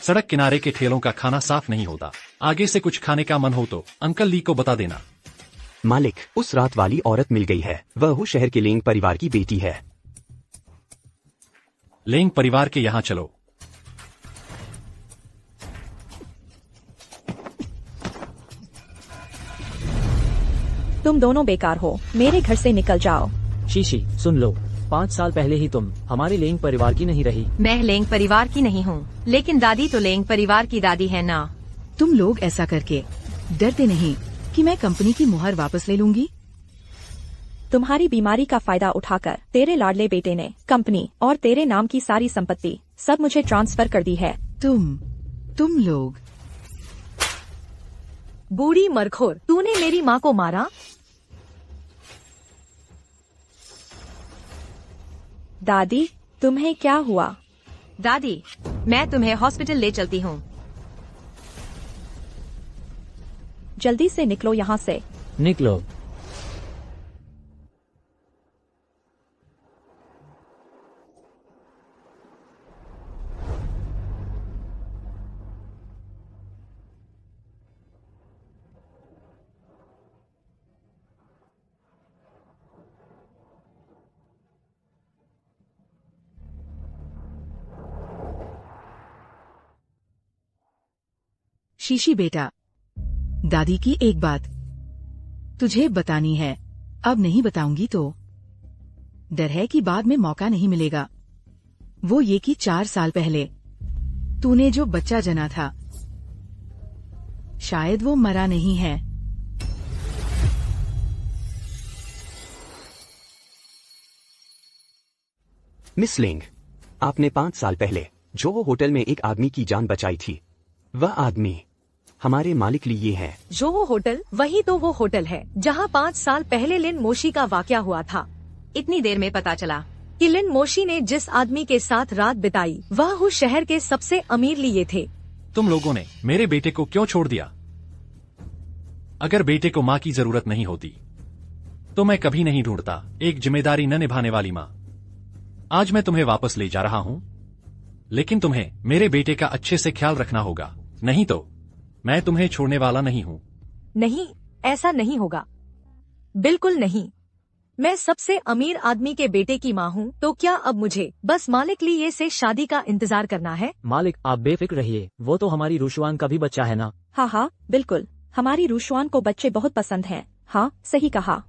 सड़क किनारे के ठेलों का खाना साफ नहीं होता। आगे से कुछ खाने का मन हो तो अंकल ली को बता देना। मालिक, उस रात वाली औरत मिल गई है। वह हो शहर के लेंग परिवार की बेटी है। लेंग परिवार के यहाँ चलो। तुम दोनों बेकार हो, मेरे घर से निकल जाओ। शीशी, सुन लो, 5 साल पहले ही तुम हमारे लेंग परिवार की नहीं रही। मैं लेंग परिवार की नहीं हूँ, लेकिन दादी तो लेंग परिवार की दादी है ना। तुम लोग ऐसा करके डरते नहीं कि मैं कंपनी की मुहर वापस ले लूंगी? तुम्हारी बीमारी का फायदा उठाकर तेरे लाडले बेटे ने कंपनी और तेरे नाम की सारी संपत्ति सब मुझे ट्रांसफर कर दी है। तुम लोग। बूढ़ी मरखोर, तूने मेरी माँ को मारा? दादी, तुम्हें क्या हुआ? दादी, मैं तुम्हें हॉस्पिटल ले चलती हूँ। जल्दी से निकलो यहाँ से। निकलो। शीशी बेटा, दादी की एक बात तुझे बतानी है। अब नहीं बताऊंगी तो डर है कि बाद में मौका नहीं मिलेगा। वो ये कि 4 साल पहले तूने जो बच्चा जना था, शायद वो मरा नहीं है। मिस लेंग, आपने 5 साल पहले जो वो होटल में एक आदमी की जान बचाई थी, वह आदमी हमारे मालिक लिए है। जो वो होटल, वही तो वो होटल है जहाँ 5 साल पहले लिन मोशी का वाकया हुआ था। इतनी देर में पता चला कि लिन मोशी ने जिस आदमी के साथ रात बिताई वह उस शहर के सबसे अमीर लिए थे। तुम लोगों ने मेरे बेटे को क्यों छोड़ दिया? अगर बेटे को माँ की जरूरत नहीं होती तो मैं कभी नहीं ढूंढता एक जिम्मेदारी न निभाने वाली माँ। आज मैं तुम्हें वापस ले जा रहा हूँ, लेकिन तुम्हें मेरे बेटे का अच्छे से ख्याल रखना होगा, नहीं तो मैं तुम्हें छोड़ने वाला नहीं हूँ। नहीं, ऐसा नहीं होगा, बिल्कुल नहीं। मैं सबसे अमीर आदमी के बेटे की माँ हूँ, तो क्या अब मुझे बस मालिक लिए से शादी का इंतजार करना है? मालिक, आप बेफिक्र रहिए, वो तो हमारी रूशवान का भी बच्चा है ना। हाँ हाँ बिल्कुल, हमारी रूशवान को बच्चे बहुत पसंद हैं। हाँ, सही कहा।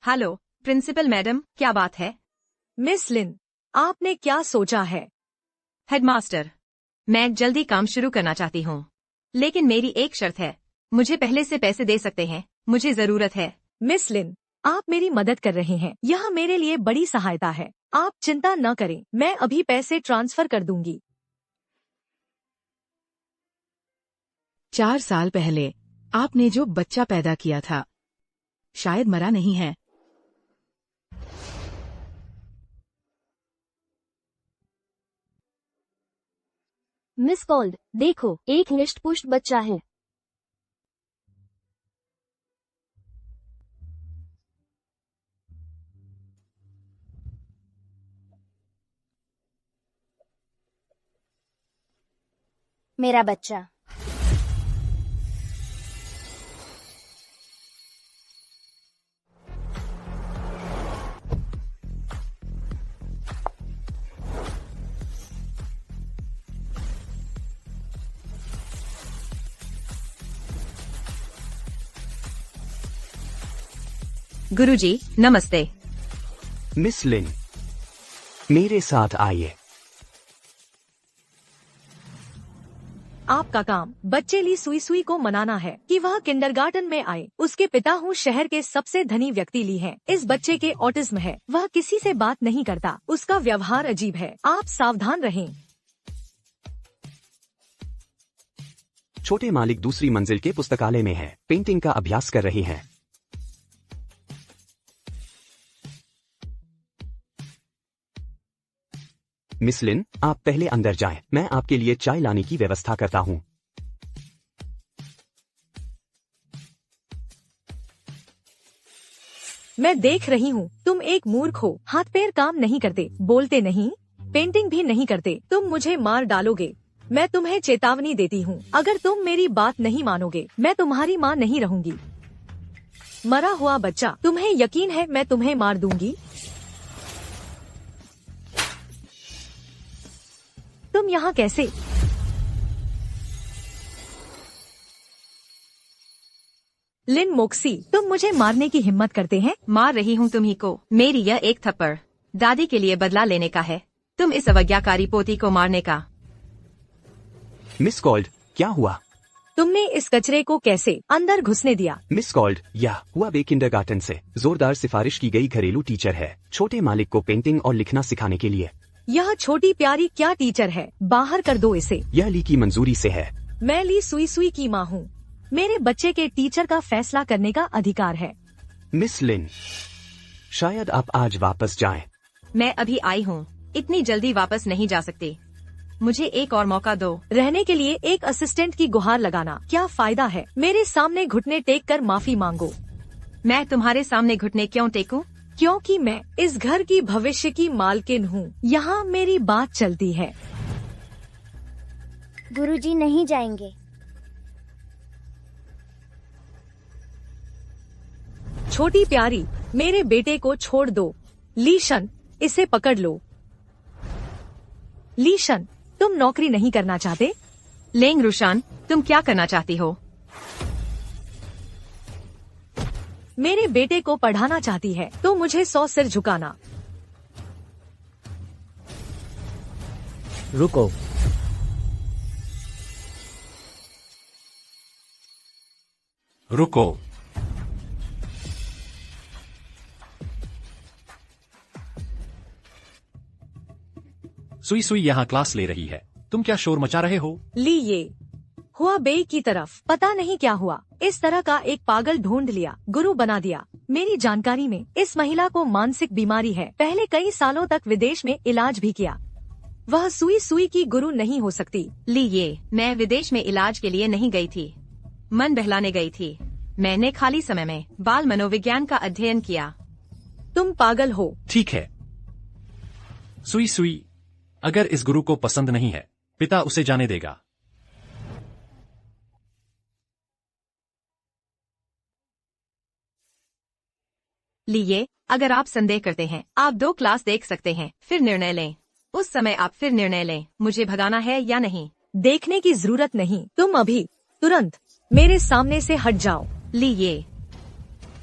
हेलो प्रिंसिपल मैडम, क्या बात है? मिस लिन, आपने क्या सोचा है? हेडमास्टर, मैं जल्दी काम शुरू करना चाहती हूँ, लेकिन मेरी एक शर्त है। मुझे पहले से पैसे दे सकते हैं, मुझे जरूरत है। मिस लिन, आप मेरी मदद कर रहे हैं, यह मेरे लिए बड़ी सहायता है। आप चिंता न करें, मैं अभी पैसे ट्रांसफर कर दूंगी। 4 साल पहले आपने जो बच्चा पैदा किया था, शायद मरा नहीं है। मिस कॉल्ड, देखो, एक हिष्ट पुष्ट बच्चा है। मेरा बच्चा। गुरुजी, नमस्ते। मिस लिन, मेरे साथ आइए। आपका काम बच्चे ली सुई सुई को मनाना है कि वह किंडरगार्टन में आए। उसके पिता हूँ शहर के सबसे धनी व्यक्ति ली हैं। इस बच्चे के ऑटिज्म है, वह किसी से बात नहीं करता, उसका व्यवहार अजीब है, आप सावधान रहें। छोटे मालिक दूसरी मंजिल के पुस्तकालय में है, पेंटिंग का अभ्यास कर रहे हैं। मिस लिन, आप पहले अंदर जाएं, मैं आपके लिए चाय लाने की व्यवस्था करता हूँ। मैं देख रही हूँ तुम एक मूर्ख हो, हाथ पैर काम नहीं करते, बोलते नहीं, पेंटिंग भी नहीं करते, तुम मुझे मार डालोगे। मैं तुम्हें चेतावनी देती हूँ, अगर तुम मेरी बात नहीं मानोगे मैं तुम्हारी माँ नहीं रहूंगी। मरा हुआ बच्चा, तुम्हें यकीन है मैं तुम्हें मार दूंगी? तुम यहाँ कैसे? लिन मोक्सी, तुम मुझे मारने की हिम्मत करते हैं? मार रही हूँ तुम्ही को। मेरी यह एक थप्पड़ दादी के लिए बदला लेने का है, तुम इस अवज्ञाकारी पोती को मारने का। मिस कॉल्ड, क्या हुआ? तुमने इस कचरे को कैसे अंदर घुसने दिया? मिस कॉल्ड, यह हुआ बे किंडरगार्टन से जोरदार सिफारिश की गई घरेलू टीचर है, छोटे मालिक को पेंटिंग और लिखना सिखाने के लिए। यह छोटी प्यारी क्या टीचर है, बाहर कर दो इसे। यह ली की मंजूरी से है। मैं ली सुई सुई की माँ हूँ, मेरे बच्चे के टीचर का फैसला करने का अधिकार है। मिस लिन, शायद आप आज वापस जाएं। मैं अभी आई हूँ, इतनी जल्दी वापस नहीं जा सकती, मुझे एक और मौका दो। रहने के लिए एक असिस्टेंट की गुहार लगाना क्या फायदा है? मेरे सामने घुटने टेक कर माफी मांगो। मैं तुम्हारे सामने घुटने क्यों टेकूं? क्योंकि मैं इस घर की भविष्य की मालकिन हूँ, यहाँ मेरी बात चलती है। गुरुजी नहीं जाएंगे। छोटी प्यारी, मेरे बेटे को छोड़ दो। लीशन, इसे पकड़ लो। लीशन, तुम नौकरी नहीं करना चाहते? लेंग रुशान, तुम क्या करना चाहती हो? मेरे बेटे को पढ़ाना चाहती है तो मुझे 100 सिर झुकाना। रुको, रुको। सुई सुई यहाँ क्लास ले रही है, तुम क्या शोर मचा रहे हो? ली ये हुआ बे की तरफ, पता नहीं क्या हुआ, इस तरह का एक पागल ढूंढ लिया, गुरु बना दिया। मेरी जानकारी में इस महिला को मानसिक बीमारी है, पहले कई सालों तक विदेश में इलाज भी किया। वह सुई सुई की गुरु नहीं हो सकती। ली ये, मैं विदेश में इलाज के लिए नहीं गई थी, मन बहलाने गई थी। मैंने खाली समय में बाल मनोविज्ञान का अध्ययन किया। तुम पागल हो। ठीक है सुई सुई, अगर इस गुरु को पसंद नहीं है, पिता उसे जाने देगा। लिए, अगर आप संदेह करते हैं, आप 2 क्लास देख सकते हैं, फिर निर्णय लें। उस समय आप फिर निर्णय लें, मुझे भगाना है या नहीं। देखने की जरूरत नहीं, तुम अभी तुरंत मेरे सामने से हट जाओ। ली ये,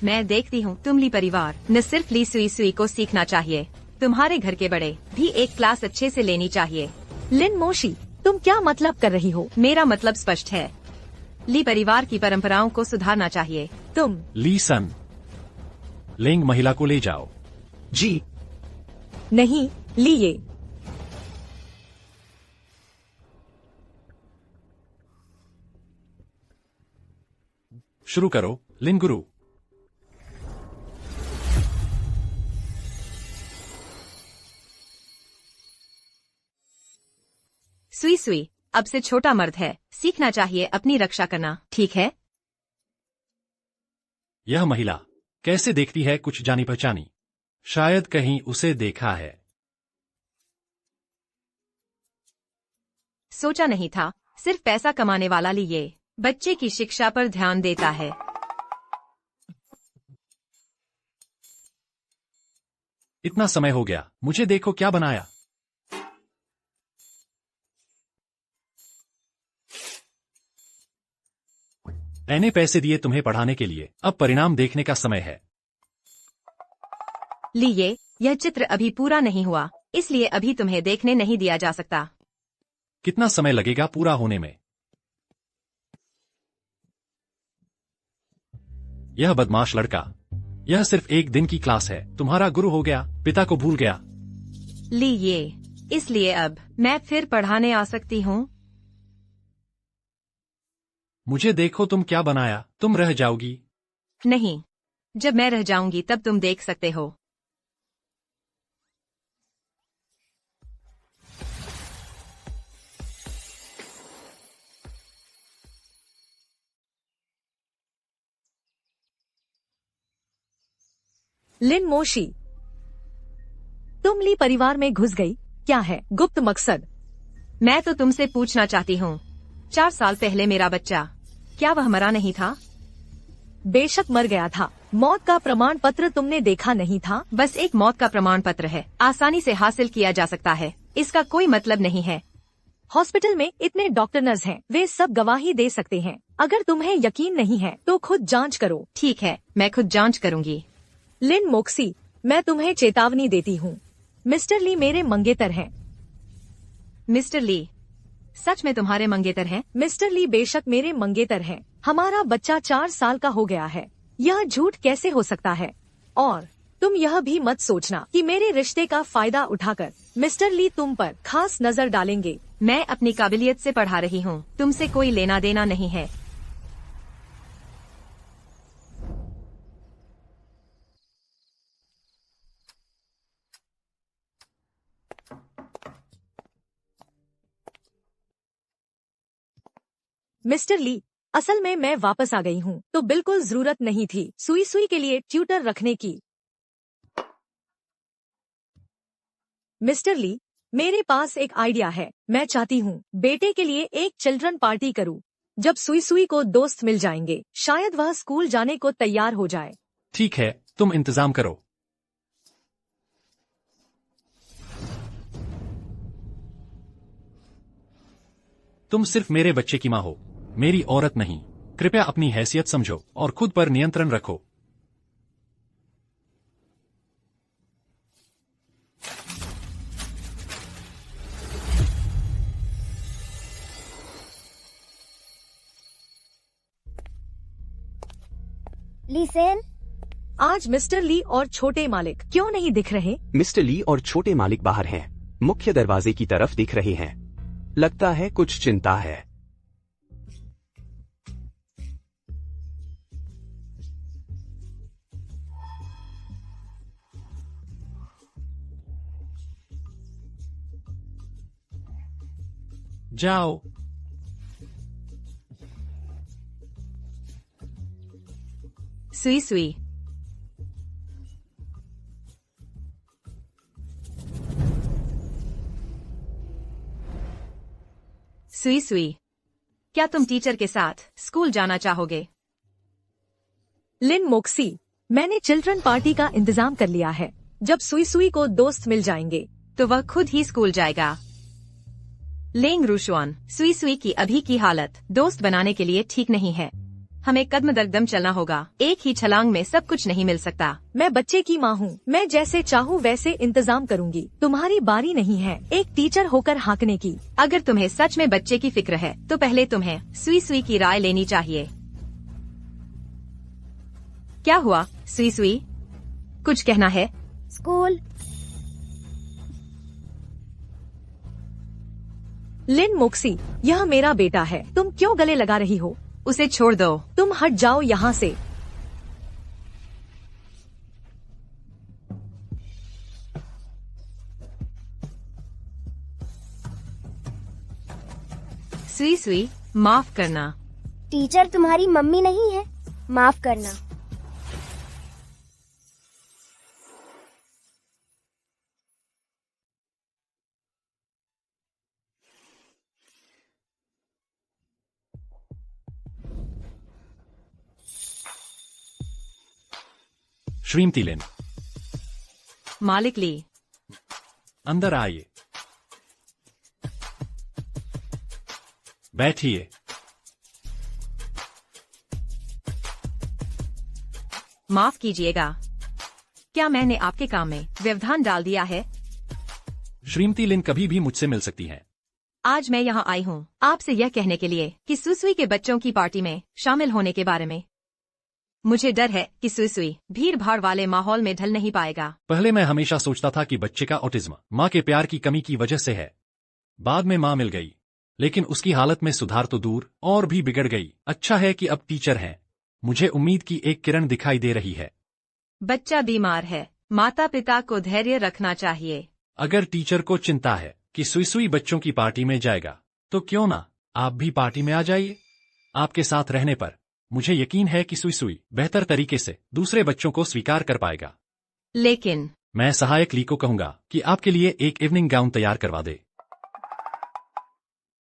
मैं देखती हूँ तुम ली परिवार न सिर्फ ली सुई सुई को सीखना चाहिए, तुम्हारे घर के बड़े भी एक क्लास अच्छे से लेनी चाहिए। लिन मोशी, तुम क्या मतलब कर रही हो? मेरा मतलब स्पष्ट है, ली परिवार की परंपराओं को सुधारना चाहिए। तुम ली सन, लेंग महिला को ले जाओ। जी नहीं, ली ये। शुरू करो लिन गुरु। सुई सुई अब से छोटा मर्द है, सीखना चाहिए अपनी रक्षा करना, ठीक है? यह महिला कैसे देखती है, कुछ जानी पहचानी, शायद कहीं उसे देखा है। सोचा नहीं था, सिर्फ पैसा कमाने वाला ली ये बच्चे की शिक्षा पर ध्यान देता है। इतना समय हो गया, मुझे देखो क्या बनाया। मैंने पैसे दिए तुम्हें पढ़ाने के लिए, अब परिणाम देखने का समय है। ली ये, यह चित्र अभी पूरा नहीं हुआ, इसलिए अभी तुम्हें देखने नहीं दिया जा सकता। कितना समय लगेगा पूरा होने में? यह बदमाश लड़का, यह सिर्फ 1 दिन की क्लास है, तुम्हारा गुरु हो गया, पिता को भूल गया। ली ये, इसलिए अब मैं फिर पढ़ाने आ सकती हूँ। मुझे देखो तुम क्या बनाया, तुम रह जाओगी। नहीं, जब मैं रह जाऊंगी तब तुम देख सकते हो। लिन मोशी, तुम ली परिवार में घुस गई, क्या है गुप्त मकसद? मैं तो तुमसे पूछना चाहती हूँ, 4 साल पहले मेरा बच्चा, क्या वह मरा नहीं था? बेशक मर गया था। मौत का प्रमाण पत्र तुमने देखा नहीं था? बस एक मौत का प्रमाण पत्र है, आसानी से हासिल किया जा सकता है, इसका कोई मतलब नहीं है। हॉस्पिटल में इतने डॉक्टर नर्स हैं, वे सब गवाही दे सकते हैं। अगर तुम्हें यकीन नहीं है तो खुद जांच करो। ठीक है, मैं खुद जांच करूंगी। लिन मोक्सी, मैं तुम्हें चेतावनी देती हूँ, मिस्टर ली मेरे मंगेतर हैं। मिस्टर ली, सच में तुम्हारे मंगेतर हैं? मिस्टर ली बेशक मेरे मंगेतर हैं। हमारा बच्चा 4 साल का हो गया है, यह झूठ कैसे हो सकता है? और तुम यह भी मत सोचना कि मेरे रिश्ते का फायदा उठाकर मिस्टर ली तुम पर खास नजर डालेंगे। मैं अपनी काबिलियत से पढ़ा रही हूँ, तुमसे कोई लेना देना नहीं है। मिस्टर ली, असल में मैं वापस आ गई हूँ, तो बिल्कुल जरूरत नहीं थी सुई सुई के लिए ट्यूटर रखने की। मिस्टर ली, मेरे पास एक आइडिया है। मैं चाहती हूँ बेटे के लिए एक चिल्ड्रन पार्टी करूँ। जब सुई सुई को दोस्त मिल जाएंगे, शायद वह स्कूल जाने को तैयार हो जाए। ठीक है, तुम इंतजाम करो। तुम सिर्फ मेरे बच्चे की माँ हो, मेरी औरत नहीं। कृपया अपनी हैसियत समझो और खुद पर नियंत्रण रखो। लीसेन, आज मिस्टर ली और छोटे मालिक क्यों नहीं दिख रहे? मिस्टर ली और छोटे मालिक बाहर हैं, मुख्य दरवाजे की तरफ दिख रहे हैं। लगता है कुछ चिंता है। जाओ। सुई सुई, सुई सुई, क्या तुम टीचर के साथ स्कूल जाना चाहोगे? लिन मोक्सी, मैंने चिल्ड्रन पार्टी का इंतजाम कर लिया है। जब सुई सुई को दोस्त मिल जाएंगे तो वह खुद ही स्कूल जाएगा। लेंग रूशवान, सुई सुई की अभी की हालत दोस्त बनाने के लिए ठीक नहीं है। हमें कदम दर कदम चलना होगा, एक ही छलांग में सब कुछ नहीं मिल सकता। मैं बच्चे की माँ हूँ, मैं जैसे चाहूँ वैसे इंतजाम करूँगी। तुम्हारी बारी नहीं है एक टीचर होकर हाँकने की। अगर तुम्हें सच में बच्चे की फिक्र है तो पहले तुम्हें सुई सुई की राय लेनी चाहिए। क्या हुआ सुई सुई, कुछ कहना है? स्कूल। लिन मोक्सी, यह मेरा बेटा है, तुम क्यों गले लगा रही हो? उसे छोड़ दो। तुम हट जाओ यहाँ से। सुई सुई, माफ करना। टीचर तुम्हारी मम्मी नहीं है, माफ करना। श्रीमती लिन, मालिक ली, अंदर आइए, बैठिए। माफ कीजिएगा, क्या मैंने आपके काम में व्यवधान डाल दिया है? श्रीमती लिन कभी भी मुझसे मिल सकती हैं। आज मैं यहाँ आई हूँ आपसे यह कहने के लिए कि सुई के बच्चों की पार्टी में शामिल होने के बारे में। मुझे डर है कि सुई भीड़ भाड़ वाले माहौल में ढल नहीं पाएगा। पहले मैं हमेशा सोचता था कि बच्चे का ऑटिज्म माँ के प्यार की कमी की वजह से है। बाद में माँ मिल गई, लेकिन उसकी हालत में सुधार तो दूर और भी बिगड़ गई। अच्छा है कि अब टीचर हैं, मुझे उम्मीद की एक किरण दिखाई दे रही है। बच्चा बीमार है, माता पिता को धैर्य रखना चाहिए। अगर टीचर को चिंता है कि सुई बच्चों की पार्टी में जाएगा, तो क्यों ना आप भी पार्टी में आ जाइए। आपके साथ रहने पर मुझे यकीन है कि सुई बेहतर तरीके से दूसरे बच्चों को स्वीकार कर पाएगा। लेकिन मैं सहायक ली को कहूंगा कि आपके लिए एक इवनिंग गाउन तैयार करवा दे।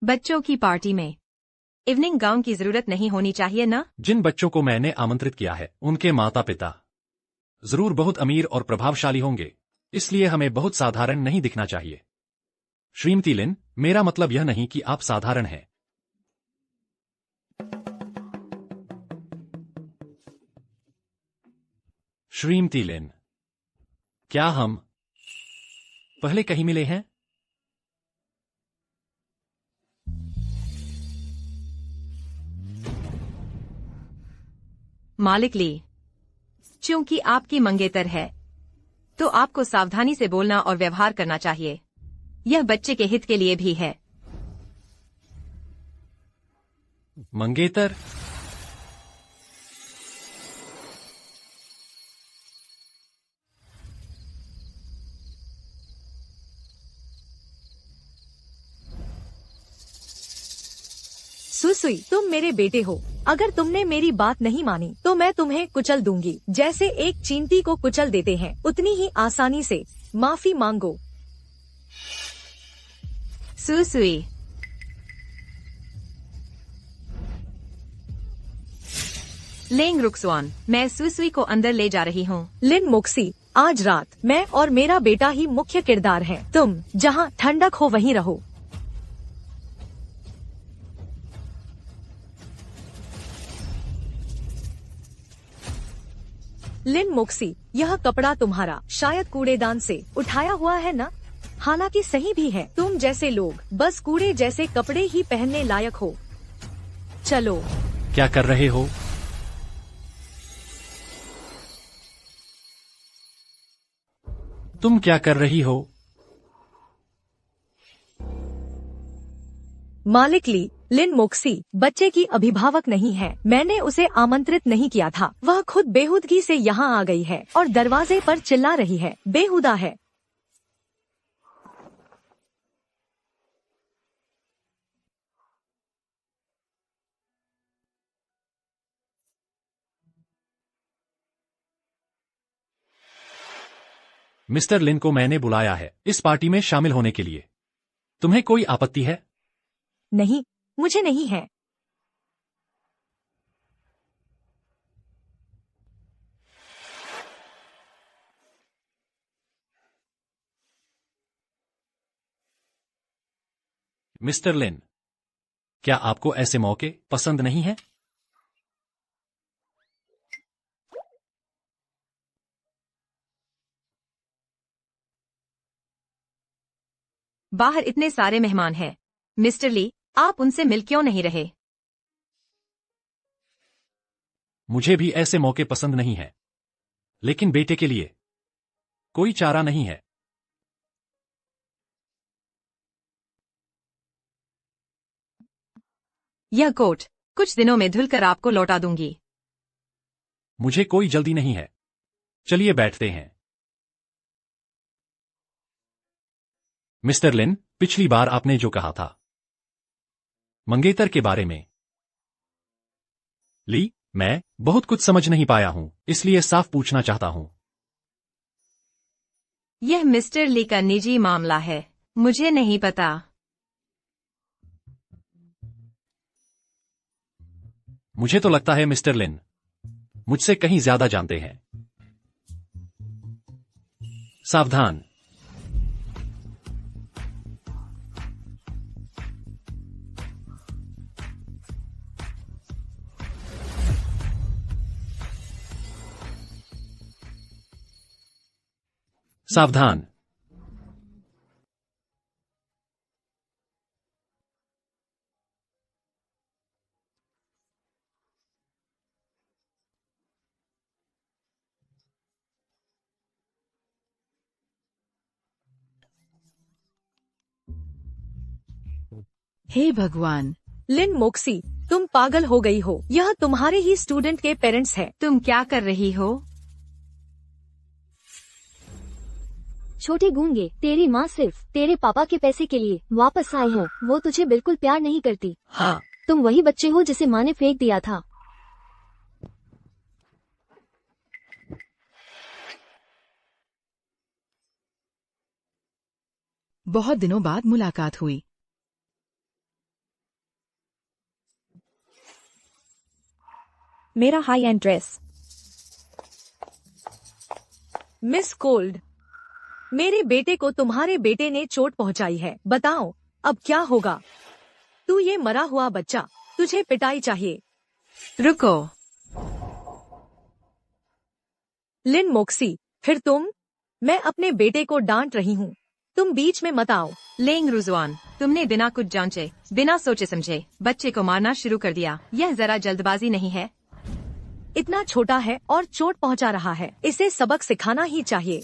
बच्चों की पार्टी में इवनिंग गाउन की जरूरत नहीं होनी चाहिए ना? जिन बच्चों को मैंने आमंत्रित किया है उनके माता पिता जरूर बहुत अमीर और प्रभावशाली होंगे, इसलिए हमें बहुत साधारण नहीं दिखना चाहिए। श्रीमती लिन, मेरा मतलब यह नहीं कि आप साधारण हैं। श्रीमती लिन, क्या हम पहले कहीं मिले हैं? मालिक ली, चूंकि आपकी मंगेतर है तो आपको सावधानी से बोलना और व्यवहार करना चाहिए। यह बच्चे के हित के लिए भी है। मंगेतर? सुसुई, तुम मेरे बेटे हो। अगर तुमने मेरी बात नहीं मानी तो मैं तुम्हें कुचल दूंगी, जैसे एक चींटी को कुचल देते हैं उतनी ही आसानी से। माफी मांगो। सुसुई, लेंग रुक्सवान, मैं सुसुई को अंदर ले जा रही हूँ। लिन मोक्सी, आज रात मैं और मेरा बेटा ही मुख्य किरदार हैं। तुम जहाँ ठंडक हो वहीं रहो। लिन मोक्सी, यह कपड़ा तुम्हारा शायद कूड़ेदान से उठाया हुआ है ना? हालांकि सही भी है। तुम जैसे लोग बस कूड़े जैसे कपड़े ही पहनने लायक हो। चलो। क्या कर रहे हो? तुम क्या कर रही हो? मालिक ली, लिन मोक्सी बच्चे की अभिभावक नहीं है। मैंने उसे आमंत्रित नहीं किया था। वह खुद बेहुदगी से यहाँ आ गई है और दरवाजे पर चिल्ला रही है। बेहुदा है। मिस्टर लिन को मैंने बुलाया है इस पार्टी में शामिल होने के लिए। तुम्हें कोई आपत्ति है? नहीं, मुझे नहीं है। मिस्टर लिन, क्या आपको ऐसे मौके पसंद नहीं हैं? बाहर इतने सारे मेहमान हैं। मिस्टर ली, आप उनसे मिल क्यों नहीं रहे? मुझे भी ऐसे मौके पसंद नहीं है, लेकिन बेटे के लिए कोई चारा नहीं है। यह कोट कुछ दिनों में धुलकर आपको लौटा दूंगी। मुझे कोई जल्दी नहीं है। चलिए बैठते हैं। मिस्टर लिन, पिछली बार आपने जो कहा था मंगेतर के बारे में। ली, मैं बहुत कुछ समझ नहीं पाया हूं, इसलिए साफ पूछना चाहता हूं। यह मिस्टर ली का निजी मामला है, मुझे नहीं पता। मुझे तो लगता है मिस्टर लिन मुझसे कहीं ज्यादा जानते हैं। सावधान। सावधान। हे भगवान, लिन मोक्सी, तुम पागल हो गई हो। यह तुम्हारे ही स्टूडेंट के पेरेंट्स हैं। तुम क्या कर रही हो? छोटे गूंगे, तेरी माँ सिर्फ तेरे पापा के पैसे के लिए वापस आए हैं। वो तुझे बिल्कुल प्यार नहीं करती। हाँ। तुम वही बच्चे हो जिसे माँ ने फेंक दिया था। बहुत दिनों बाद मुलाकात हुई। मेरा high and dress. Miss cold, मेरे बेटे को तुम्हारे बेटे ने चोट पहुंचाई है। बताओ अब क्या होगा? तू ये मरा हुआ बच्चा, तुझे पिटाई चाहिए। रुको। लिन मोक्सी, फिर तुम? मैं अपने बेटे को डांट रही हूँ, तुम बीच में मत आओ। लेंग रुजवान, तुमने बिना कुछ जांचे, बिना सोचे समझे बच्चे को मारना शुरू कर दिया। यह जरा जल्दबाजी नहीं है? इतना छोटा है और चोट पहुंचा रहा है, इसे सबक सिखाना ही चाहिए।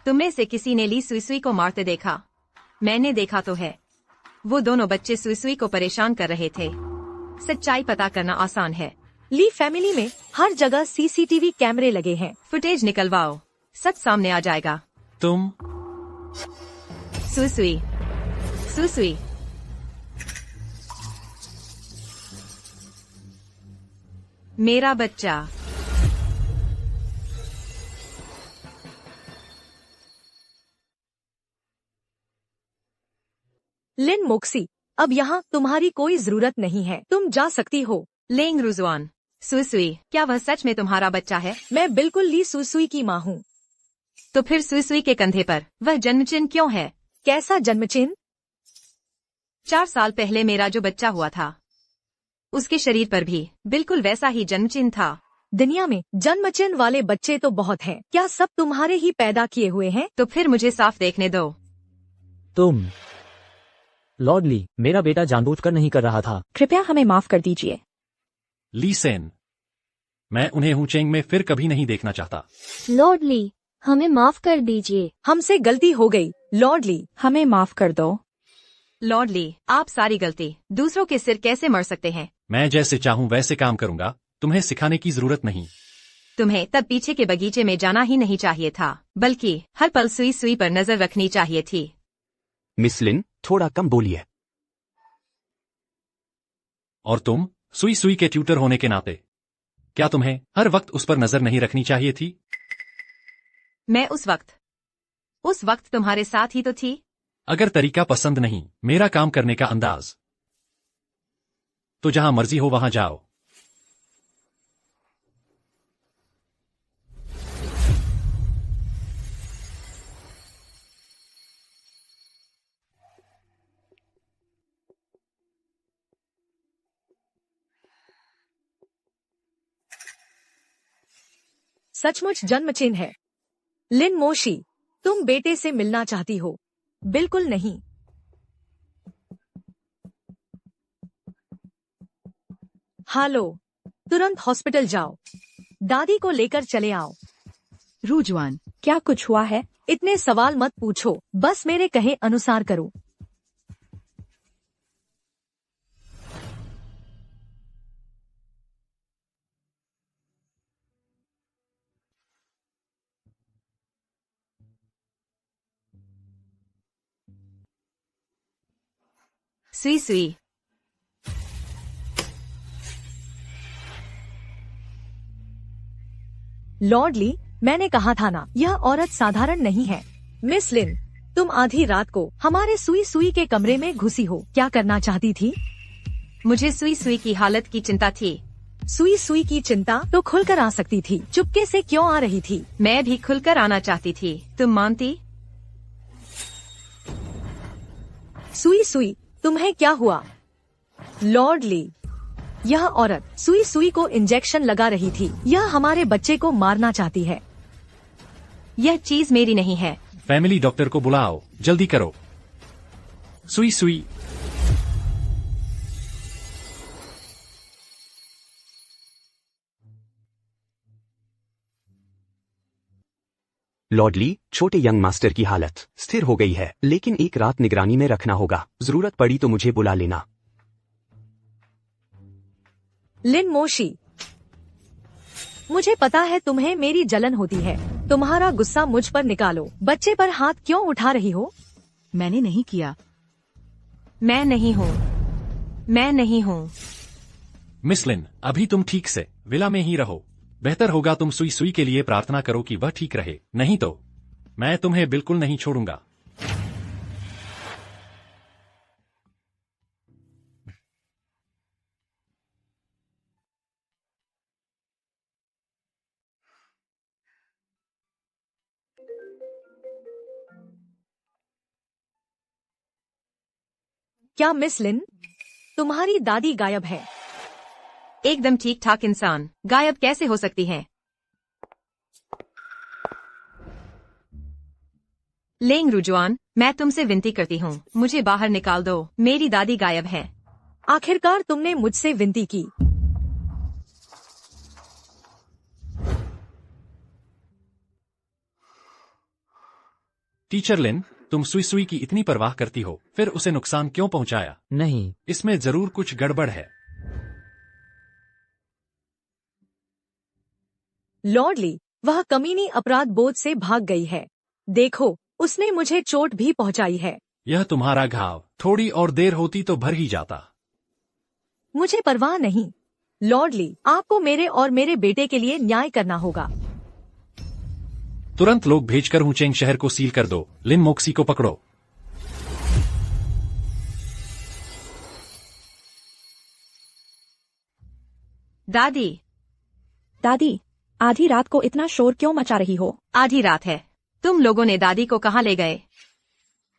तुमने से किसी ने ली सुई सुई को मारते देखा? मैंने देखा तो है। वो दोनों बच्चे सुई सुई को परेशान कर रहे थे। सच्चाई पता करना आसान है। ली फैमिली में हर जगह सीसीटीवी कैमरे लगे हैं। फुटेज निकलवाओ, सच सामने आ जाएगा। तुम? सुई सुई, सुई सुई। मेरा बच्चा। लिन मोक्सी, अब यहाँ तुम्हारी कोई जरूरत नहीं है, तुम जा सकती हो। लेंग रुजवान, सुई सुई, क्या वह सच में तुम्हारा बच्चा है? मैं बिल्कुल ली सुसुई की माँ हूँ। तो फिर सुई सुई के कंधे पर वह जन्मचिन्ह क्यों है? कैसा जन्मचिन्ह? 4 साल पहले मेरा जो बच्चा हुआ था, उसके शरीर पर भी बिल्कुल वैसा ही जन्मचिन्ह था। दुनिया में जन्मचिन्ह वाले बच्चे तो बहुत हैं। क्या सब तुम्हारे ही पैदा किए हुए हैं? तो फिर मुझे साफ देखने दो। तुम? लॉर्ड ली, मेरा बेटा जानबूझकर नहीं कर रहा था। कृपया हमें माफ कर दीजिए। ली सेन, मैं उन्हें हुचेंग में फिर कभी नहीं देखना चाहता। लॉर्ड ली, हमें माफ कर दीजिए। हमसे गलती हो गई, लॉर्ड ली। हमें माफ कर दो। लॉर्ड ली, आप सारी गलती दूसरों के सिर कैसे मर सकते हैं? मैं जैसे चाहूँ वैसे काम करूंगा, तुम्हें सिखाने की जरूरत नहीं। तुम्हें तब पीछे के बगीचे में जाना ही नहीं चाहिए था, बल्कि हर पल सुई सुई पर नजर रखनी चाहिए थी। मिस लिन, थोड़ा कम बोलिए। और तुम सुई सुई के ट्यूटर होने के नाते, क्या तुम्हें हर वक्त उस पर नजर नहीं रखनी चाहिए थी? मैं उस वक्त तुम्हारे साथ ही तो थी। अगर तरीका पसंद नहीं, मेरा काम करने का अंदाज, तो जहां मर्जी हो वहां जाओ। सचमुच जन्मचिन्ह है। लिन मोशी, तुम बेटे से मिलना चाहती हो? बिल्कुल नहीं। हालो, तुरंत हॉस्पिटल जाओ। दादी को लेकर चले आओ। रुजवान, क्या कुछ हुआ है? इतने सवाल मत पूछो, बस मेरे कहे अनुसार करो। सुई सुई, लॉर्ड ली, मैंने कहा था ना, यह औरत साधारण नहीं है। मिस लिन, तुम आधी रात को हमारे सुई सुई के कमरे में घुसी हो, क्या करना चाहती थी? मुझे सुई सुई की हालत की चिंता थी। सुई सुई की चिंता तो खुलकर आ सकती थी, चुपके से क्यों आ रही थी? मैं भी खुलकर आना चाहती थी, तुम मानती? सुई सुई, तुम्हें क्या हुआ? लॉर्ड ली, यह औरत सुई सुई को इंजेक्शन लगा रही थी। यह हमारे बच्चे को मारना चाहती है। यह चीज मेरी नहीं है। फैमिली डॉक्टर को बुलाओ, जल्दी करो। सुई सुई, लॉर्ड ली, छोटे यंग मास्टर की हालत स्थिर हो गई है, लेकिन एक रात निगरानी में रखना होगा। जरूरत पड़ी तो मुझे बुला लेना। लिन मोशी, मुझे पता है तुम्हें मेरी जलन होती है। तुम्हारा गुस्सा मुझ पर निकालो। बच्चे पर हाथ क्यों उठा रही हो? मैंने नहीं किया। मैं नहीं हूँ, मैं नहीं हूँ। मिस लिन, अभी तुम ठीक से विला में ही रहो। बेहतर होगा तुम सुई सुई के लिए प्रार्थना करो कि वह ठीक रहे, नहीं तो मैं तुम्हें बिल्कुल नहीं छोड़ूंगा। क्या मिस लिन, तुम्हारी दादी गायब है? एकदम ठीक ठाक इंसान गायब कैसे हो सकती है? लेंग रुजुआन, मैं तुमसे विनती करती हूँ, मुझे बाहर निकाल दो, मेरी दादी गायब है। आखिरकार तुमने मुझसे विनती की। टीचर लिन, तुम सुई सुई की इतनी परवाह करती हो, फिर उसे नुकसान क्यों पहुंचाया? नहीं, इसमें जरूर कुछ गड़बड़ है। लॉर्डली, वह कमीनी अपराध बोध से भाग गई है। देखो, उसने मुझे चोट भी पहुंचाई है। यह तुम्हारा घाव, थोड़ी और देर होती तो भर ही जाता। मुझे परवाह नहीं। लॉर्डली, आपको मेरे और मेरे बेटे के लिए न्याय करना होगा। तुरंत लोग भेजकर हुचेंग शहर को सील कर दो। लिन मोक्सी को पकड़ो। दादी, दादी, आधी रात को इतना शोर क्यों मचा रही हो? आधी रात है, तुम लोगों ने दादी को कहाँ ले गए?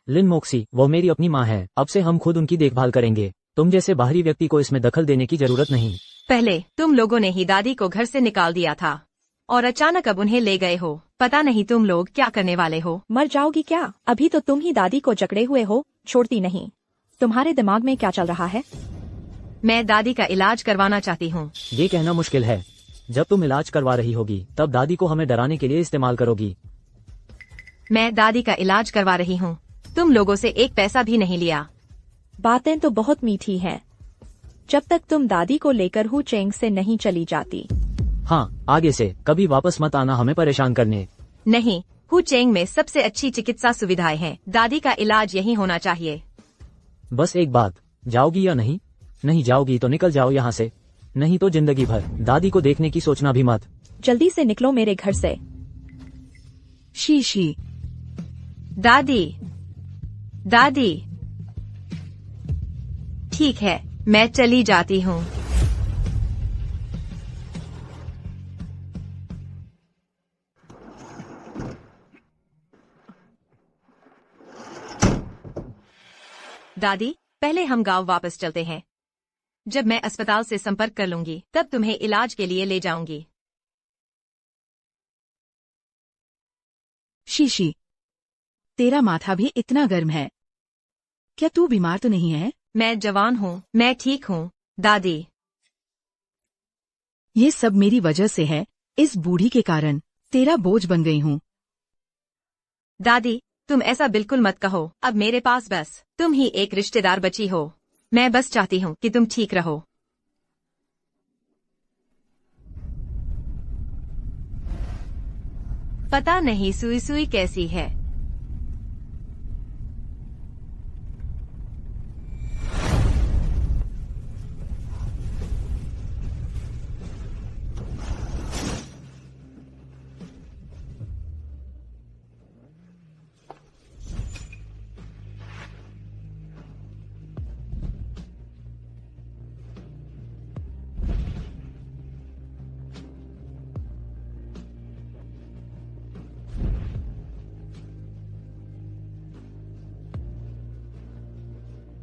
लिन मोक्सी, वो मेरी अपनी माँ है, अब से हम खुद उनकी देखभाल करेंगे। तुम जैसे बाहरी व्यक्ति को इसमें दखल देने की जरूरत नहीं। पहले तुम लोगों ने ही दादी को घर से निकाल दिया था और अचानक अब उन्हें ले गए हो। पता नहीं तुम लोग क्या करने वाले हो। मर जाओगी क्या? अभी तो तुम ही दादी को जकड़े हुए हो, छोड़ती नहीं। तुम्हारे दिमाग में क्या चल रहा है? मैं दादी का इलाज करवाना चाहती हूँ। ये कहना मुश्किल है। जब तुम इलाज करवा रही होगी तब दादी को हमें डराने के लिए इस्तेमाल करोगी। मैं दादी का इलाज करवा रही हूँ, तुम लोगों से एक पैसा भी नहीं लिया। बातें तो बहुत मीठी हैं, जब तक तुम दादी को लेकर हुचेंग से नहीं चली जाती। हाँ, आगे से कभी वापस मत आना हमें परेशान करने। नहीं, हुचेंग में सबसे अच्छी चिकित्सा सुविधाएं हैं। दादी का इलाज यहीं होना चाहिए। बस एक बात, जाओगी या नहीं? नहीं जाओगी तो निकल जाओ यहाँ से, नहीं तो जिंदगी भर दादी को देखने की सोचना भी मत। जल्दी से निकलो मेरे घर से। शीशी, दादी, दादी, ठीक है, मैं चली जाती हूँ। दादी, पहले हम गांव वापस चलते हैं। जब मैं अस्पताल से संपर्क कर लूंगी तब तुम्हें इलाज के लिए ले जाऊंगी। शीशी, तेरा माथा भी इतना गर्म है। क्या तू बीमार तो नहीं है? मैं जवान हूँ, मैं ठीक हूँ दादी। ये सब मेरी वजह से है, इस बूढ़ी के कारण तेरा बोझ बन गई हूँ। दादी, तुम ऐसा बिल्कुल मत कहो। अब मेरे पास बस तुम ही एक रिश्तेदार बची हो। मैं बस चाहती हूँ कि तुम ठीक रहो। पता नहीं सुई सुई कैसी है।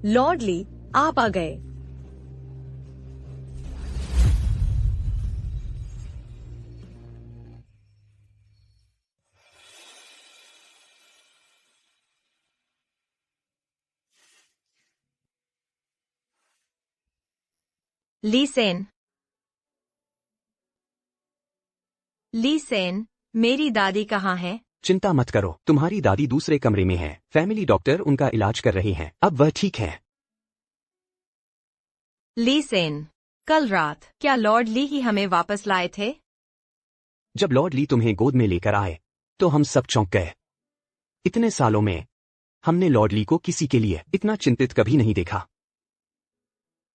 लॉर्डली, आप आ गए। ली सेन, ली सेन, मेरी दादी कहाँ है? चिंता मत करो, तुम्हारी दादी दूसरे कमरे में है। फैमिली डॉक्टर उनका इलाज कर रहे हैं, अब वह ठीक है। ली सेन, कल रात क्या लॉर्ड ली ही हमें वापस लाए थे? जब लॉर्ड ली तुम्हें गोद में लेकर आए तो हम सब चौंक गए। इतने सालों में हमने लॉर्ड ली को किसी के लिए इतना चिंतित कभी नहीं देखा।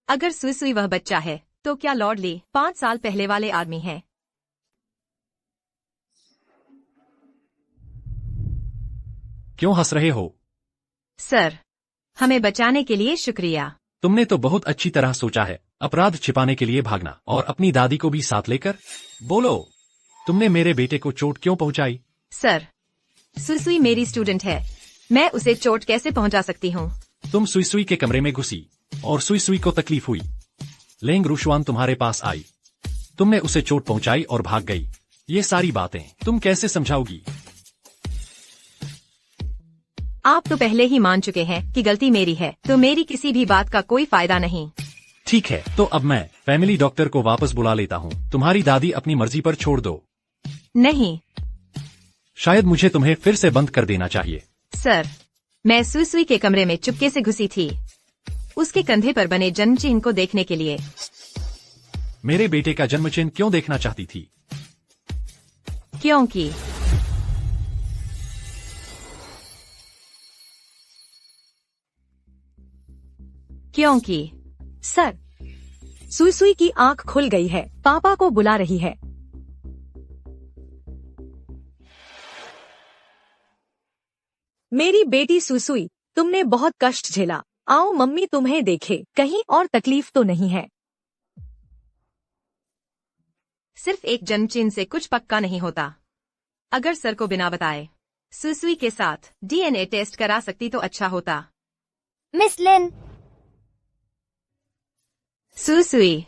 अगर सुई सुई वह बच्चा है तो क्या लॉर्ड ली 5 साल पहले वाले आदमी हैं? क्यों हंस रहे हो? सर, हमें बचाने के लिए शुक्रिया। तुमने तो बहुत अच्छी तरह सोचा है, अपराध छिपाने के लिए भागना और अपनी दादी को भी साथ लेकर। बोलो, तुमने मेरे बेटे को चोट क्यों पहुंचाई? सर, सुई मेरी स्टूडेंट है, मैं उसे चोट कैसे पहुंचा सकती हूँ? तुम सुई के कमरे में घुसी और सुई को तकलीफ हुई। लेंग रूशवान तुम्हारे पास आई, तुमने उसे चोट पहुंचाई और भाग गई। ये सारी बातें तुम कैसे समझाओगी? आप तो पहले ही मान चुके हैं कि गलती मेरी है, तो मेरी किसी भी बात का कोई फायदा नहीं। ठीक है, तो अब मैं फैमिली डॉक्टर को वापस बुला लेता हूँ। तुम्हारी दादी अपनी मर्जी पर छोड़ दो। नहीं शायद मुझे तुम्हें फिर से बंद कर देना चाहिए। सर, मैं सुई के कमरे में चुपके से घुसी थी, उसके कंधे पर बने जन्म चिन्ह को देखने के लिए। मेरे बेटे का जन्म चिन्ह क्यों देखना चाहती थी? क्योंकि सर, सुई की आंख खुल गई है, पापा को बुला रही है। मेरी बेटी सुई, तुमने बहुत कष्ट झेला। आओ मम्मी तुम्हें देखे, कहीं और तकलीफ तो नहीं है। सिर्फ एक जन्म चिन्ह से कुछ पक्का नहीं होता। अगर सर को बिना बताए सुई के साथ DNA टेस्ट करा सकती तो अच्छा होता। मिस लिन, सुई।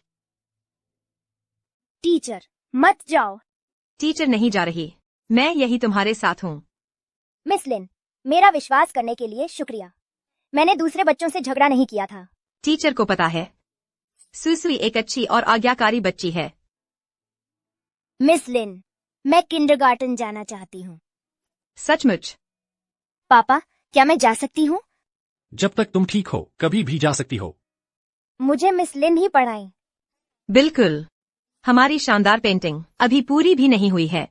टीचर मत जाओ। टीचर नहीं जा रही, मैं यही तुम्हारे साथ हूँ। मिस लिन, मेरा विश्वास करने के लिए शुक्रिया। मैंने दूसरे बच्चों से झगड़ा नहीं किया था। टीचर को पता है सुई एक अच्छी और आज्ञाकारी बच्ची है। मिस लिन, मैं किंडरगार्टन जाना चाहती हूँ। सचमुच? पापा, क्या मैं जा सकती हूँ? जब तक तुम ठीक हो कभी भी जा सकती हो। मुझे मिस लिन ही पढ़ाएं। बिल्कुल। हमारी शानदार पेंटिंग अभी पूरी भी नहीं हुई है।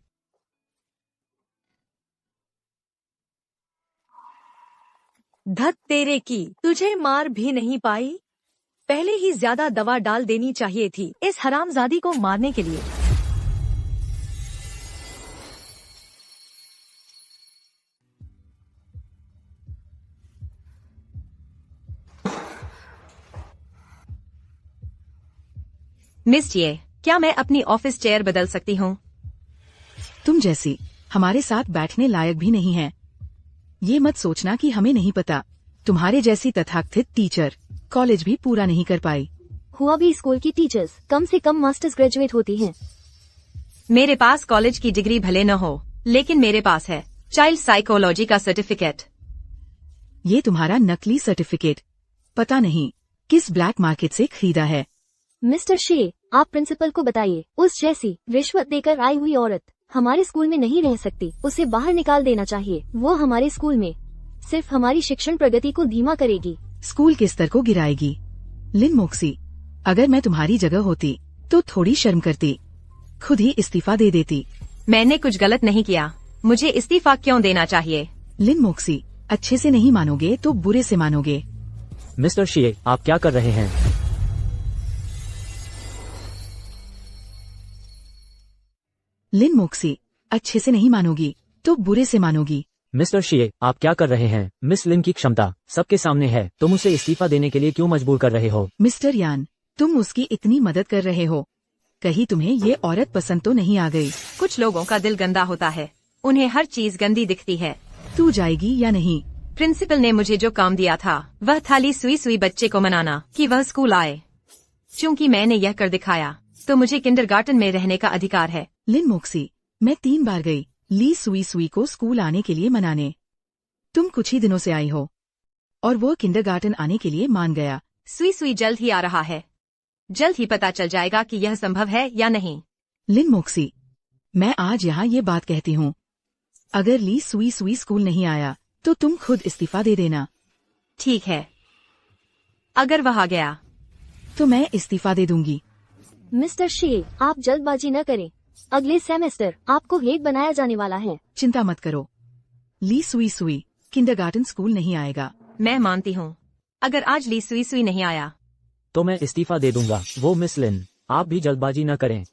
धत तेरे की, तुझे मार भी नहीं पाई। पहले ही ज्यादा दवा डाल देनी चाहिए थी इस हरामजादी को मारने के लिए। मिस ये, क्या मैं अपनी ऑफिस चेयर बदल सकती हूँ? तुम जैसी हमारे साथ बैठने लायक भी नहीं है। ये मत सोचना कि हमें नहीं पता। तुम्हारे जैसी तथाकथित टीचर कॉलेज भी पूरा नहीं कर पाई। हुआ भी स्कूल की टीचर्स कम से कम मास्टर्स ग्रेजुएट होती हैं। मेरे पास कॉलेज की डिग्री भले न हो, लेकिन मेरे पास है चाइल्ड साइकोलॉजी का सर्टिफिकेट। ये तुम्हारा नकली सर्टिफिकेट पता नहीं किस ब्लैक मार्केट से खरीदा है। मिस्टर शे, आप प्रिंसिपल को बताइए, उस जैसी रिश्वत देकर आई हुई औरत हमारे स्कूल में नहीं रह सकती। उसे बाहर निकाल देना चाहिए। वो हमारे स्कूल में सिर्फ हमारी शिक्षण प्रगति को धीमा करेगी, स्कूल के स्तर को गिराएगी। लिन मोक्सी, अगर मैं तुम्हारी जगह होती तो थोड़ी शर्म करती, खुद ही इस्तीफा दे देती। मैंने कुछ गलत नहीं किया, मुझे इस्तीफा क्यों देना चाहिए? लिन मोक्सी, अच्छे से नहीं मानोगे तो बुरे से मानोगे। मिस्टर शी, आप क्या कर रहे हैं? लिन मोक्सी, अच्छे से नहीं मानोगी तो बुरे से मानोगी। मिस्टर शी, आप क्या कर रहे हैं? मिस लिन की क्षमता सबके सामने है, तुम उसे इस्तीफा देने के लिए क्यों मजबूर कर रहे हो? मिस्टर यान, तुम उसकी इतनी मदद कर रहे हो, कहीं तुम्हें ये औरत पसंद तो नहीं आ गई? कुछ लोगों का दिल गंदा होता है, उन्हें हर चीज गंदी दिखती है। तू जाएगी या नहीं? प्रिंसिपल ने मुझे जो काम दिया था वह थाली सुई बच्चे को मनाना कि वह स्कूल आए। चूंकि मैंने यह कर दिखाया तो मुझे किंडरगार्टन में रहने का अधिकार है। लिन मोक्सी, मैं 3 बार गई ली सुई को स्कूल आने के लिए मनाने। तुम कुछ ही दिनों से आई हो और वो किंडरगार्टन आने के लिए मान गया। सुई जल्द ही आ रहा है, जल्द ही पता चल जाएगा कि यह संभव है या नहीं। लिन मोक्सी, मैं आज यहाँ ये बात कहती हूँ, अगर ली सुई स्कूल नहीं आया तो तुम खुद इस्तीफा दे देना। ठीक है, अगर वह आ गया तो मैं इस्तीफा दे दूंगी। मिस्टर शे, आप जल्दबाजी न करें, अगले सेमेस्टर आपको हेड बनाया जाने वाला है। चिंता मत करो, ली सुई किंडरगार्टन स्कूल नहीं आएगा। मैं मानती हूँ, अगर आज ली सुई नहीं आया तो मैं इस्तीफा दे दूंगा। वो मिस लिन, आप भी जल्दबाजी न करें।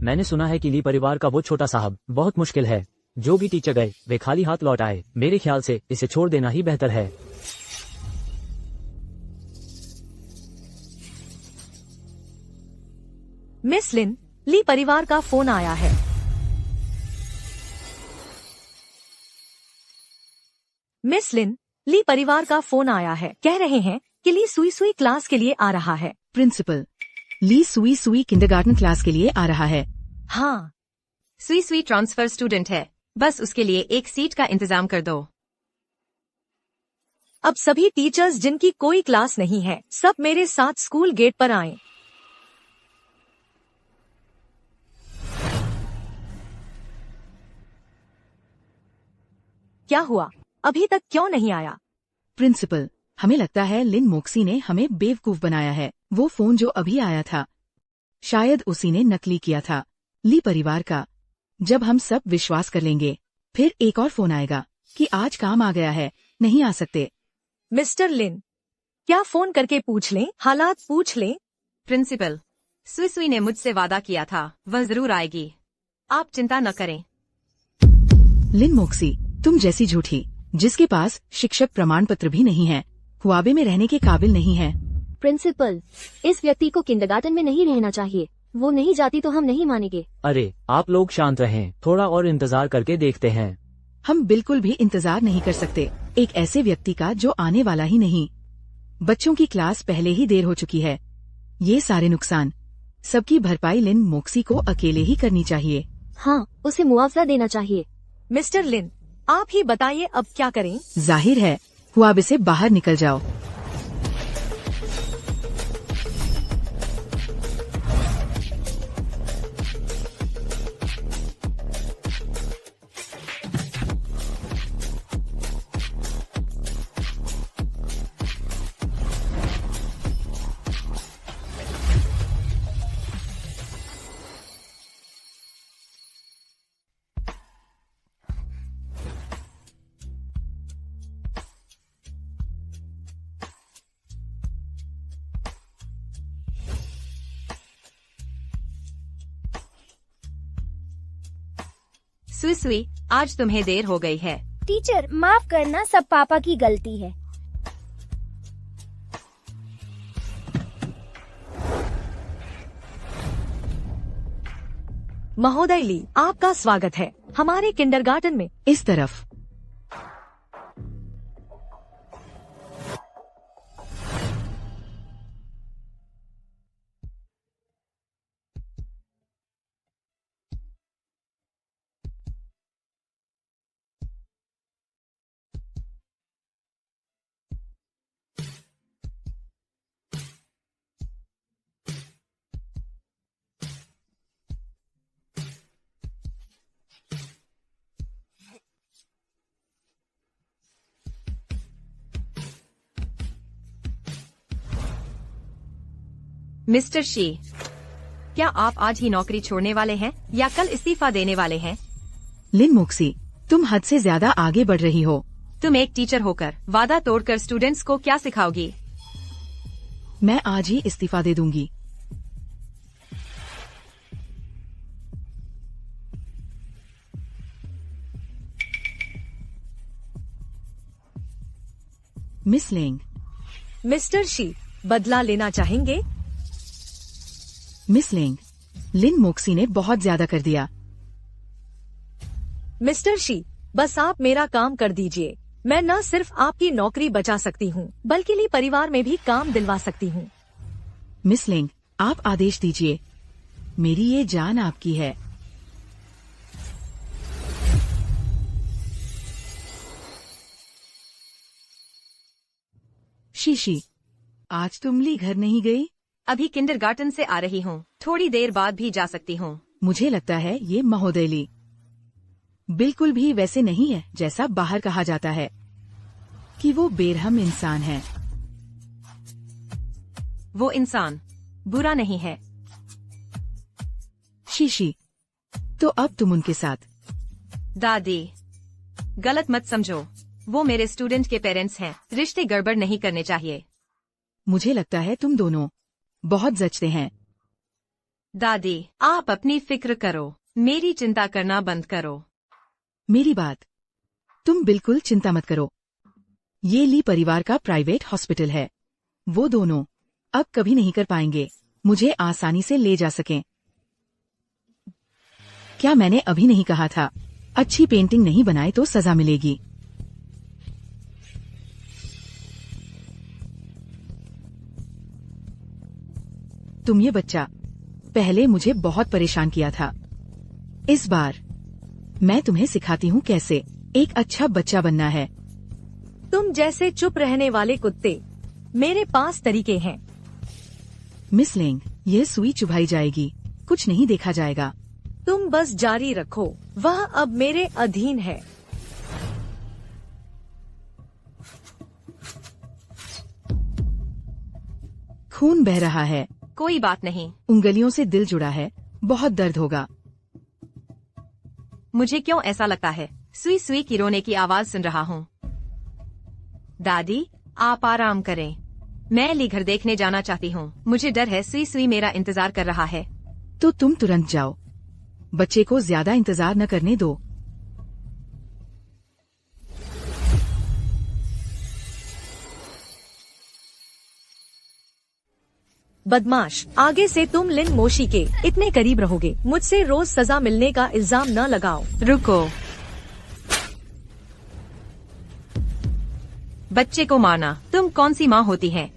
मैंने सुना है कि ली परिवार का वो छोटा साहब बहुत मुश्किल है। जो भी टीचर गए वे खाली हाथ लौट आए। मेरे ख्याल से इसे छोड़ देना ही बेहतर है। मिस लिन, ली परिवार का फोन आया है। मिस लिन, ली परिवार का फोन आया है। कह रहे हैं कि ली सुई सुई क्लास के लिए आ रहा है। प्रिंसिपल, ली सुई सुई किंडरगार्टन क्लास के लिए आ रहा है। हाँ, सुई सुई ट्रांसफर स्टूडेंट है, बस उसके लिए एक सीट का इंतजाम कर दो। अब सभी टीचर्स जिनकी कोई क्लास नहीं है, सब मेरे साथ स्कूल गेट पर आएं। क्या हुआ? अभी तक क्यों नहीं आया? प्रिंसिपल, हमें लगता है लिन मोक्सी ने हमें बेवकूफ बनाया है। वो फोन जो अभी आया था, शायद उसी ने नकली किया था, ली परिवार का। जब हम सब विश्वास कर लेंगे, फिर एक और फोन आएगा कि आज काम आ गया है, नहीं आ सकते। मिस्टर लिन, क्या फोन करके पूछ लें? हालात पूछ लें? प्रिंसिपल, सुई सुई ने मुझसे वादा किया था, वह जरूर आएगी, आप चिंता न करें। लिन मोक्सी, तुम जैसी झूठी, जिसके पास शिक्षक प्रमाण पत्र भी नहीं है, हुआबे में रहने के काबिल नहीं है। प्रिंसिपल, इस व्यक्ति को किंडरगार्टन में नहीं रहना चाहिए। वो नहीं जाती तो हम नहीं मानेंगे। अरे आप लोग शांत रहें, थोड़ा और इंतजार करके देखते हैं। हम बिल्कुल भी इंतजार नहीं कर सकते, एक ऐसे व्यक्ति का जो आने वाला ही नहीं। बच्चों की क्लास पहले ही देर हो चुकी है। ये सारे नुकसान सबकी भरपाई लिन मोक्सी को अकेले ही करनी चाहिए। हाँ, उसे मुआवजा देना चाहिए। मिस्टर लिन, आप ही बताइए अब क्या करें? जाहिर है, हुआबे से बाहर निकल जाओ। सुई सुई, आज तुम्हें देर हो गई है। टीचर माफ करना, सब पापा की गलती है। महोदय ली, आपका स्वागत है हमारे किंडरगार्टन में। इस तरफ। मिस्टर शी, क्या आप आज ही नौकरी छोड़ने वाले हैं या कल इस्तीफा देने वाले हैं? लिन मोक्सी, तुम हद से ज्यादा आगे बढ़ रही हो। तुम एक टीचर होकर वादा तोड़कर स्टूडेंट्स को क्या सिखाओगी? मैं आज ही इस्तीफा दे दूंगी। Miss Laing. मिस्टर शी, बदला लेना चाहेंगे? मिस लेंग, लिन मोक्सी ने बहुत ज्यादा कर दिया। मिस्टर शी, बस आप मेरा काम कर दीजिए। मैं न सिर्फ आपकी नौकरी बचा सकती हूँ, बल्कि ली परिवार में भी काम दिलवा सकती हूँ। मिस लेंग, आप आदेश दीजिए, मेरी ये जान आपकी है। शीशी, आज तुम ली घर नहीं गई? अभी किंडरगार्टन से आ रही हूँ, थोड़ी देर बाद भी जा सकती हूँ। मुझे लगता है ये महोदय ली बिल्कुल भी वैसे नहीं है जैसा बाहर कहा जाता है कि वो बेरहम इंसान है। वो इंसान बुरा नहीं है। शीशी, तो अब तुम उनके साथ। दादी, गलत मत समझो, वो मेरे स्टूडेंट के पेरेंट्स हैं, रिश्ते गड़बड़ नहीं करने चाहिए। मुझे लगता है तुम दोनों बहुत जचते हैं। दादी, आप अपनी फिक्र करो, मेरी चिंता करना बंद करो। मेरी बात, तुम बिल्कुल चिंता मत करो। ये ली परिवार का प्राइवेट हॉस्पिटल है। वो दोनों अब कभी नहीं कर पाएंगे मुझे आसानी से ले जा सकें। क्या मैंने अभी नहीं कहा था, अच्छी पेंटिंग नहीं बनाए तो सजा मिलेगी। तुम ये बच्चा पहले मुझे बहुत परेशान किया था। इस बार मैं तुम्हें सिखाती हूँ कैसे एक अच्छा बच्चा बनना है। तुम जैसे चुप रहने वाले कुत्ते, मेरे पास तरीके हैं। मिस लेंग, यह सुई चुभाई जाएगी, कुछ नहीं देखा जाएगा। तुम बस जारी रखो, वह अब मेरे अधीन है। खून बह रहा है। कोई बात नहीं, उंगलियों से दिल जुड़ा है, बहुत दर्द होगा। मुझे क्यों ऐसा लगता है सुई सुई की रोने की आवाज सुन रहा हूँ। दादी, आप आराम करें, मैं ली घर देखने जाना चाहती हूँ। मुझे डर है सुई सुई मेरा इंतजार कर रहा है। तो तुम तुरंत जाओ, बच्चे को ज्यादा इंतजार न करने दो। बदमाश, आगे से तुम लिन मोशी के इतने करीब रहोगे। मुझसे रोज सजा मिलने का इल्जाम न लगाओ। रुको, बच्चे को मारना तुम कौन सी माँ होती है?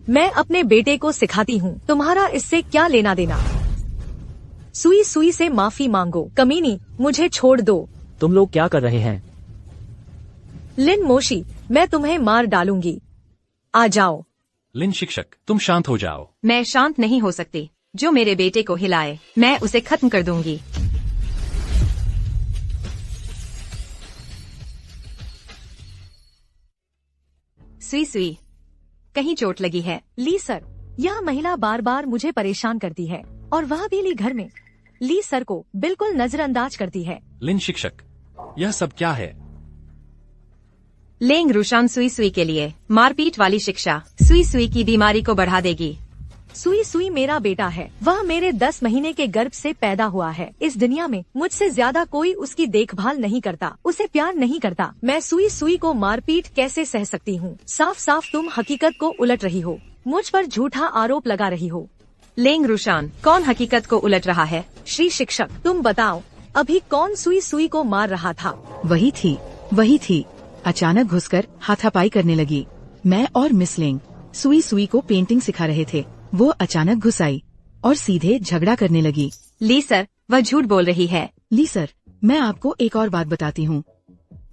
मैं अपने बेटे को सिखाती हूँ, तुम्हारा इससे क्या लेना देना। सुई सुई से माफी मांगो। कमीनी, मुझे छोड़ दो। तुम लोग क्या कर रहे हैं? लिन मोशी, मैं तुम्हें मार डालूंगी। आ जाओ। लिन शिक्षक, तुम शांत हो जाओ। मैं शांत नहीं हो सकती। जो मेरे बेटे को हिलाए, मैं उसे खत्म कर दूंगी। सुई सुई, कहीं चोट लगी है? ली सर, यह महिला बार बार मुझे परेशान करती है और वह भी ली घर में। ली सर को बिल्कुल नजरअंदाज करती है। लिन शिक्षक, यह सब क्या है? लेंग रूशान सुई सुई के लिए मारपीट वाली शिक्षा सुई सुई की बीमारी को बढ़ा देगी। सुई सुई मेरा बेटा है, वह मेरे 10 महीने के गर्भ से पैदा हुआ है। इस दुनिया में मुझसे ज्यादा कोई उसकी देखभाल नहीं करता, उसे प्यार नहीं करता। मैं सुई सुई को मारपीट कैसे सह सकती हूँ? साफ साफ तुम हकीकत को उलट रही हो, मुझ पर झूठा आरोप लगा रही हो। लेंग रूशान, कौन हकीकत को उलट रहा है? श्री शिक्षक, तुम बताओ, अभी कौन सुई सुई को मार रहा था? वही थी। अचानक घुसकर हाथापाई करने लगी। मैं और मिस लेंग सुई सुई को पेंटिंग सिखा रहे थे। वो अचानक घुस आई और सीधे झगड़ा करने लगी। ली सर, वह झूठ बोल रही है। ली सर, मैं आपको एक और बात बताती हूँ।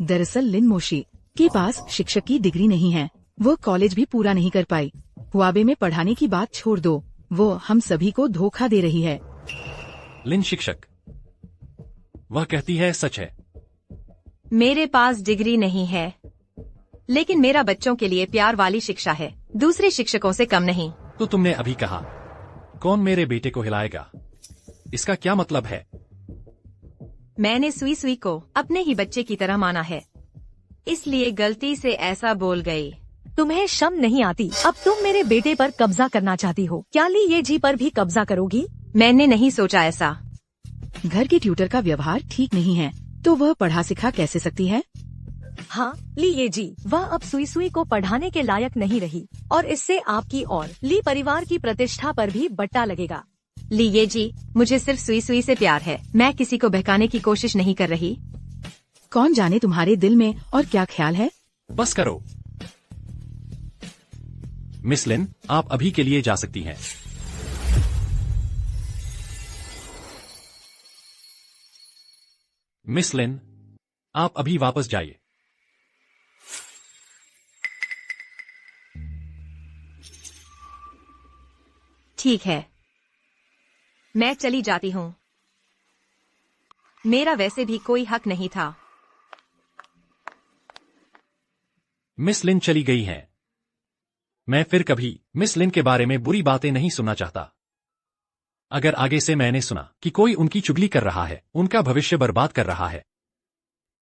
दरअसल लिन मोशी के पास शिक्षक की डिग्री नहीं है। वो कॉलेज भी पूरा नहीं कर पाई। हुआबे में पढ़ाने की बात छोड़ दो, वो हम सभी को धोखा दे रही है। लिन शिक्षक, वह कहती है सच है। मेरे पास डिग्री नहीं है, लेकिन मेरा बच्चों के लिए प्यार वाली शिक्षा है, दूसरे शिक्षकों से कम नहीं। तो तुमने अभी कहा, कौन मेरे बेटे को हिलाएगा? इसका क्या मतलब है? मैंने सुई सुई को अपने ही बच्चे की तरह माना है, इसलिए गलती से ऐसा बोल गई। तुम्हें शर्म नहीं आती? अब तुम मेरे बेटे पर कब्जा करना चाहती हो। क्या ली ये जी पर भी कब्जा करोगी? मैंने नहीं सोचा ऐसा। घर के ट्यूटर का व्यवहार ठीक नहीं है, तो वह पढ़ा सिखा कैसे सकती है? हाँ ली ये जी, वह अब सुई सुई को पढ़ाने के लायक नहीं रही और इससे आपकी और ली परिवार की प्रतिष्ठा पर भी बट्टा लगेगा। ली ये जी, मुझे सिर्फ सुई सुई से प्यार है, मैं किसी को बहकाने की कोशिश नहीं कर रही। कौन जाने तुम्हारे दिल में और क्या ख्याल है। बस करो। मिस लिन, आप अभी के लिए जा सकती हैं। मिस लिन, आप अभी वापस जाइए। ठीक है, मैं चली जाती हूँ। मेरा वैसे भी कोई हक नहीं था। मिस लिन चली गई हैं। मैं फिर कभी मिस लिन के बारे में बुरी बातें नहीं सुनना चाहता। अगर आगे से मैंने सुना कि कोई उनकी चुगली कर रहा है, उनका भविष्य बर्बाद कर रहा है,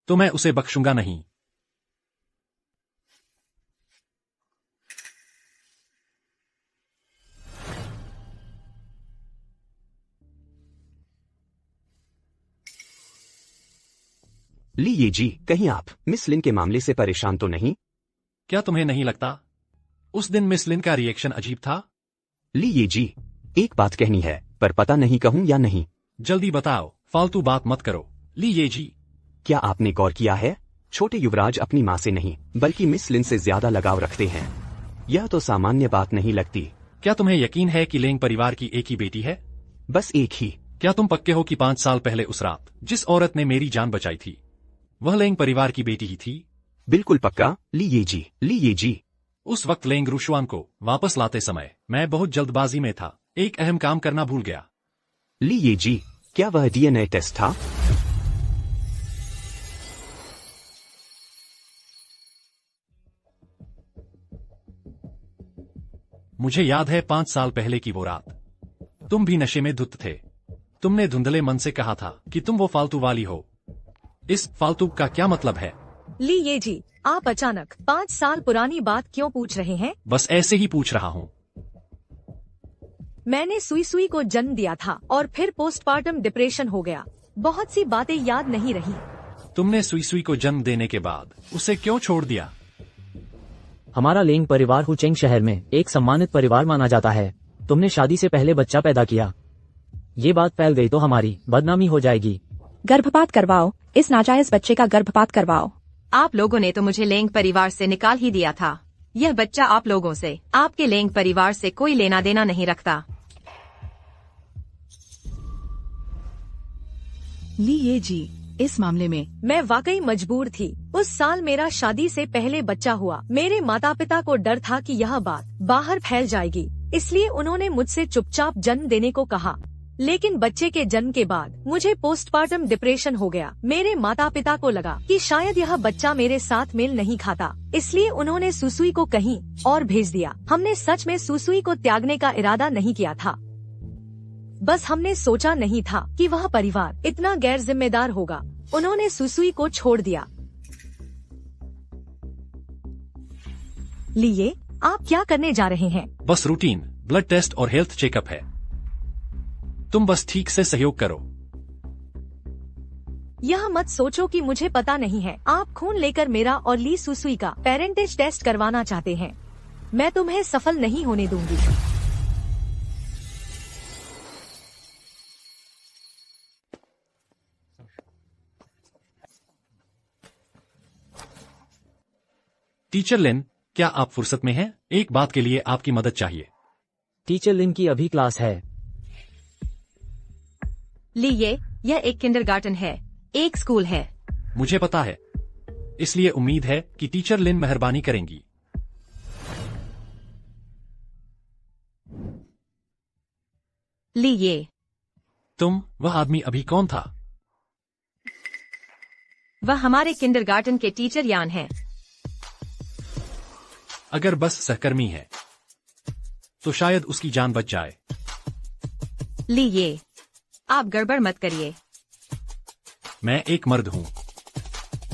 तो मैं उसे बख्शूंगा नहीं। ली ये जी, कहीं आप मिस लिन के मामले से परेशान तो नहीं? क्या तुम्हें नहीं लगता उस दिन मिस लिन का रिएक्शन अजीब था? ली ये जी, एक बात कहनी है, पर पता नहीं कहूँ या नहीं। जल्दी बताओ, फालतू बात मत करो। ली ये जी, क्या आपने गौर किया है, छोटे युवराज अपनी माँ से नहीं बल्कि मिस लिन से ज्यादा लगाव रखते हैं। यह तो सामान्य बात नहीं लगती। क्या तुम्हें यकीन है कि लेंग परिवार की एक ही बेटी है? बस एक ही। क्या तुम पक्के हो कि 5 साल पहले उस रात जिस औरत ने मेरी जान बचाई थी वह लेंग परिवार की बेटी ही थी? बिल्कुल पक्का ली ये जी, ली ये जी। उस वक्त लेंग रूशवान को वापस लाते समय मैं बहुत जल्दबाजी में था, एक अहम काम करना भूल गया। ली ये जी, क्या वह डीएनए टेस्ट था? मुझे याद है 5 साल पहले की वो रात। तुम भी नशे में धुत थे। तुमने धुंधले मन से कहा था कि तुम वो फालतू वाली हो। इस फालतू का क्या मतलब है? ली ये जी, आप अचानक 5 साल पुरानी बात क्यों पूछ रहे हैं? बस ऐसे ही पूछ रहा हूँ। मैंने सुई सुई को जन्म दिया था और फिर पोस्टमार्टम डिप्रेशन हो गया। बहुत सी बातें याद नहीं रही। तुमने सुई सुई को जन्म देने के बाद उसे क्यों छोड़ दिया? हमारा लेंग परिवार हुचेंग शहर में एक सम्मानित परिवार माना जाता है। तुमने शादी से पहले बच्चा पैदा किया, ये बात फैल गई तो हमारी बदनामी हो जाएगी। गर्भपात करवाओ, इस नाजायज बच्चे का गर्भपात करवाओ। आप लोगों ने तो मुझे लेंग परिवार से निकाल ही दिया था। यह बच्चा आप लोगों से, आपके लेंग परिवार से कोई लेना देना नहीं रखता। ली ये जी, इस मामले में मैं वाकई मजबूर थी। उस साल मेरा शादी से पहले बच्चा हुआ। मेरे माता पिता को डर था कि यह बात बाहर फैल जाएगी, इसलिए उन्होंने मुझसे चुपचाप जन्म देने को कहा। लेकिन बच्चे के जन्म के बाद मुझे पोस्टमार्टम डिप्रेशन हो गया। मेरे माता पिता को लगा कि शायद यह बच्चा मेरे साथ मेल नहीं खाता, इसलिए उन्होंने सुसुई को कहीं और भेज दिया। हमने सच में सुसुई को त्यागने का इरादा नहीं किया था, बस हमने सोचा नहीं था कि वह परिवार इतना गैर जिम्मेदार होगा। उन्होंने सुसुई को छोड़ दिया। लिए, आप क्या करने जा रहे हैं? बस रूटीन ब्लड टेस्ट और हेल्थ चेकअप है। तुम बस ठीक से सहयोग करो। यह मत सोचो कि मुझे पता नहीं है। आप खून लेकर मेरा और ली सुसुई का पेरेंटेज टेस्ट करवाना चाहते हैं। मैं तुम्हें सफल नहीं होने दूंगी। टीचर लिन, क्या आप फुर्सत में हैं? एक बात के लिए आपकी मदद चाहिए। टीचर लिन की अभी क्लास है। ली यह एक किंडरगार्टन है, एक स्कूल है। मुझे पता है, इसलिए उम्मीद है कि टीचर लिन मेहरबानी करेंगी। ली वह आदमी अभी कौन था? वह हमारे किंडरगार्टन के टीचर यान है। अगर बस सहकर्मी है तो शायद उसकी जान बच जाए। ली आप गड़बड़ मत करिए। मैं एक मर्द हूँ।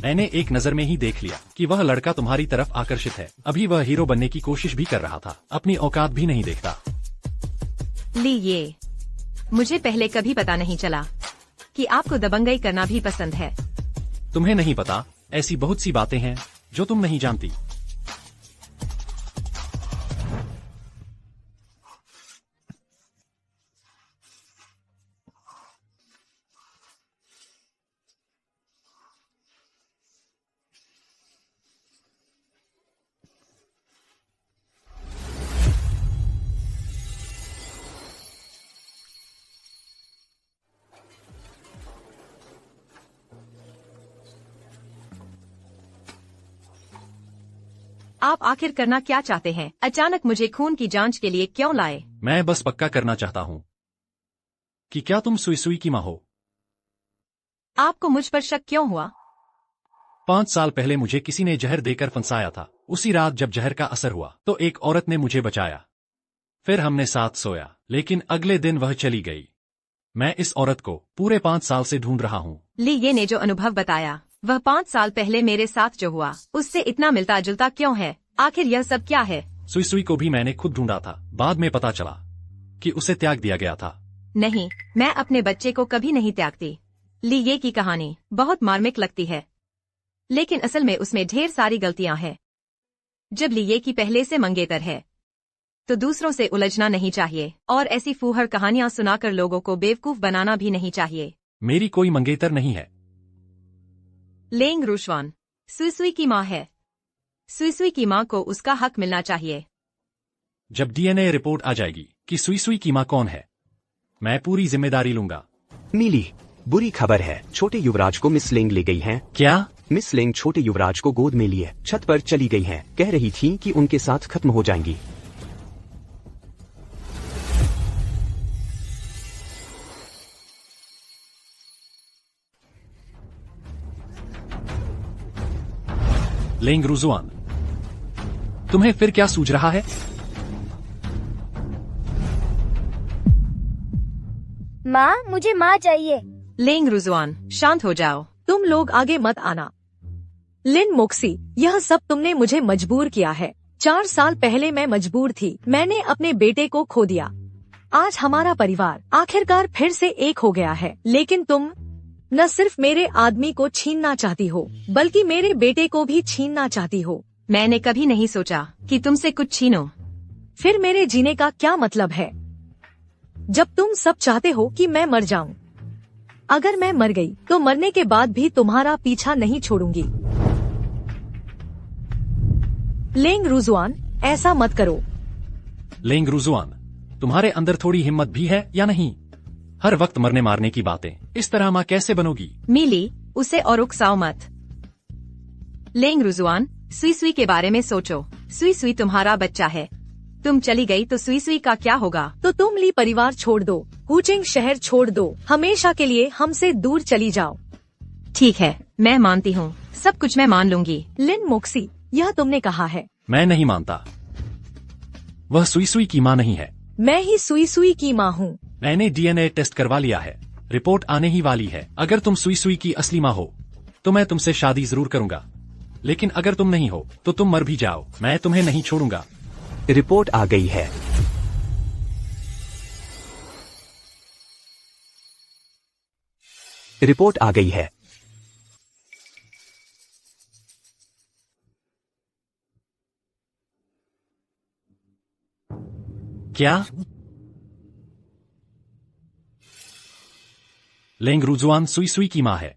मैंने एक नजर में ही देख लिया कि वह लड़का तुम्हारी तरफ आकर्षित है। अभी वह हीरो बनने की कोशिश भी कर रहा था, अपनी औकात भी नहीं देखता। ली मुझे पहले कभी पता नहीं चला कि आपको दबंगई करना भी पसंद है। तुम्हें नहीं पता, ऐसी बहुत सी बातें हैं जो तुम नहीं जानती। आप आखिर करना क्या चाहते हैं? अचानक मुझे खून की जांच के लिए क्यों लाए? मैं बस पक्का करना चाहता हूँ कि क्या तुम सुई सुई की माँ हो। आपको मुझ पर शक क्यों हुआ? 5 साल पहले मुझे किसी ने जहर देकर फंसाया था। उसी रात जब जहर का असर हुआ तो एक औरत ने मुझे बचाया। फिर हमने साथ सोया, लेकिन अगले दिन वह चली गई। मैं इस औरत को पूरे 5 साल से ढूंढ रहा हूँ। ली ने जो अनुभव बताया वह 5 साल पहले मेरे साथ जो हुआ उससे इतना मिलता जुलता क्यों है? आखिर यह सब क्या है? सुई सुई को भी मैंने खुद ढूंढा था। बाद में पता चला कि उसे त्याग दिया गया था। नहीं, मैं अपने बच्चे को कभी नहीं त्यागती। ली की कहानी बहुत मार्मिक लगती है। लेकिन असल में उसमें ढेर सारी गलतियां हैं। जब लिए की पहले से मंगेतर है तो दूसरों से उलझना नहीं चाहिए और ऐसी फूहड़ कहानियां सुनाकर लोगों को बेवकूफ बनाना भी नहीं चाहिए। मेरी कोई मंगेतर नहीं है। लेंग रूशवान सुई की माँ है। सुई की माँ को उसका हक मिलना चाहिए। जब डीएनए रिपोर्ट आ जाएगी कि सुई की माँ कौन है, मैं पूरी जिम्मेदारी लूंगा। मिली, बुरी खबर है, छोटे युवराज को मिस लेंग ले गई हैं। क्या? मिस लेंग छोटे युवराज को गोद में लिए छत पर चली गई हैं। कह रही थी कि उनके साथ खत्म हो जाएंगी। लेंग रूजुआन, तुम्हें फिर क्या सूझ रहा है? माँ, मुझे माँ चाहिए। लेंग रूजुआन, शांत हो जाओ। तुम लोग आगे मत आना। लिन मोक्सी, यह सब तुमने मुझे मजबूर किया है। 4 साल पहले मैं मजबूर थी। मैंने अपने बेटे को खो दिया। आज हमारा परिवार आखिरकार फिर से एक हो गया है। लेकिन तुम न सिर्फ मेरे आदमी को छीनना चाहती हो, बल्कि मेरे बेटे को भी छीनना चाहती हो। मैंने कभी नहीं सोचा कि तुमसे कुछ छीनो। फिर मेरे जीने का क्या मतलब है, जब तुम सब चाहते हो कि मैं मर जाऊं? अगर मैं मर गई तो मरने के बाद भी तुम्हारा पीछा नहीं छोड़ूंगी। लेंग रूजुआन, ऐसा मत करो। लेंग रूजुआन, तुम्हारे अंदर थोड़ी हिम्मत भी है या नहीं? हर वक्त मरने मारने की बातें, इस तरह माँ कैसे बनोगी? मिली, उसे और उकसाओ मत। लेंग रूजुआन, सुई के बारे में सोचो। सुई तुम्हारा बच्चा है। तुम चली गई तो सुई का क्या होगा? तो तुम ली परिवार छोड़ दो, हुचिंग शहर छोड़ दो, हमेशा के लिए हमसे दूर चली जाओ। ठीक है, मैं मानती हूँ, सब कुछ मैं मान लूंगी। लिन मोक्सी, यह तुमने कहा है। मैं नहीं मानता। वह सुई की माँ नहीं है। मैं ही सुई की माँ हूँ। मैंने डीएनए टेस्ट करवा लिया है, रिपोर्ट आने ही वाली है। अगर तुम सुई की असली माँ हो तो मैं तुमसे शादी जरूर करूंगा, लेकिन अगर तुम नहीं हो तो तुम मर भी जाओ, मैं तुम्हें नहीं छोड़ूंगा। रिपोर्ट आ गई है। रिपोर्ट आ गई है। क्या? लेंग रूजुआन सुई की माँ है।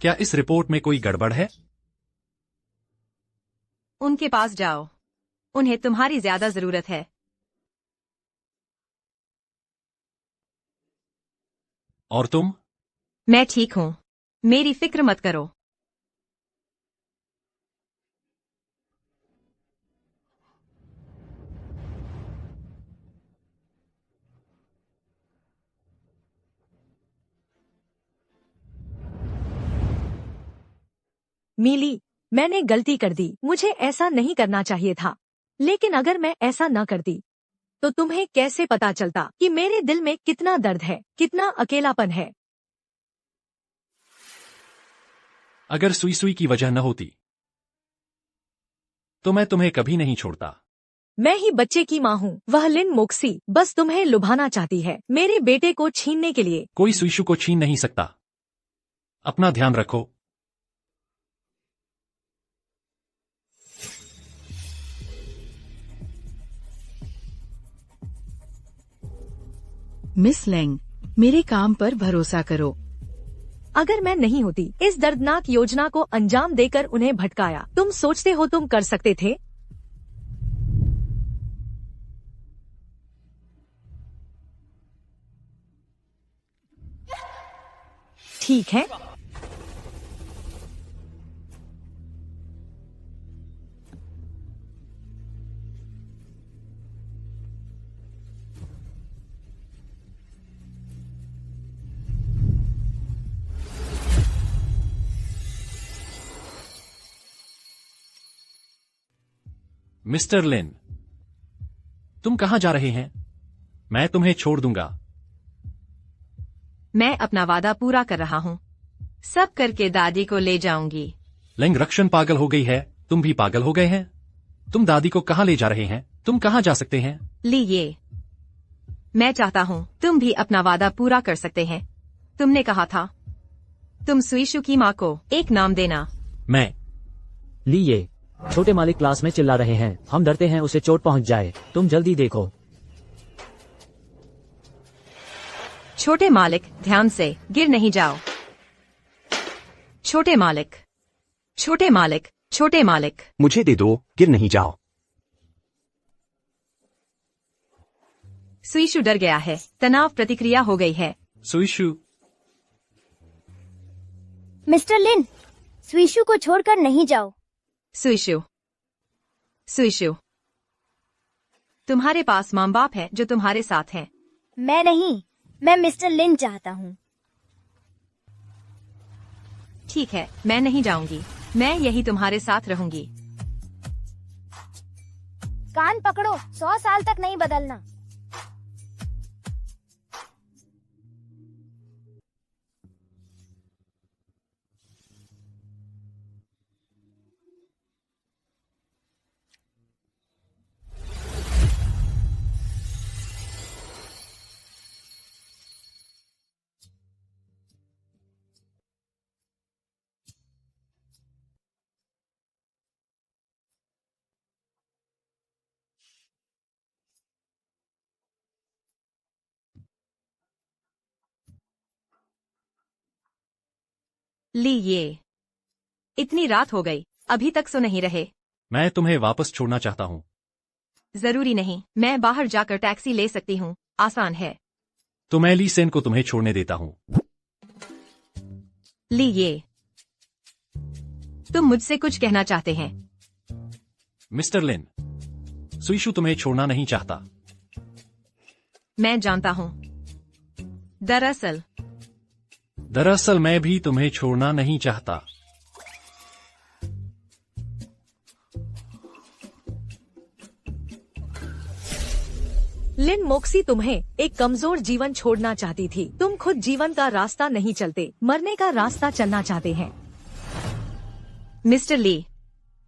क्या इस रिपोर्ट में कोई गड़बड़ है? उनके पास जाओ, उन्हें तुम्हारी ज्यादा जरूरत है। और तुम? मैं ठीक हूँ, मेरी फिक्र मत करो। मिली, मैंने गलती कर दी। मुझे ऐसा नहीं करना चाहिए था। लेकिन अगर मैं ऐसा न करती तो तुम्हें कैसे पता चलता कि मेरे दिल में कितना दर्द है, कितना अकेलापन है। अगर सुई की वजह न होती तो मैं तुम्हें कभी नहीं छोड़ता। मैं ही बच्चे की माँ हूँ। वह लिन मोक्सी बस तुम्हें लुभाना चाहती है, मेरे बेटे को छीनने के लिए। कोई सुईशु को छीन नहीं सकता। अपना ध्यान रखो। मिस लेंग, मेरे काम पर भरोसा करो। अगर मैं नहीं होती, इस दर्दनाक योजना को अंजाम देकर उन्हें भटकाया, तुम सोचते हो तुम कर सकते थे? ठीक है, मिस्टर लिन, तुम कहाँ जा रहे हैं? मैं तुम्हें छोड़ दूंगा। मैं अपना वादा पूरा कर रहा हूँ। सब करके दादी को ले जाऊंगी। लेंग रक्षण पागल हो गई है, तुम भी पागल हो गए हैं। तुम दादी को कहाँ ले जा रहे हैं? तुम कहाँ जा सकते हैं? लीजिए, मैं चाहता हूँ तुम भी अपना वादा पूरा कर सकते हैं। तुमने कहा था तुम सुईशु की माँ को एक नाम देना। मैं। ली, ये छोटे मालिक क्लास में चिल्ला रहे हैं, हम डरते हैं उसे चोट पहुंच जाए, तुम जल्दी देखो। छोटे मालिक, ध्यान से, गिर नहीं जाओ। छोटे मालिक, छोटे मालिक, छोटे मालिक। मुझे दे दो, गिर नहीं जाओ। सुईशु डर गया है, तनाव प्रतिक्रिया हो गई है। सुईशु। मिस्टर लिन, स्वीशु को छोड़कर नहीं जाओ। सुईशु, सुईशु, तुम्हारे पास माँ बाप है जो तुम्हारे साथ हैं। मैं नहीं, मैं मिस्टर लिन चाहता हूँ। ठीक है, मैं नहीं जाऊंगी, मैं यही तुम्हारे साथ रहूंगी। कान पकड़ो, 100 साल तक नहीं बदलना। ली, ये इतनी रात हो गई, अभी तक सो नहीं रहे। मैं तुम्हें वापस छोड़ना चाहता हूँ। जरूरी नहीं, मैं बाहर जाकर टैक्सी ले सकती हूँ, आसान है। तो मैं ली सेन को तुम्हें छोड़ने देता हूँ। ली, ये तुम मुझसे कुछ कहना चाहते हैं। मिस्टर लिन, सुईशु तुम्हें छोड़ना नहीं चाहता। मैं जानता हूँ। दरअसल मैं भी तुम्हें छोड़ना नहीं चाहता। लिन मोक्सी तुम्हें एक कमजोर जीवन छोड़ना चाहती थी। तुम खुद जीवन का रास्ता नहीं चलते, मरने का रास्ता चलना चाहते हैं। मिस्टर ली,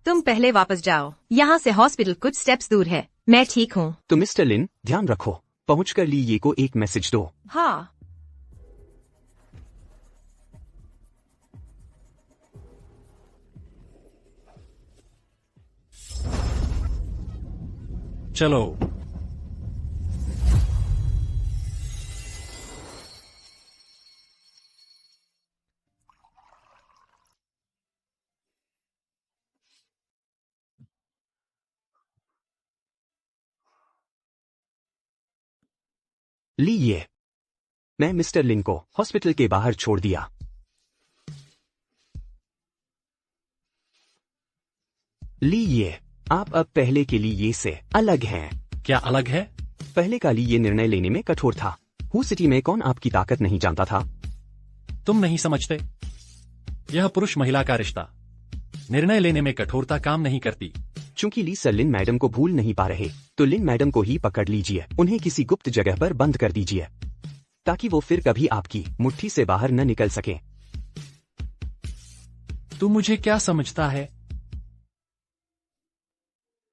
तुम पहले वापस जाओ, यहाँ से हॉस्पिटल कुछ स्टेप्स दूर है, मैं ठीक हूँ। तो मिस्टर लिन, ध्यान रखो, पहुंचकर ली ये को एक मैसेज दो। हाँ। चलो। ली, ये मैं मिस्टर लिन को हॉस्पिटल के बाहर छोड़ दिया। ली, ये आप अब पहले के लिए से अलग हैं। क्या अलग है? पहले का ली ये निर्णय लेने में कठोर था। हु सिटी में कौन आपकी ताकत नहीं जानता था। तुम नहीं समझते, यह पुरुष महिला का रिश्ता, निर्णय लेने में कठोरता काम नहीं करती। चूंकि ली सर लिन मैडम को भूल नहीं पा रहे, तो लिन मैडम को ही पकड़ लीजिए, उन्हें किसी गुप्त जगह पर बंद कर दीजिए, ताकि वो फिर कभी आपकी मुट्ठी से बाहर न निकल सके। तू मुझे क्या समझता है?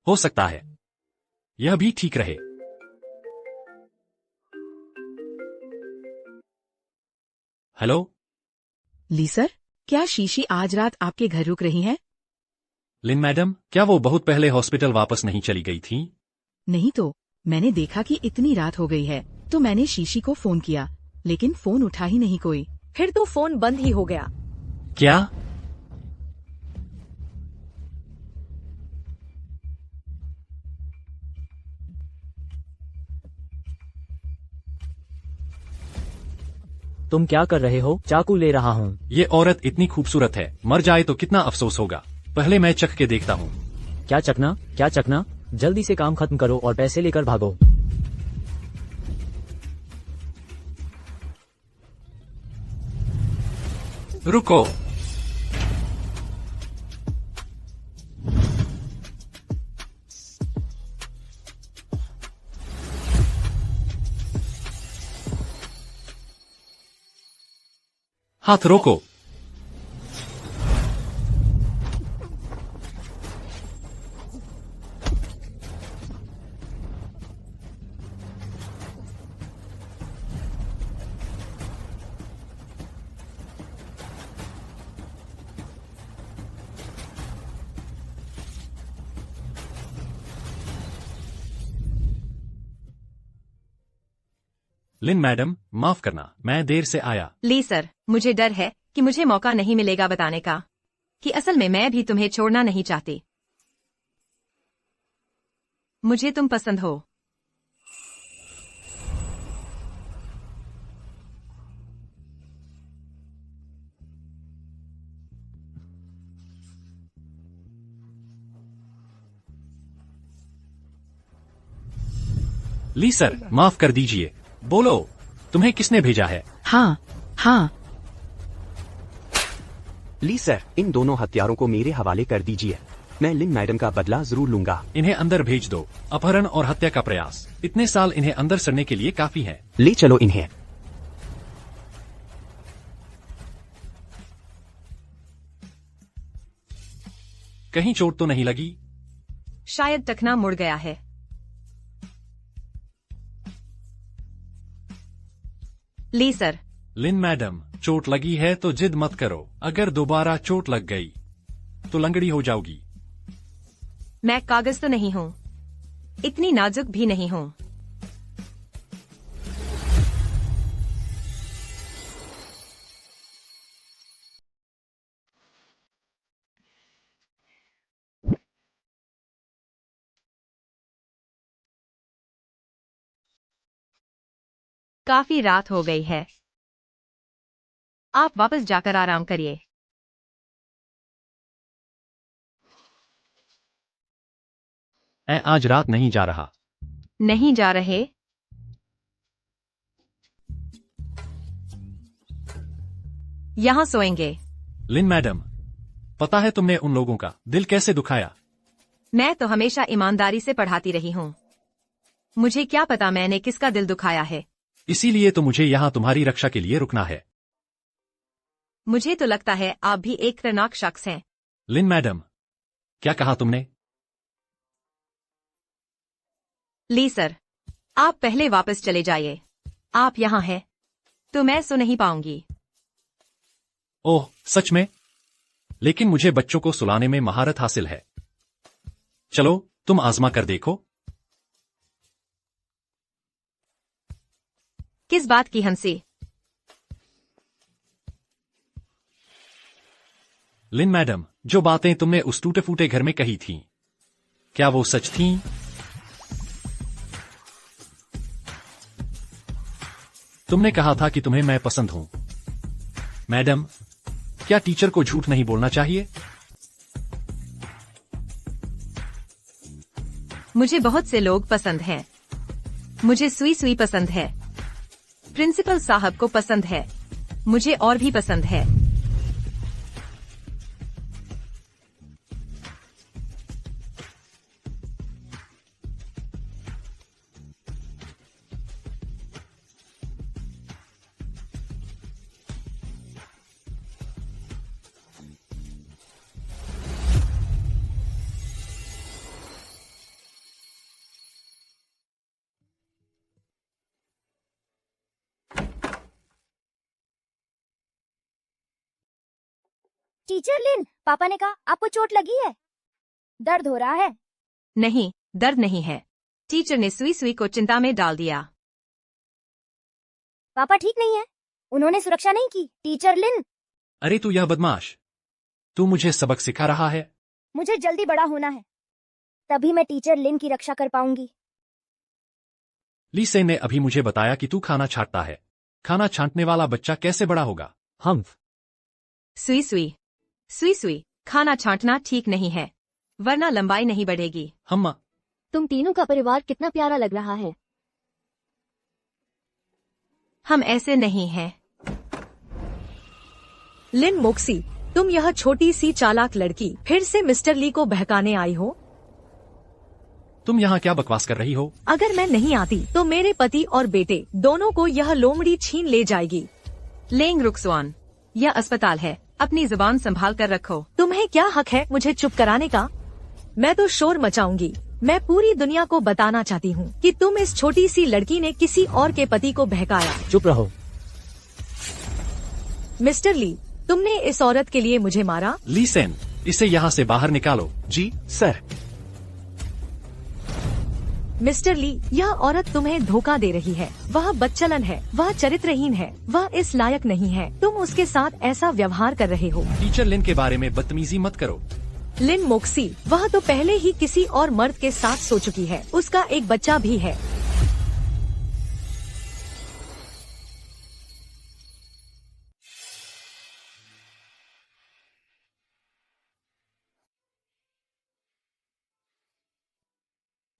हो सकता है यह भी ठीक रहे। हेलो ली सर, क्या शीशी आज रात आपके घर रुक रही है? लिन मैडम, क्या वो बहुत पहले हॉस्पिटल वापस नहीं चली गई थी? नहीं तो मैंने देखा कि इतनी रात हो गई है, तो मैंने शीशी को फोन किया, लेकिन फोन उठा ही नहीं कोई। फिर तो फोन बंद ही हो गया। क्या? तुम क्या कर रहे हो? चाकू ले रहा हूँ। ये औरत इतनी खूबसूरत है, मर जाए तो कितना अफसोस होगा। पहले मैं चख के देखता हूँ। क्या चखना? क्या चखना? जल्दी से काम खत्म करो और पैसे लेकर भागो। रुको। हाथ रोको। लिन मैडम, माफ करना, मैं देर से आया। ली सर, मुझे डर है कि मुझे मौका नहीं मिलेगा बताने का कि असल में मैं भी तुम्हें छोड़ना नहीं चाहती। मुझे तुम पसंद हो। ली सर, माफ कर दीजिए। बोलो, तुम्हें किसने भेजा है? हाँ हाँ। ली सर, इन दोनों हत्यारों को मेरे हवाले कर दीजिए। मैं लिन मैडम का बदला जरूर लूंगा। इन्हें अंदर भेज दो। अपहरण और हत्या का प्रयास, इतने साल इन्हें अंदर सड़ने के लिए काफी है। ले चलो इन्हें। कहीं चोट तो नहीं लगी? शायद टखना मुड़ गया है। ली सर। लिन मैडम, चोट लगी है तो जिद मत करो। अगर दोबारा चोट लग गई तो लंगड़ी हो जाओगी। मैं कागज तो नहीं हूँ, इतनी नाजुक भी नहीं हूँ। काफी रात हो गई है, आप वापस जाकर आराम करिए। मैं आज रात नहीं जा रहा। नहीं जा रहे? यहाँ सोएंगे। लिन मैडम, पता है तुमने उन लोगों का दिल कैसे दुखाया? मैं तो हमेशा ईमानदारी से पढ़ाती रही हूँ, मुझे क्या पता मैंने किसका दिल दुखाया है। इसीलिए तो मुझे यहाँ तुम्हारी रक्षा के लिए रुकना है। मुझे तो लगता है आप भी एक खतरनाक शख्स हैं। लिन मैडम, क्या कहा तुमने? ली सर, आप पहले वापस चले जाइए। आप यहाँ हैं तो मैं सो नहीं पाऊंगी। ओह, सच में? लेकिन मुझे बच्चों को सुलाने में महारत हासिल है। चलो, तुम आजमा कर देखो। किस बात की हंसी? लिन मैडम, जो बातें तुमने उस टूटे फूटे घर में कही थीं, क्या वो सच थीं? तुमने कहा था कि तुम्हें मैं पसंद हूं। मैडम, क्या टीचर को झूठ नहीं बोलना चाहिए? मुझे बहुत से लोग पसंद हैं। मुझे सुई सुई पसंद है, प्रिंसिपल साहब को पसंद है, मुझे और भी पसंद है। टीचर लिन, पापा ने कहा आपको चोट लगी है, दर्द हो रहा है। नहीं, दर्द नहीं है। टीचर ने सुई सुई को चिंता में डाल दिया। पापा ठीक नहीं है, उन्होंने सुरक्षा नहीं की। टीचर लिन। अरे तू यह बदमाश, तू मुझे सबक सिखा रहा है? मुझे जल्दी बड़ा होना है, तभी मैं टीचर लिन की रक्षा कर पाऊंगी। ली सेन ने अभी मुझे बताया कि तू खाना छांटता है। खाना छांटने वाला बच्चा कैसे बड़ा होगा? हम सुई सुई, सुई सुई, खाना छांटना ठीक नहीं है, वरना लंबाई नहीं बढ़ेगी। हम तुम तीनों का परिवार कितना प्यारा लग रहा है। हम ऐसे नहीं हैं। लिन मोक्सी, तुम यह छोटी सी चालाक लड़की फिर से मिस्टर ली को बहकाने आई हो? तुम यहाँ क्या बकवास कर रही हो? अगर मैं नहीं आती तो मेरे पति और बेटे दोनों को यह लोमड़ी छीन ले जाएगी। लेंग रुक्सवान, यह अस्पताल है, अपनी जुबान संभाल कर रखो। तुम्हें क्या हक है मुझे चुप कराने का? मैं तो शोर मचाऊंगी। मैं पूरी दुनिया को बताना चाहती हूँ कि तुम इस छोटी सी लड़की ने किसी और के पति को बहकाया। चुप रहो। मिस्टर ली, तुमने इस औरत के लिए मुझे मारा। ली सेन, इसे यहाँ से बाहर निकालो। जी सर। मिस्टर ली, यह औरत तुम्हें धोखा दे रही है। वह बदचलन है, वह चरित्रहीन है, वह इस लायक नहीं है। तुम उसके साथ ऐसा व्यवहार कर रहे हो। टीचर लिन के बारे में बदतमीजी मत करो। लिन मोक्सी, वह तो पहले ही किसी और मर्द के साथ सो चुकी है। उसका एक बच्चा भी है।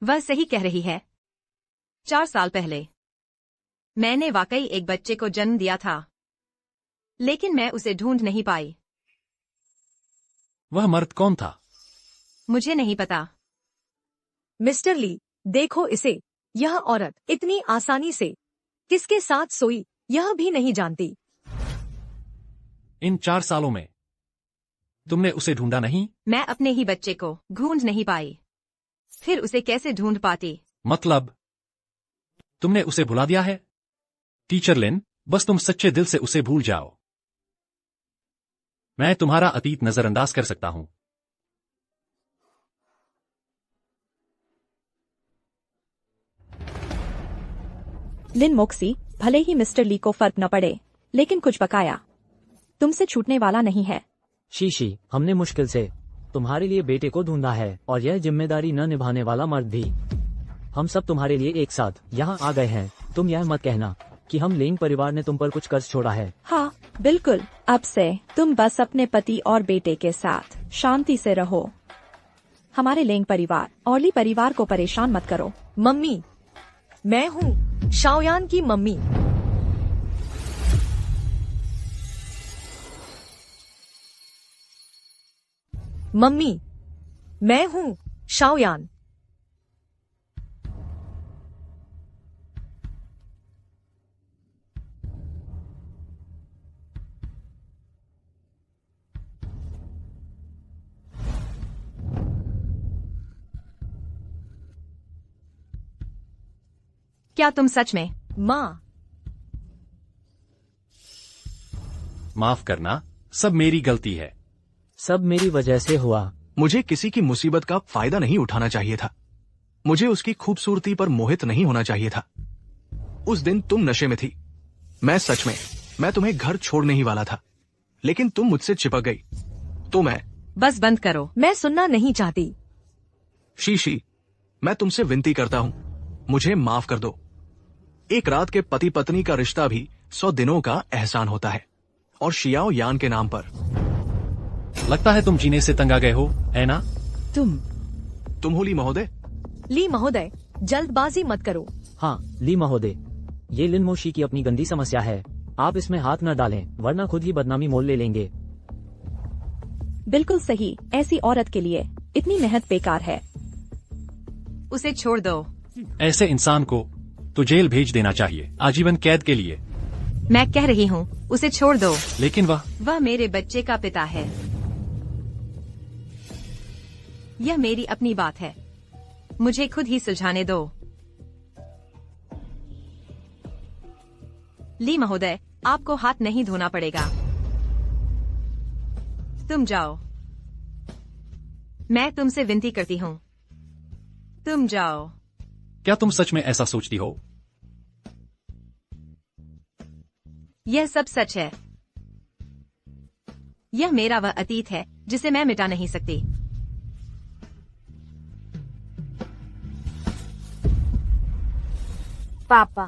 वह सही कह रही है। 4 साल पहले मैंने वाकई एक बच्चे को जन्म दिया था, लेकिन मैं उसे ढूंढ नहीं पाई। वह मर्द कौन था? मुझे नहीं पता। मिस्टर ली, देखो इसे। यह औरत इतनी आसानी से किसके साथ सोई यह भी नहीं जानती। इन 4 सालों में तुमने उसे ढूंढा नहीं? मैं अपने ही बच्चे को ढूंढ नहीं पाई, फिर उसे कैसे ढूंढ पाती? मतलब तुमने उसे भुला दिया है? टीचर लिन, बस तुम सच्चे दिल से उसे भूल जाओ। मैं तुम्हारा अतीत नजरअंदाज कर सकता हूं। लिन मोक्सी, भले ही मिस्टर ली को फर्क न पड़े, लेकिन कुछ बकाया तुमसे छूटने वाला नहीं है। शीशी, हमने मुश्किल से तुम्हारे लिए बेटे को ढूंढा है, और यह जिम्मेदारी न निभाने वाला मर्द भी। हम सब तुम्हारे लिए एक साथ यहाँ आ गए हैं। तुम यह मत कहना कि हम लेंग परिवार ने तुम पर कुछ कर्ज छोड़ा है। हाँ बिल्कुल, अब से तुम बस अपने पति और बेटे के साथ शांति से रहो। हमारे लेंग परिवार और ली परिवार को परेशान मत करो। मम्मी, मैं हूँ शाओयान की मम्मी। मम्मी, मैं हूँ शाओयान। क्या तुम सच में? माँ, माफ करना, सब मेरी गलती है। सब मेरी वजह से हुआ। मुझे किसी की मुसीबत का फायदा नहीं उठाना चाहिए था। मुझे उसकी खूबसूरती पर मोहित नहीं होना चाहिए था। उस दिन तुम नशे में थी। मैं तुम्हें घर छोड़ने ही वाला था, लेकिन तुम मुझसे चिपक गई, तो मैं। बस बंद करो। मैं सुनना नहीं चाहती। शीशी, मैं तुमसे विनती करता हूँ, मुझे माफ कर दो। एक रात के पति पत्नी का रिश्ता भी 100 दिनों का एहसान होता है, और शियाओ यान के नाम पर। लगता है तुम जीने से तंग आ गए हो, है ना? तुम हो ली महोदय? ली महोदय, जल्दबाजी मत करो। हाँ ली महोदय, ये लिन मोशी की अपनी गंदी समस्या है। आप इसमें हाथ न डालें, वरना खुद ही बदनामी मोल ले लेंगे। बिल्कुल सही, ऐसी औरत के लिए इतनी मेहनत बेकार है। उसे छोड़ दो। ऐसे इंसान को तो जेल भेज देना चाहिए, आजीवन कैद के लिए। मैं कह रही हूँ, उसे छोड़ दो। लेकिन वह मेरे बच्चे का पिता है। यह मेरी अपनी बात है, मुझे खुद ही सुलझाने दो। ली महोदय, आपको हाथ नहीं धोना पड़ेगा। तुम जाओ। मैं तुमसे विनती करती हूँ, तुम जाओ। क्या तुम सच में ऐसा सोचती हो? यह सब सच है। यह मेरा वह अतीत है जिसे मैं मिटा नहीं सकती। पापा,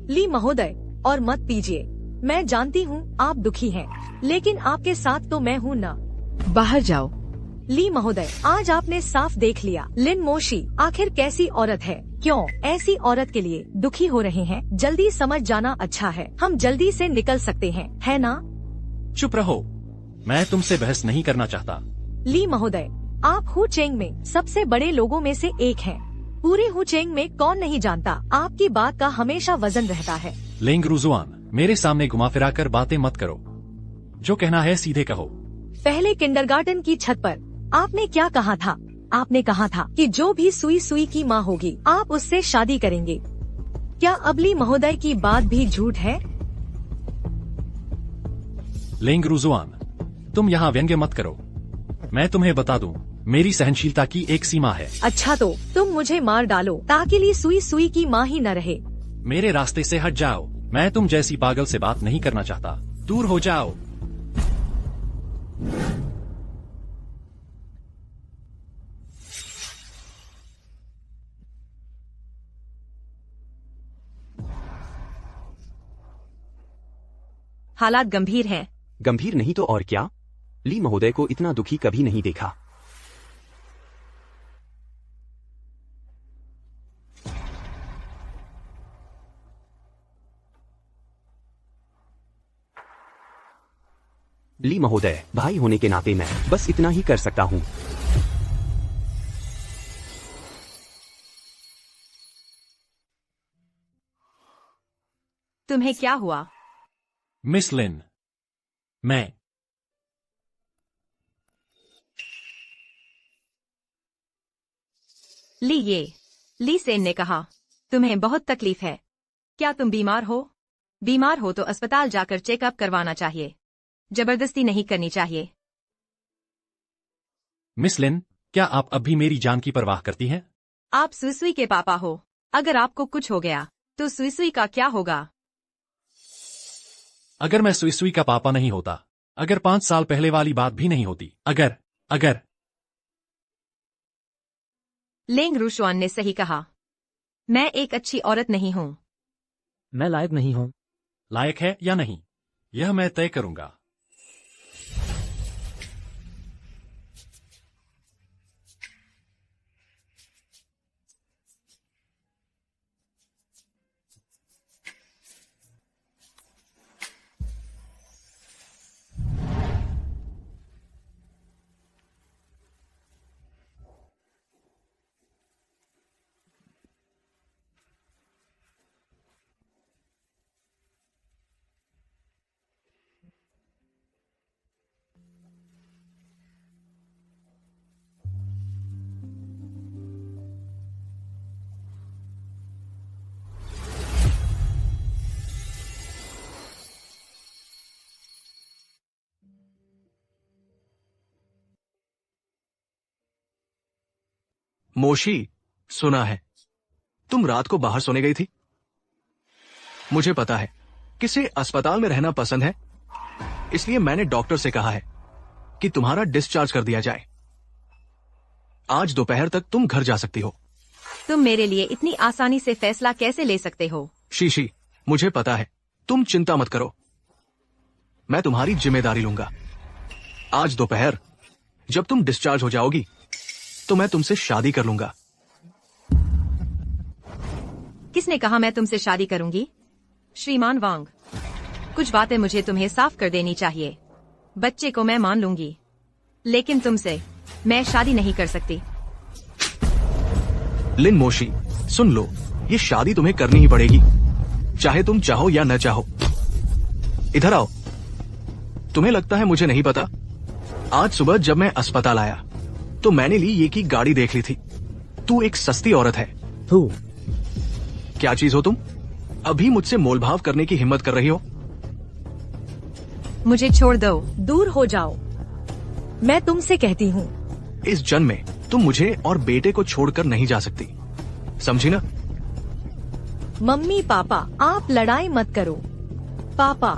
ली महोदय, और मत पीजिए। मैं जानती हूँ आप दुखी हैं, लेकिन आपके साथ तो मैं हूँ ना। बाहर जाओ। ली महोदय, आज आपने साफ देख लिया लिन मोशी आखिर कैसी औरत है। क्यों ऐसी औरत के लिए दुखी हो रहे हैं? जल्दी समझ जाना अच्छा है। हम जल्दी से निकल सकते हैं, है ना? चुप रहो, मैं तुमसे बहस नहीं करना चाहता। ली महोदय, आप हुचेंग में सबसे बड़े लोगों में से एक हैं। पूरे हुचेंग में कौन नहीं जानता, आपकी बात का हमेशा वजन रहता है। लेंग रुजुआन, मेरे सामने घुमा फिरा कर बातें मत करो। जो कहना है सीधे कहो। पहले किंडरगार्टन की छत पर आपने क्या कहा था? आपने कहा था कि जो भी सुई सुई की माँ होगी आप उससे शादी करेंगे। क्या अबली महोदय की बात भी झूठ है? लेंग रुजुआन, तुम यहाँ व्यंग्य मत करो। मैं तुम्हें बता दूं, मेरी सहनशीलता की एक सीमा है। अच्छा तो तुम मुझे मार डालो ताकि ली सुई सुई की माँ ही न रहे। मेरे रास्ते से हट जाओ। मैं तुम जैसी पागल से बात नहीं करना चाहता। दूर हो जाओ। हालात गंभीर हैं। गंभीर नहीं तो और क्या? ली महोदय को इतना दुखी कभी नहीं देखा। ली महोदय, भाई होने के नाते मैं बस इतना ही कर सकता हूँ। तुम्हें क्या हुआ? मिस लिन, मैं ली सेन ने कहा, तुम्हें बहुत तकलीफ है। क्या तुम बीमार हो? बीमार हो तो अस्पताल जाकर चेकअप करवाना चाहिए। जबरदस्ती नहीं करनी चाहिए। मिस लिन, क्या आप अब भी मेरी जान की परवाह करती हैं? आप सुई के पापा हो। अगर आपको कुछ हो गया तो सुई का क्या होगा? अगर मैं सुई का पापा नहीं होता, अगर 5 साल पहले वाली बात भी नहीं होती, अगर लेंग रुशुआन ने सही कहा। मैं एक अच्छी औरत नहीं हूँ। मैं लायक नहीं हूँ। लायक है या नहीं, यह मैं तय करूंगा। मोशी, सुना है तुम रात को बाहर सोने गई थी। मुझे पता है किसे अस्पताल में रहना पसंद है, इसलिए मैंने डॉक्टर से कहा है कि तुम्हारा डिस्चार्ज कर दिया जाए। आज दोपहर तक तुम घर जा सकती हो। तुम मेरे लिए इतनी आसानी से फैसला कैसे ले सकते हो? शीशी, मुझे पता है, तुम चिंता मत करो, मैं तुम्हारी जिम्मेदारी लूंगा। आज दोपहर जब तुम डिस्चार्ज हो जाओगी तो मैं तुमसे शादी कर लूंगा। किसने कहा मैं तुमसे शादी करूंगी? श्रीमान वांग, कुछ बातें मुझे तुम्हें साफ कर देनी चाहिए। बच्चे को मैं मान लूंगी, लेकिन तुमसे मैं शादी नहीं कर सकती। लिन मोशी, सुन लो, ये शादी तुम्हें करनी ही पड़ेगी, चाहे तुम चाहो या न चाहो। इधर आओ। तुम्हें लगता है मुझे नहीं पता? आज सुबह जब मैं अस्पताल आया तो मैंने ली ये की गाड़ी देख ली थी। तू एक सस्ती औरत है। तू क्या चीज हो तुम? अभी मुझसे मोलभाव करने की हिम्मत कर रही हो? मुझे छोड़ दो। दूर हो जाओ, मैं तुमसे कहती हूँ। इस जन्म में तुम मुझे और बेटे को छोड़कर नहीं जा सकती, समझी ना? मम्मी पापा, आप लड़ाई मत करो। पापा,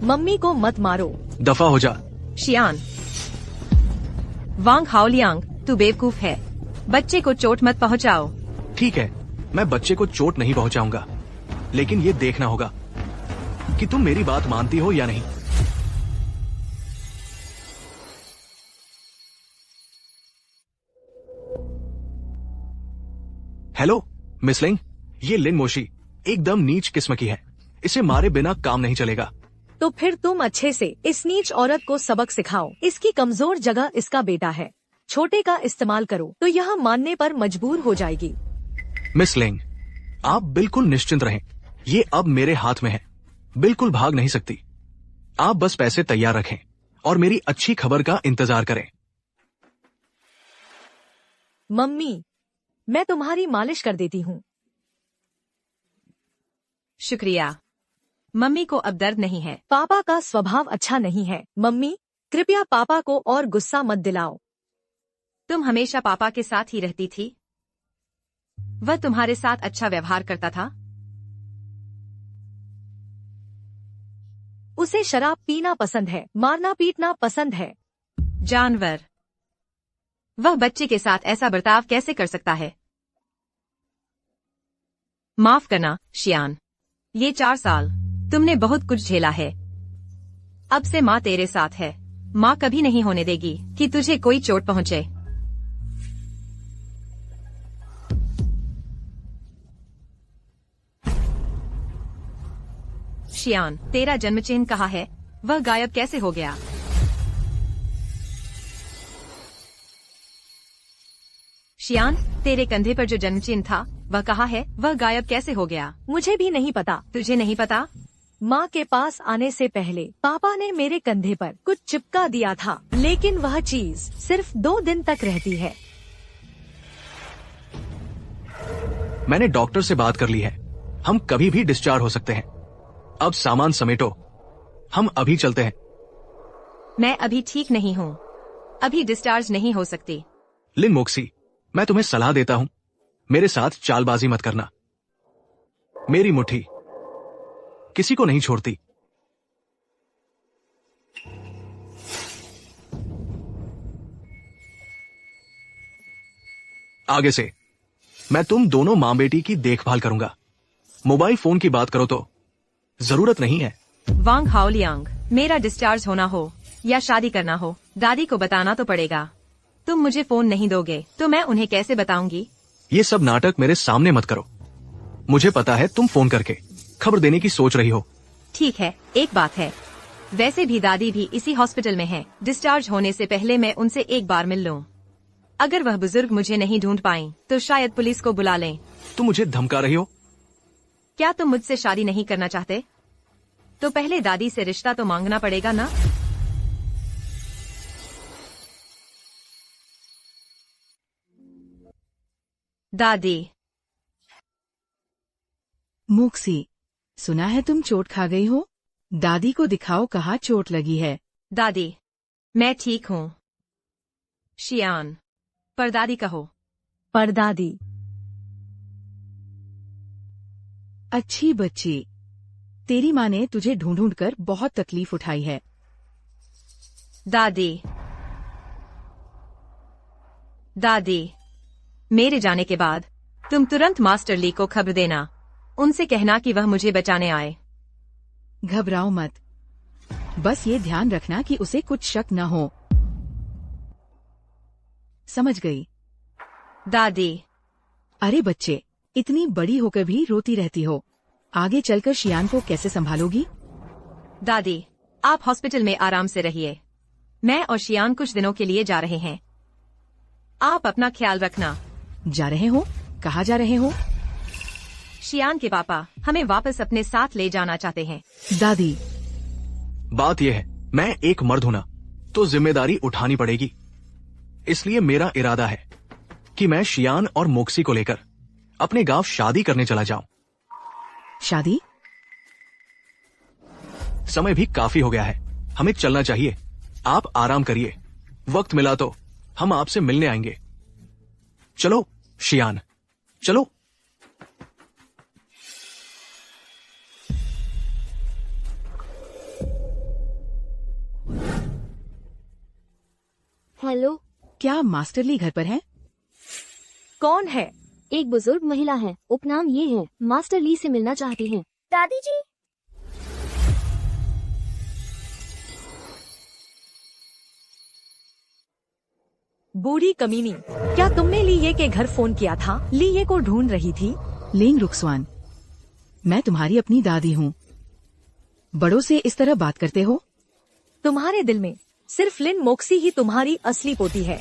मम्मी को मत मारो। दफा हो जा। शियान, वांग हाओलियांग, तू बेवकूफ है। बच्चे को चोट मत पहुंचाओ। ठीक है, मैं बच्चे को चोट नहीं पहुंचाऊंगा, लेकिन ये देखना होगा कि तुम मेरी बात मानती हो या नहीं। हेलो मिस लिंग, ये लिन मोशी एकदम नीच किस्म की है, इसे मारे बिना काम नहीं चलेगा। तो फिर तुम अच्छे से इस नीच औरत को सबक सिखाओ। इसकी कमजोर जगह इसका बेटा है। छोटे का इस्तेमाल करो तो यह मानने पर मजबूर हो जाएगी। मिस लिंग, आप बिल्कुल निश्चिंत रहें, ये अब मेरे हाथ में है, बिल्कुल भाग नहीं सकती। आप बस पैसे तैयार रखें और मेरी अच्छी खबर का इंतजार करें। मम्मी, मैं तुम्हारी मालिश कर देती हूँ। शुक्रिया। मम्मी को अब दर्द नहीं है। पापा का स्वभाव अच्छा नहीं है। मम्मी, कृपया पापा को और गुस्सा मत दिलाओ। तुम हमेशा पापा के साथ ही रहती थी। वह तुम्हारे साथ अच्छा व्यवहार करता था। उसे शराब पीना पसंद है, मारना पीटना पसंद है। जानवर। वह बच्चे के साथ ऐसा बर्ताव कैसे कर सकता है? माफ करना शियान, ये 4 साल तुमने बहुत कुछ झेला है। अब से माँ तेरे साथ है। माँ कभी नहीं होने देगी कि तुझे कोई चोट पहुँचे। शियान, तेरा जन्म चिन्ह कहाँ है? वह गायब कैसे हो गया? शियान, तेरे कंधे पर जो जन्म चिन्ह था वह कहाँ है? वह गायब कैसे हो गया? मुझे भी नहीं पता। तुझे नहीं पता? माँ के पास आने से पहले पापा ने मेरे कंधे पर कुछ चिपका दिया था, लेकिन वह चीज सिर्फ 2 दिन तक रहती है। मैंने डॉक्टर से बात कर ली है। हम कभी भी डिस्चार्ज हो सकते हैं। अब सामान समेटो, हम अभी चलते हैं। मैं अभी ठीक नहीं हूँ। अभी डिस्चार्ज नहीं हो सकती। लिन मोक्सी, मैं तुम्हें सलाह देता हूं, मेरे साथ चालबाजी मत करना। मेरी मुट्ठी किसी को नहीं छोड़ती। आगे से मैं तुम दोनों मां बेटी की देखभाल करूंगा। मोबाइल फोन की बात करो तो जरूरत नहीं है। वांग हाओलियांग, मेरा डिस्चार्ज होना हो या शादी करना हो, दादी को बताना तो पड़ेगा। तुम मुझे फोन नहीं दोगे तो मैं उन्हें कैसे बताऊंगी? ये सब नाटक मेरे सामने मत करो। मुझे पता है तुम फोन करके खबर देने की सोच रही हो। ठीक है, एक बात है, वैसे भी दादी भी इसी हॉस्पिटल में है। डिस्चार्ज होने से पहले मैं उनसे एक बार मिल लूं। अगर वह बुजुर्ग मुझे नहीं ढूंढ पाई तो शायद पुलिस को बुला लें। तुम मुझे धमका रही हो? क्या तुम मुझसे शादी नहीं करना चाहते? तो पहले दादी से रिश्ता तो मांगना पड़ेगा ना। दादी। मोक्सी, सुना है तुम चोट खा गई हो? दादी को दिखाओ कहाँ चोट लगी है। दादी, मैं ठीक हूँ। शियान, परदादी कहो। परदादी। अच्छी बच्ची, तेरी माँ ने तुझे ढूंढ ढूंढ कर बहुत तकलीफ उठाई है। दादी। दादी, मेरे जाने के बाद तुम तुरंत मास्टर ली को खबर देना। उनसे कहना कि वह मुझे बचाने आए। घबराओ मत, बस ये ध्यान रखना कि उसे कुछ शक न हो। समझ गई? दादी। अरे बच्चे, इतनी बड़ी होकर भी रोती रहती हो। आगे चलकर शियान को कैसे संभालोगी? दादी, आप हॉस्पिटल में आराम से रहिए। मैं और शियान कुछ दिनों के लिए जा रहे हैं। आप अपना ख्याल रखना। जा रहे हो? कहाँ जा रहे हो? शियान के पापा हमें वापस अपने साथ ले जाना चाहते हैं। दादी। बात यह है, मैं एक मर्द हूं ना, तो जिम्मेदारी उठानी पड़ेगी। इसलिए मेरा इरादा है कि मैं शियान और मोक्सी को लेकर अपने गांव शादी करने चला जाऊं। शादी? समय भी काफी हो गया है, हमें चलना चाहिए। आप आराम करिए, वक्त मिला तो हम आपसे मिलने आएंगे। चलो शियान, चलो। हेलो, क्या मास्टर ली घर पर है? कौन है? एक बुजुर्ग महिला है, उपनाम ये है, मास्टर ली से मिलना चाहती हैं। दादी जी। बूढ़ी कमीनी, क्या तुमने लीये के घर फोन किया था? लीये को ढूंढ रही थी। लेंग रुक्सवान, मैं तुम्हारी अपनी दादी हूँ। बड़ों से इस तरह बात करते हो? तुम्हारे दिल में सिर्फ लिन मोक्सी ही तुम्हारी असली पोती है।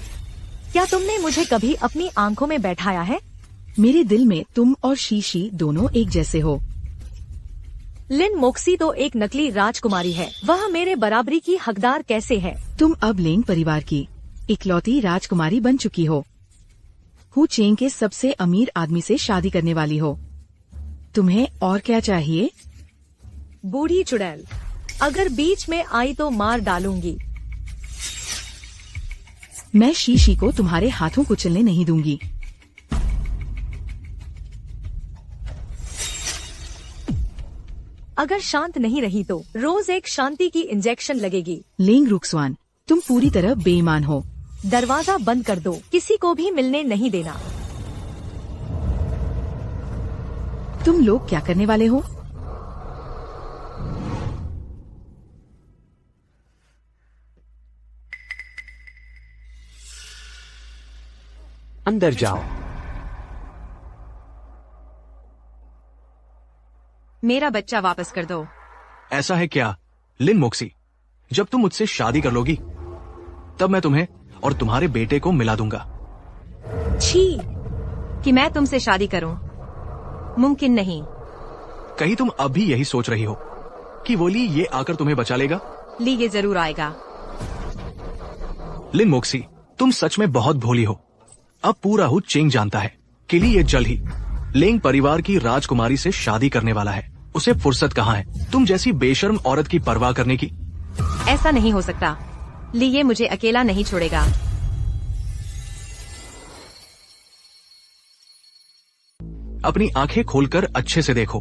क्या तुमने मुझे कभी अपनी आंखों में बैठाया है? मेरे दिल में तुम और शीशी दोनों एक जैसे हो। लिन मोक्सी तो एक नकली राजकुमारी है, वह मेरे बराबरी की हकदार कैसे है? तुम अब लेंग परिवार की इकलौती राजकुमारी बन चुकी हो। हु चेंग के सबसे अमीर आदमी से शादी करने वाली हो। तुम्हें और क्या चाहिए? बूढ़ी चुड़ैल, अगर बीच में आई तो मार डालूंगी। मैं शीशी को तुम्हारे हाथों कुचलने नहीं दूंगी। अगर शांत नहीं रही तो रोज एक शांति की इंजेक्शन लगेगी। लेंग रुक्सवान, तुम पूरी तरह बेईमान हो। दरवाजा बंद कर दो, किसी को भी मिलने नहीं देना। तुम लोग क्या करने वाले हो? अंदर जाओ। मेरा बच्चा वापस कर दो। ऐसा है क्या लिन मोक्सी, जब तुम मुझसे शादी कर लोगी तब मैं तुम्हें और तुम्हारे बेटे को मिला दूंगा। छी, कि मैं तुमसे शादी करूं? मुमकिन नहीं। कहीं तुम अभी यही सोच रही हो कि वो ली ये आकर तुम्हें बचा लेगा? ली ये जरूर आएगा। लिन मोक्सी, तुम सच में बहुत भोली हो। अब पूरा हु चेंग जानता है कि ली ये जल्द ही लेंग परिवार की राजकुमारी से शादी करने वाला है। उसे फुर्सत कहाँ है तुम जैसी बेशर्म औरत की परवाह करने की? ऐसा नहीं हो सकता। ली ये मुझे अकेला नहीं छोड़ेगा। अपनी आंखें खोलकर अच्छे से देखो।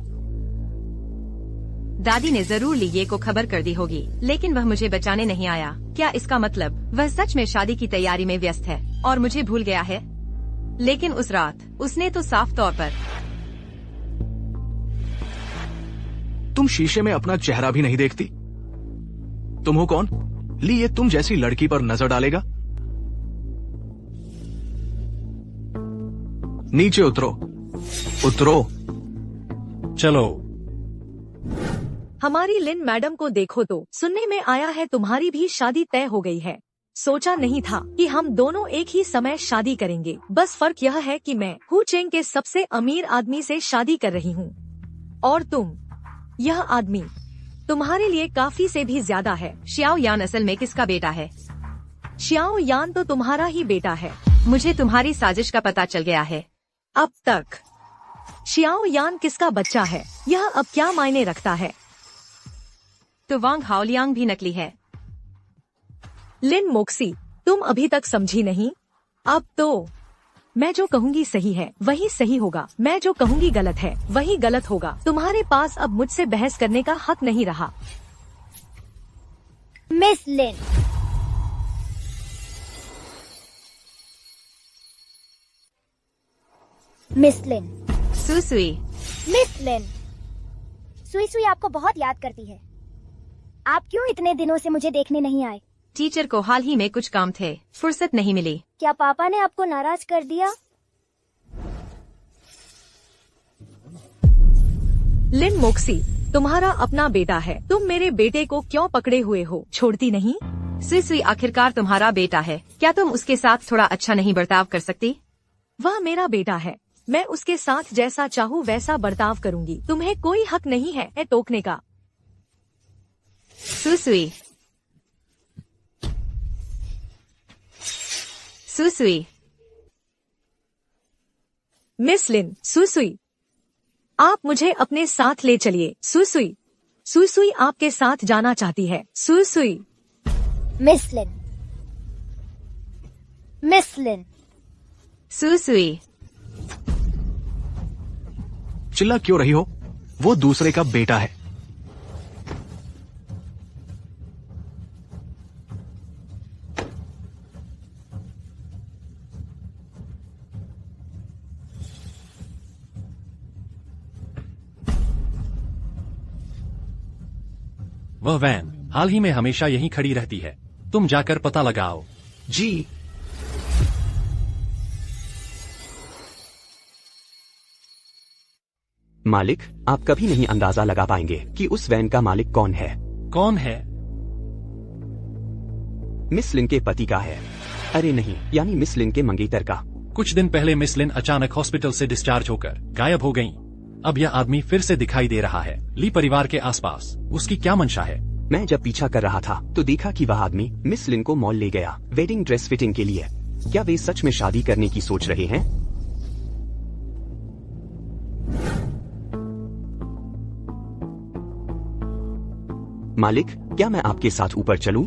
दादी ने जरूर ली ये को खबर कर दी होगी, लेकिन वह मुझे बचाने नहीं आया। क्या इसका मतलब वह सच में शादी की तैयारी में व्यस्त है और मुझे भूल गया है? लेकिन उस रात उसने तो साफ तौर पर। तुम शीशे में अपना चेहरा भी नहीं देखती। तुम हो कौन? ली ये तुम जैसी लड़की पर नजर डालेगा? नीचे उतरो, उतरो। चलो। हमारी लिन मैडम को देखो तो सुनने में आया है तुम्हारी भी शादी तय हो गई है। सोचा नहीं था कि हम दोनों एक ही समय शादी करेंगे। बस फर्क यह है कि मैं हु चेंग के सबसे अमीर आदमी से शादी कर रही हूँ और तुम, यह आदमी तुम्हारे लिए काफी से भी ज्यादा है। श्याओ यान असल में किसका बेटा है? श्याओ यान तो तुम्हारा ही बेटा है। मुझे तुम्हारी साजिश का पता चल गया है। अब तक श्याओ यान किसका बच्चा है यह अब क्या मायने रखता है? तो वांग हाओलियांग भी नकली है। लिन मोक्सी, तुम अभी तक समझी नहीं? अब तो मैं जो कहूँगी सही है वही सही होगा, मैं जो कहूँगी गलत है वही गलत होगा। तुम्हारे पास अब मुझसे बहस करने का हक नहीं रहा। मिस लिन, मिस लिन, सुसुई। मिस लिन, सुई सुई आपको बहुत याद करती है। आप क्यों इतने दिनों से मुझे देखने नहीं आए? टीचर को हाल ही में कुछ काम थे, फुर्सत नहीं मिली। क्या पापा ने आपको नाराज कर दिया? लिन मोक्सी, तुम्हारा अपना बेटा है, तुम मेरे बेटे को क्यों पकड़े हुए हो? छोड़ती नहीं? सुई आखिरकार तुम्हारा बेटा है, क्या तुम उसके साथ थोड़ा अच्छा नहीं बर्ताव कर सकती? वह मेरा बेटा है, मैं उसके साथ जैसा चाहूँ वैसा बर्ताव करूँगी। तुम्हें कोई हक नहीं है टोकने का। सुसुई, सुसुई। मिस लिन, सुसुई, आप मुझे अपने साथ ले चलिए। सुसुई, सुसुई आपके साथ जाना चाहती है। सुसुई। मिस लिन, मिस लिन, सुसुई। चिल्ला क्यों रही हो? वो दूसरे का बेटा है। वह वैन हाल ही में हमेशा यहीं खड़ी रहती है, तुम जाकर पता लगाओ। जी। मालिक, आप कभी नहीं अंदाजा लगा पाएंगे कि उस वैन का मालिक कौन है। कौन है? मिस लिन के पति का है। अरे नहीं, यानी मिस लिन के मंगेतर का। कुछ दिन पहले मिस लिन अचानक हॉस्पिटल से डिस्चार्ज होकर गायब हो गईं। अब यह आदमी फिर से दिखाई दे रहा है ली परिवार के आसपास। उसकी क्या मंशा है? मैं जब पीछा कर रहा था तो देखा कि वह आदमी मिस लिन को मॉल ले गया वेडिंग ड्रेस फिटिंग के लिए। क्या वे सच में शादी करने की सोच रहे हैं? मालिक, क्या मैं आपके साथ ऊपर चलूं?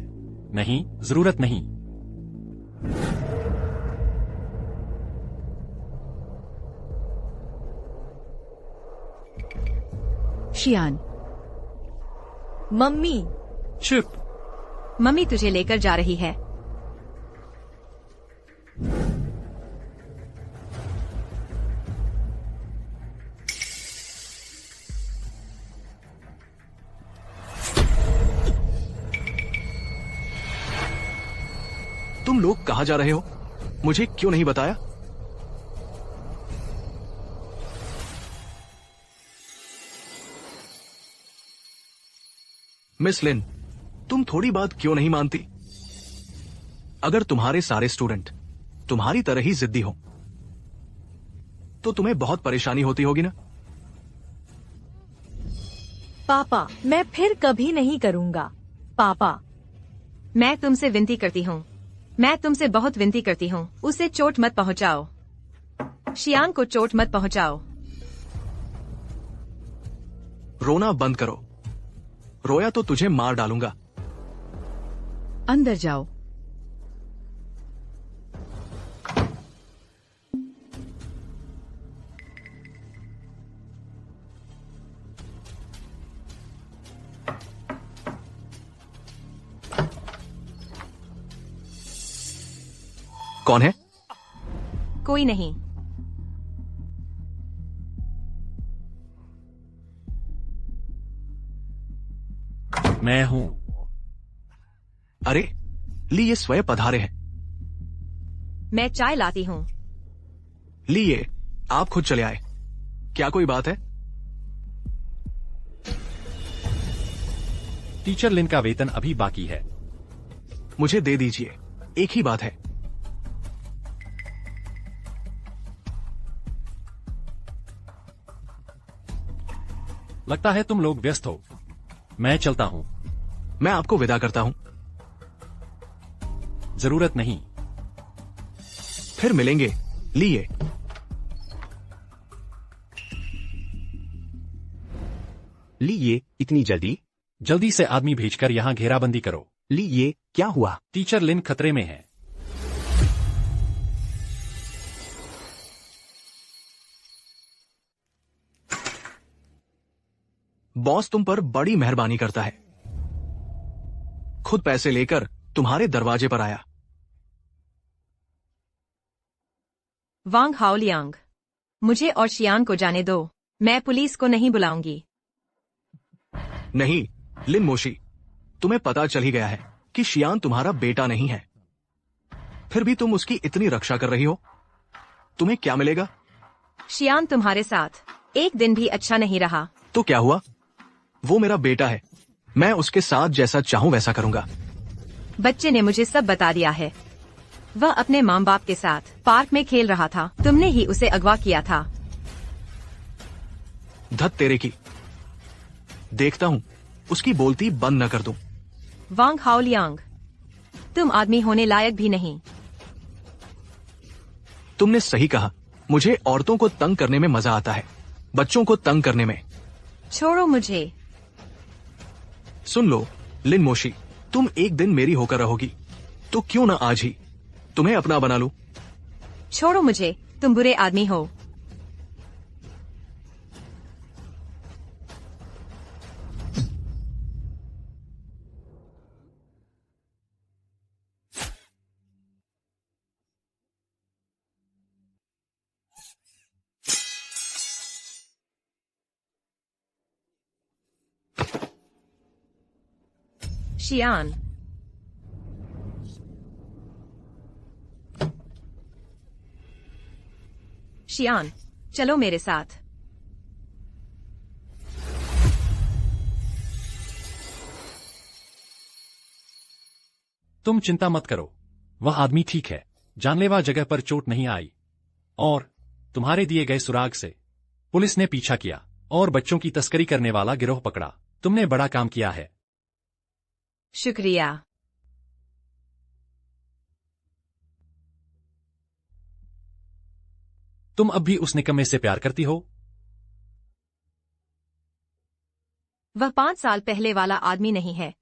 नहीं, जरूरत नहीं। शियान, मम्मी, चुप। मम्मी तुझे लेकर जा रही है। तुम लोग कहाँ जा रहे हो? मुझे क्यों नहीं बताया? मिस लिन, तुम थोड़ी बात क्यों नहीं मानती? अगर तुम्हारे सारे स्टूडेंट तुम्हारी तरह ही जिद्दी हो तो तुम्हें बहुत परेशानी होती होगी ना? पापा, मैं फिर कभी नहीं करूँगा। पापा, मैं तुमसे विनती करती हूँ, मैं तुमसे बहुत विनती करती हूँ, उसे चोट मत पहुँचाओ। शियान को चोट मत पहुँचाओ। रोना बंद करो। रोया तो तुझे मार डालूंगा। अंदर जाओ। कौन है? कोई नहीं। मैं हूँ। अरे ली, ये स्वयं पधारे हैं। मैं चाय लाती हूँ। ली, ये आप खुद चले आए। क्या कोई बात है? टीचर लिन का वेतन अभी बाकी है। मुझे दे दीजिए, एक ही बात है। लगता है तुम लोग व्यस्त हो। मैं चलता हूँ। मैं आपको विदा करता हूं। जरूरत नहीं। फिर मिलेंगे। लिए। ली, ये इतनी जल्दी? जल्दी से आदमी भेजकर यहाँ घेराबंदी करो। ली, ये क्या हुआ? टीचर लिन खतरे में है। बॉस तुम पर बड़ी मेहरबानी करता है। खुद पैसे लेकर तुम्हारे दरवाजे पर आया। वांग हाओलियांग, मुझे और शियान को जाने दो। मैं पुलिस को नहीं बुलाऊंगी। नहीं लिन मोशी, तुम्हें पता चल ही गया है कि शियान तुम्हारा बेटा नहीं है। फिर भी तुम उसकी इतनी रक्षा कर रही हो। तुम्हें क्या मिलेगा? शियान तुम्हारे साथ एक दिन भी अच्छा नहीं रहा। तो क्या हुआ? वो मेरा बेटा है। मैं उसके साथ जैसा चाहूं वैसा करूंगा। बच्चे ने मुझे सब बता दिया है। वह अपने माँ बाप के साथ पार्क में खेल रहा था। तुमने ही उसे अगवा किया था। धत तेरे की। देखता हूं उसकी बोलती बंद न कर दूं। वांग हाओलियांग, तुम आदमी होने लायक भी नहीं। तुमने सही कहा। मुझे औरतों को तंग करने में मजा आता है, बच्चों को तंग करने में। छोड़ो मुझे। सुन लो लिन मोशी, तुम एक दिन मेरी होकर रहोगी, तो क्यों ना आज ही तुम्हें अपना बना लूं। छोड़ो मुझे, तुम बुरे आदमी हो। शियान, शियान, चलो मेरे साथ। तुम चिंता मत करो, वह आदमी ठीक है। जानलेवा जगह पर चोट नहीं आई। और तुम्हारे दिए गए सुराग से पुलिस ने पीछा किया और बच्चों की तस्करी करने वाला गिरोह पकड़ा। तुमने बड़ा काम किया है। शुक्रिया। तुम अब भी उस निकम्मे से प्यार करती हो? वह 5 साल पहले वाला आदमी नहीं है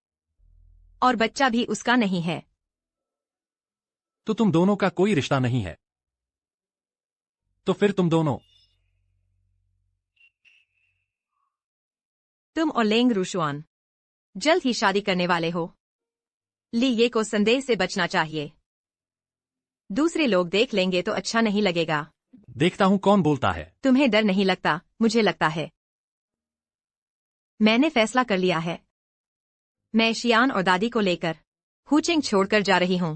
और बच्चा भी उसका नहीं है। तो तुम दोनों का कोई रिश्ता नहीं है। तो फिर तुम दोनों तुम और लेंग रूशुआन जल्द ही शादी करने वाले हो। ली ये को संदेह से बचना चाहिए। दूसरे लोग देख लेंगे तो अच्छा नहीं लगेगा। देखता हूं कौन बोलता है। तुम्हें डर नहीं लगता? मुझे लगता है। मैंने फैसला कर लिया है। मैं शियान और दादी को लेकर हुचिंग छोड़कर जा रही हूं।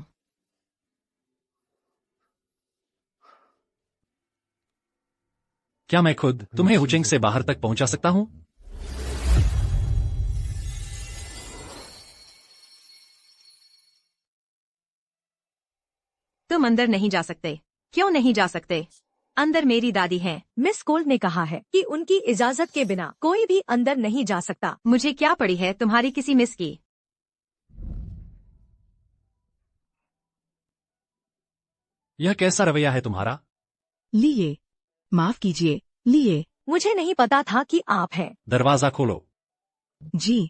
क्या मैं खुद तुम्हें हुचिंग से बाहर तक पहुंचा सकता हूं? तुम अंदर नहीं जा सकते। क्यों नहीं जा सकते? अंदर मेरी दादी है। मिस कोल्ड ने कहा है कि उनकी इजाजत के बिना कोई भी अंदर नहीं जा सकता। मुझे क्या पड़ी है तुम्हारी किसी मिस की? यह कैसा रवैया है तुम्हारा? लिए, माफ कीजिए, लिए। मुझे नहीं पता था कि आप हैं। दरवाजा खोलो। जी।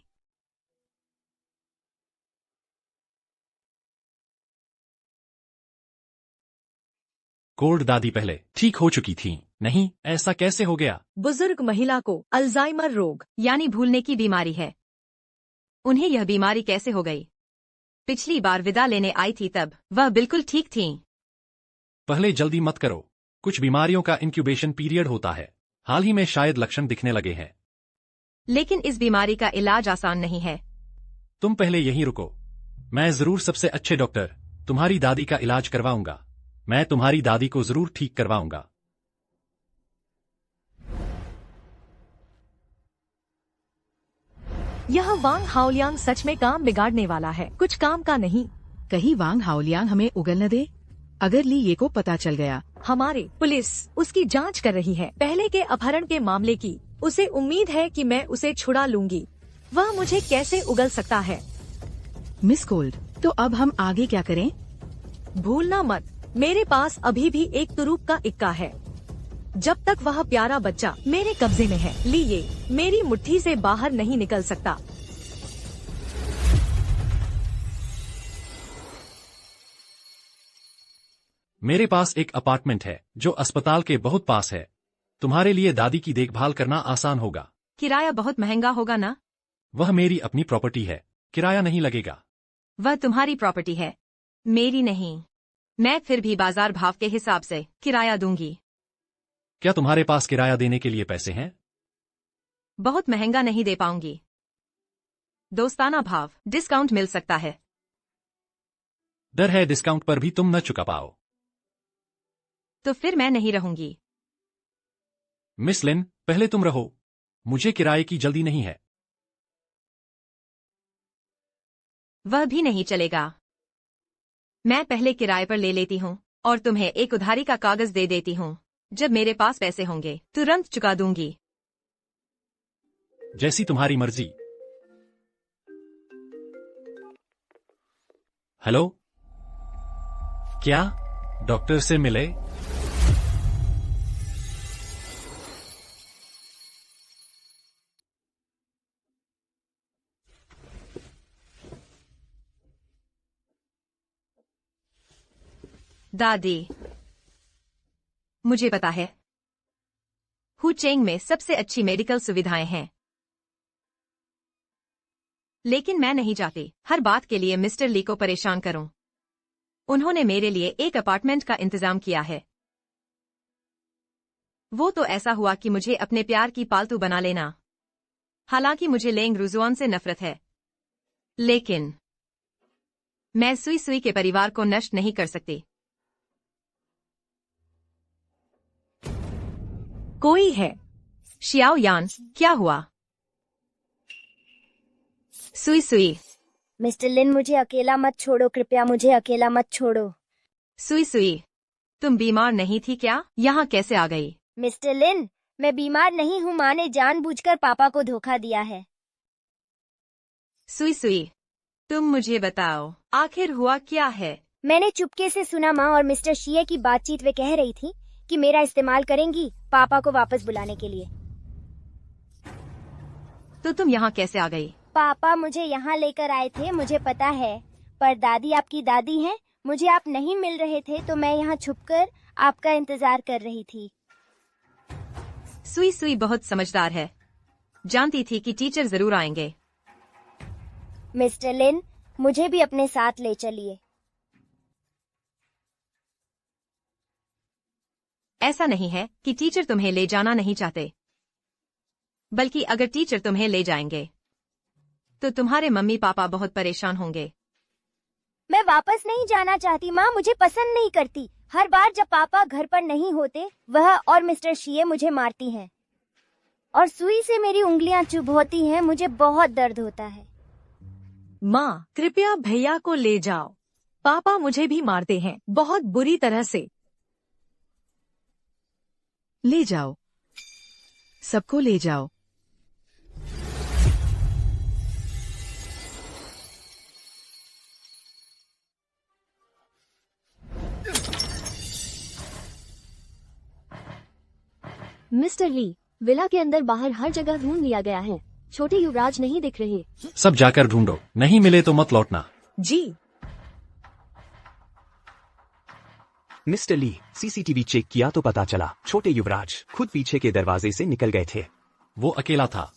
कोल्ड दादी पहले ठीक हो चुकी थी। नहीं, ऐसा कैसे हो गया? बुजुर्ग महिला को अल्जाइमर रोग यानी भूलने की बीमारी है। उन्हें यह बीमारी कैसे हो गई? पिछली बार विदा लेने आई थी तब वह बिल्कुल ठीक थीं। पहले जल्दी मत करो। कुछ बीमारियों का इंक्यूबेशन पीरियड होता है। हाल ही में शायद लक्षण दिखने लगे हैं। लेकिन इस बीमारी का इलाज आसान नहीं है। तुम पहले यहीं रुको। मैं जरूर सबसे अच्छे डॉक्टर तुम्हारी दादी का इलाज करवाऊंगा। मैं तुम्हारी दादी को जरूर ठीक करवाऊंगा। यह वांग हाओलियांग सच में काम बिगाड़ने वाला है, कुछ काम का नहीं। कहीं वांग हाओलियांग हमें उगल न दे। अगर ली ये को पता चल गया। हमारे पुलिस उसकी जांच कर रही है, पहले के अपहरण के मामले की। उसे उम्मीद है कि मैं उसे छुड़ा लूंगी। वह मुझे कैसे उगल सकता है? मिस कोल्ड, तो अब हम आगे क्या करें? भूलना मत, मेरे पास अभी भी एक तुरूप का इक्का है। जब तक वह प्यारा बच्चा मेरे कब्जे में है, ली ये मेरी मुट्ठी से बाहर नहीं निकल सकता। मेरे पास एक अपार्टमेंट है जो अस्पताल के बहुत पास है। तुम्हारे लिए दादी की देखभाल करना आसान होगा। किराया बहुत महंगा होगा ना? वह मेरी अपनी प्रॉपर्टी है, किराया नहीं लगेगा। वह तुम्हारी प्रॉपर्टी है, मेरी नहीं। मैं फिर भी बाजार भाव के हिसाब से किराया दूंगी। क्या तुम्हारे पास किराया देने के लिए पैसे हैं? बहुत महंगा नहीं दे पाऊंगी। दोस्ताना भाव, डिस्काउंट मिल सकता है। डर है डिस्काउंट पर भी तुम न चुका पाओ। तो फिर मैं नहीं रहूंगी। मिस लिन, पहले तुम रहो। मुझे किराए की जल्दी नहीं है। वह भी नहीं चलेगा। मैं पहले किराए पर ले लेती हूँ और तुम्हें एक उधारी का कागज दे देती हूँ। जब मेरे पास पैसे होंगे तुरंत चुका दूंगी। जैसी तुम्हारी मर्जी। हेलो, क्या डॉक्टर से मिले? दादी, मुझे पता है हुचेंग में सबसे अच्छी मेडिकल सुविधाएं हैं, लेकिन मैं नहीं चाहती हर बात के लिए मिस्टर ली को परेशान करूं। उन्होंने मेरे लिए एक अपार्टमेंट का इंतजाम किया है। वो तो ऐसा हुआ कि मुझे अपने प्यार की पालतू बना लेना। हालांकि मुझे लेंग रूजुआन से नफरत है, लेकिन मैं सुई सुई के परिवार को नष्ट नहीं कर सकती। कोई है। शियाओ यान, क्या हुआ? सुई सुई। मिस्टर लिन, मुझे अकेला मत छोड़ो, कृपया मुझे अकेला मत छोड़ो। सुई सुई, तुम बीमार नहीं थी क्या? यहाँ कैसे आ गई? मिस्टर लिन, मैं बीमार नहीं हूँ। माँ ने जानबूझकर पापा को धोखा दिया है। सुई सुई, तुम मुझे बताओ आखिर हुआ क्या है? मैंने चुपके से सुना माँ और मिस्टर शिये की बातचीत। वे कह रही थी कि मेरा इस्तेमाल करेंगी पापा को वापस बुलाने के लिए। तो तुम यहाँ कैसे आ गई? पापा मुझे यहाँ लेकर आए थे, मुझे पता है। पर दादी आपकी दादी हैं, मुझे आप नहीं मिल रहे थे तो मैं यहाँ छुपकर आपका इंतजार कर रही थी। सुई सुई बहुत समझदार है, जानती थी कि टीचर जरूर आएंगे। मिस्टर लिन, मुझे भी अपने साथ ले चलिए। ऐसा नहीं है कि टीचर तुम्हें ले जाना नहीं चाहते, बल्कि अगर टीचर तुम्हें ले जाएंगे तो तुम्हारे मम्मी पापा बहुत परेशान होंगे। मैं वापस नहीं जाना चाहती। माँ मुझे पसंद नहीं करती। हर बार जब पापा घर पर नहीं होते, वह और मिस्टर शीए मुझे मारती हैं और सुई से मेरी उंगलियां चुभ होती हैं। मुझे बहुत दर्द होता है। माँ कृपया भैया को ले जाओ, पापा मुझे भी मारते हैं बहुत बुरी तरह से। ले जाओ, सबको ले जाओ। मिस्टर ली, विला के अंदर बाहर हर जगह ढूंढ लिया गया है। छोटे युवराज नहीं दिख रहे। सब जाकर ढूंढो, नहीं मिले तो मत लौटना। जी। मिस्टर ली, सीसीटीवी चेक किया तो पता चला छोटे युवराज खुद पीछे के दरवाजे से निकल गए थे। वो अकेला था।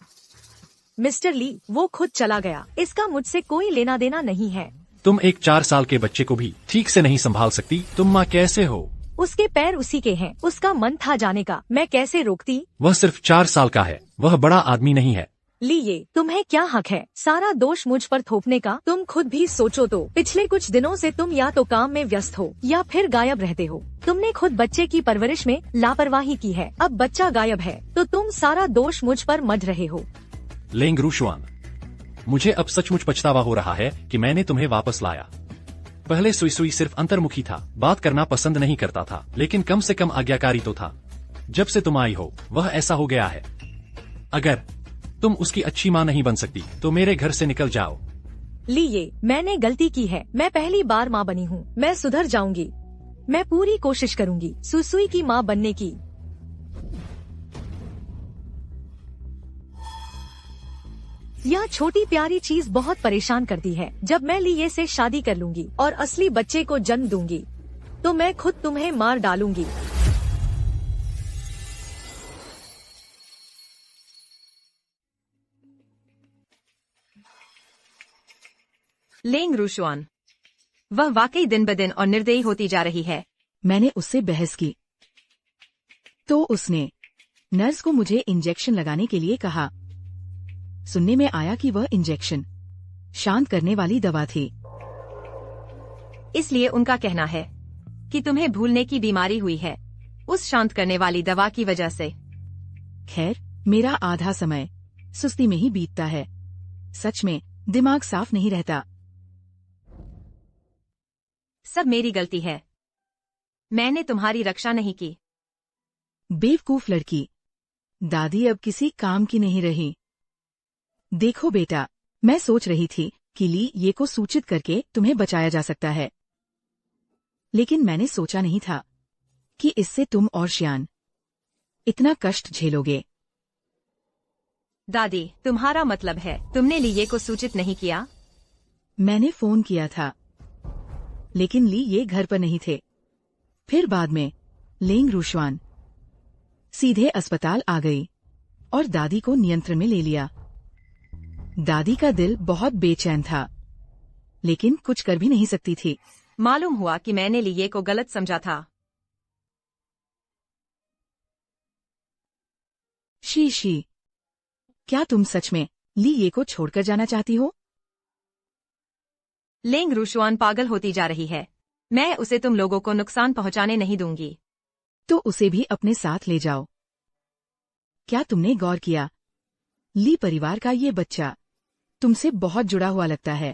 मिस्टर ली, वो खुद चला गया। इसका मुझसे कोई लेना देना नहीं है। तुम एक 4 साल के बच्चे को भी ठीक से नहीं संभाल सकती। तुम माँ कैसे हो? उसके पैर उसी के हैं, उसका मन था जाने का, मैं कैसे रोकती? वह सिर्फ 4 साल का है, वह बड़ा आदमी नहीं है। लिए, तुम्हें क्या हक है सारा दोष मुझ पर थोपने का? तुम खुद भी सोचो तो, पिछले कुछ दिनों से तुम या तो काम में व्यस्त हो या फिर गायब रहते हो। तुमने खुद बच्चे की परवरिश में लापरवाही की है। अब बच्चा गायब है तो तुम सारा दोष मुझ पर मढ़ रहे हो। लेंग रूशुआन, मुझे अब सचमुच पछतावा हो रहा है कि मैंने तुम्हें वापस लाया। पहले सुई सुई सिर्फ अंतर्मुखी था, बात करना पसंद नहीं करता था, लेकिन कम से कम आज्ञाकारी तो था। जब से तुम आई हो वह ऐसा हो गया है। अगर तुम उसकी अच्छी माँ नहीं बन सकती तो मेरे घर से निकल जाओ। लिए, मैंने गलती की है, मैं पहली बार माँ बनी हूँ, मैं सुधर जाऊंगी। मैं पूरी कोशिश करूंगी सुसुई की माँ बनने की। यह छोटी प्यारी चीज बहुत परेशान करती है। जब मैं लिए से शादी कर लूंगी और असली बच्चे को जन्म दूंगी तो मैं खुद तुम्हें मार डालूंगी। लेंग रूशुआन, वह वाकई दिन ब दिन और निर्दयी होती जा रही है। मैंने उससे बहस की तो उसने नर्स को मुझे इंजेक्शन लगाने के लिए कहा। सुनने में आया कि वह इंजेक्शन शांत करने वाली दवा थी। इसलिए उनका कहना है कि तुम्हें भूलने की बीमारी हुई है उस शांत करने वाली दवा की वजह से। खैर, मेरा आधा समय सुस्ती में ही बीतता है। सच में दिमाग साफ नहीं रहता। सब मेरी गलती है, मैंने तुम्हारी रक्षा नहीं की। बेवकूफ लड़की, दादी अब किसी काम की नहीं रही। देखो बेटा, मैं सोच रही थी कि ली ये को सूचित करके तुम्हें बचाया जा सकता है, लेकिन मैंने सोचा नहीं था कि इससे तुम और श्यान इतना कष्ट झेलोगे। दादी, तुम्हारा मतलब है तुमने लिए को सूचित नहीं किया? मैंने फोन किया था, लेकिन ली ये घर पर नहीं थे। फिर बाद में लेंग रूशुआन सीधे अस्पताल आ गई और दादी को नियंत्रण में ले लिया। दादी का दिल बहुत बेचैन था, लेकिन कुछ कर भी नहीं सकती थी। मालूम हुआ कि मैंने लिए को गलत समझा था। शी, क्या तुम सच में ली ये को छोड़कर जाना चाहती हो? लेंग रूशुआन पागल होती जा रही है। मैं उसे तुम लोगों को नुकसान पहुंचाने नहीं दूंगी। तो उसे भी अपने साथ ले जाओ। क्या तुमने गौर किया, ली परिवार का ये बच्चा तुमसे बहुत जुड़ा हुआ लगता है।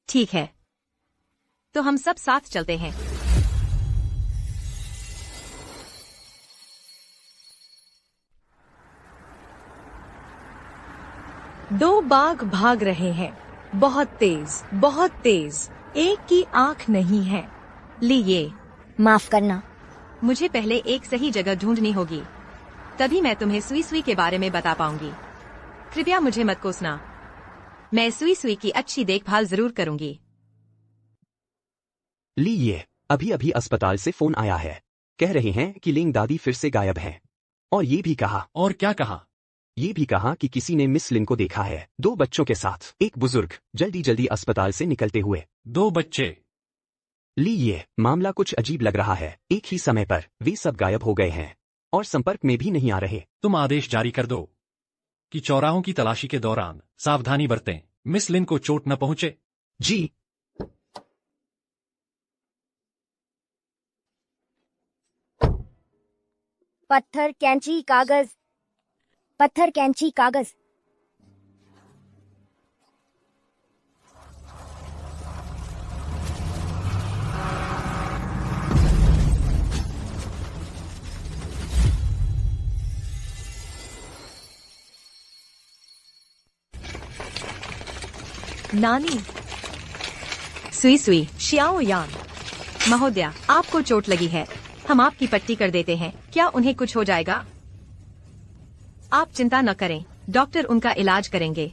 ठीक है, तो हम सब साथ चलते हैं। दो बाघ भाग रहे हैं, बहुत तेज, बहुत तेज। एक की आंख नहीं है। लिए, माफ करना। मुझे पहले एक सही जगह ढूंढनी होगी, तभी मैं तुम्हें सुई सुई के बारे में बता पाऊंगी। कृपया मुझे मत कोसना। मैं सुई सुई की अच्छी देखभाल जरूर करूंगी। ली, ये अभी अभी अस्पताल से फोन आया है। कह रहे हैं कि लिंग दादी फिर से गायब है। और ये भी कहा, और क्या कहा? ये भी कहा कि किसी ने मिस लिन को देखा है 2 बच्चों के साथ, एक बुजुर्ग जल्दी जल्दी अस्पताल से निकलते हुए। 2 बच्चे? ली, ये मामला कुछ अजीब लग रहा है। एक ही समय पर वे सब गायब हो गए हैं और संपर्क में भी नहीं आ रहे। तुम आदेश जारी कर दो कि चौराहों की तलाशी के दौरान सावधानी बरतें, मिस लिन को चोट न पहुंचे। जी। पत्थर कैंची कागज, पत्थर कैंची कागज। नानी, सुई सुई। शियाओ यान। महोदया, आपको चोट लगी है, हम आपकी पट्टी कर देते हैं। क्या उन्हें कुछ हो जाएगा? आप चिंता न करें, डॉक्टर उनका इलाज करेंगे।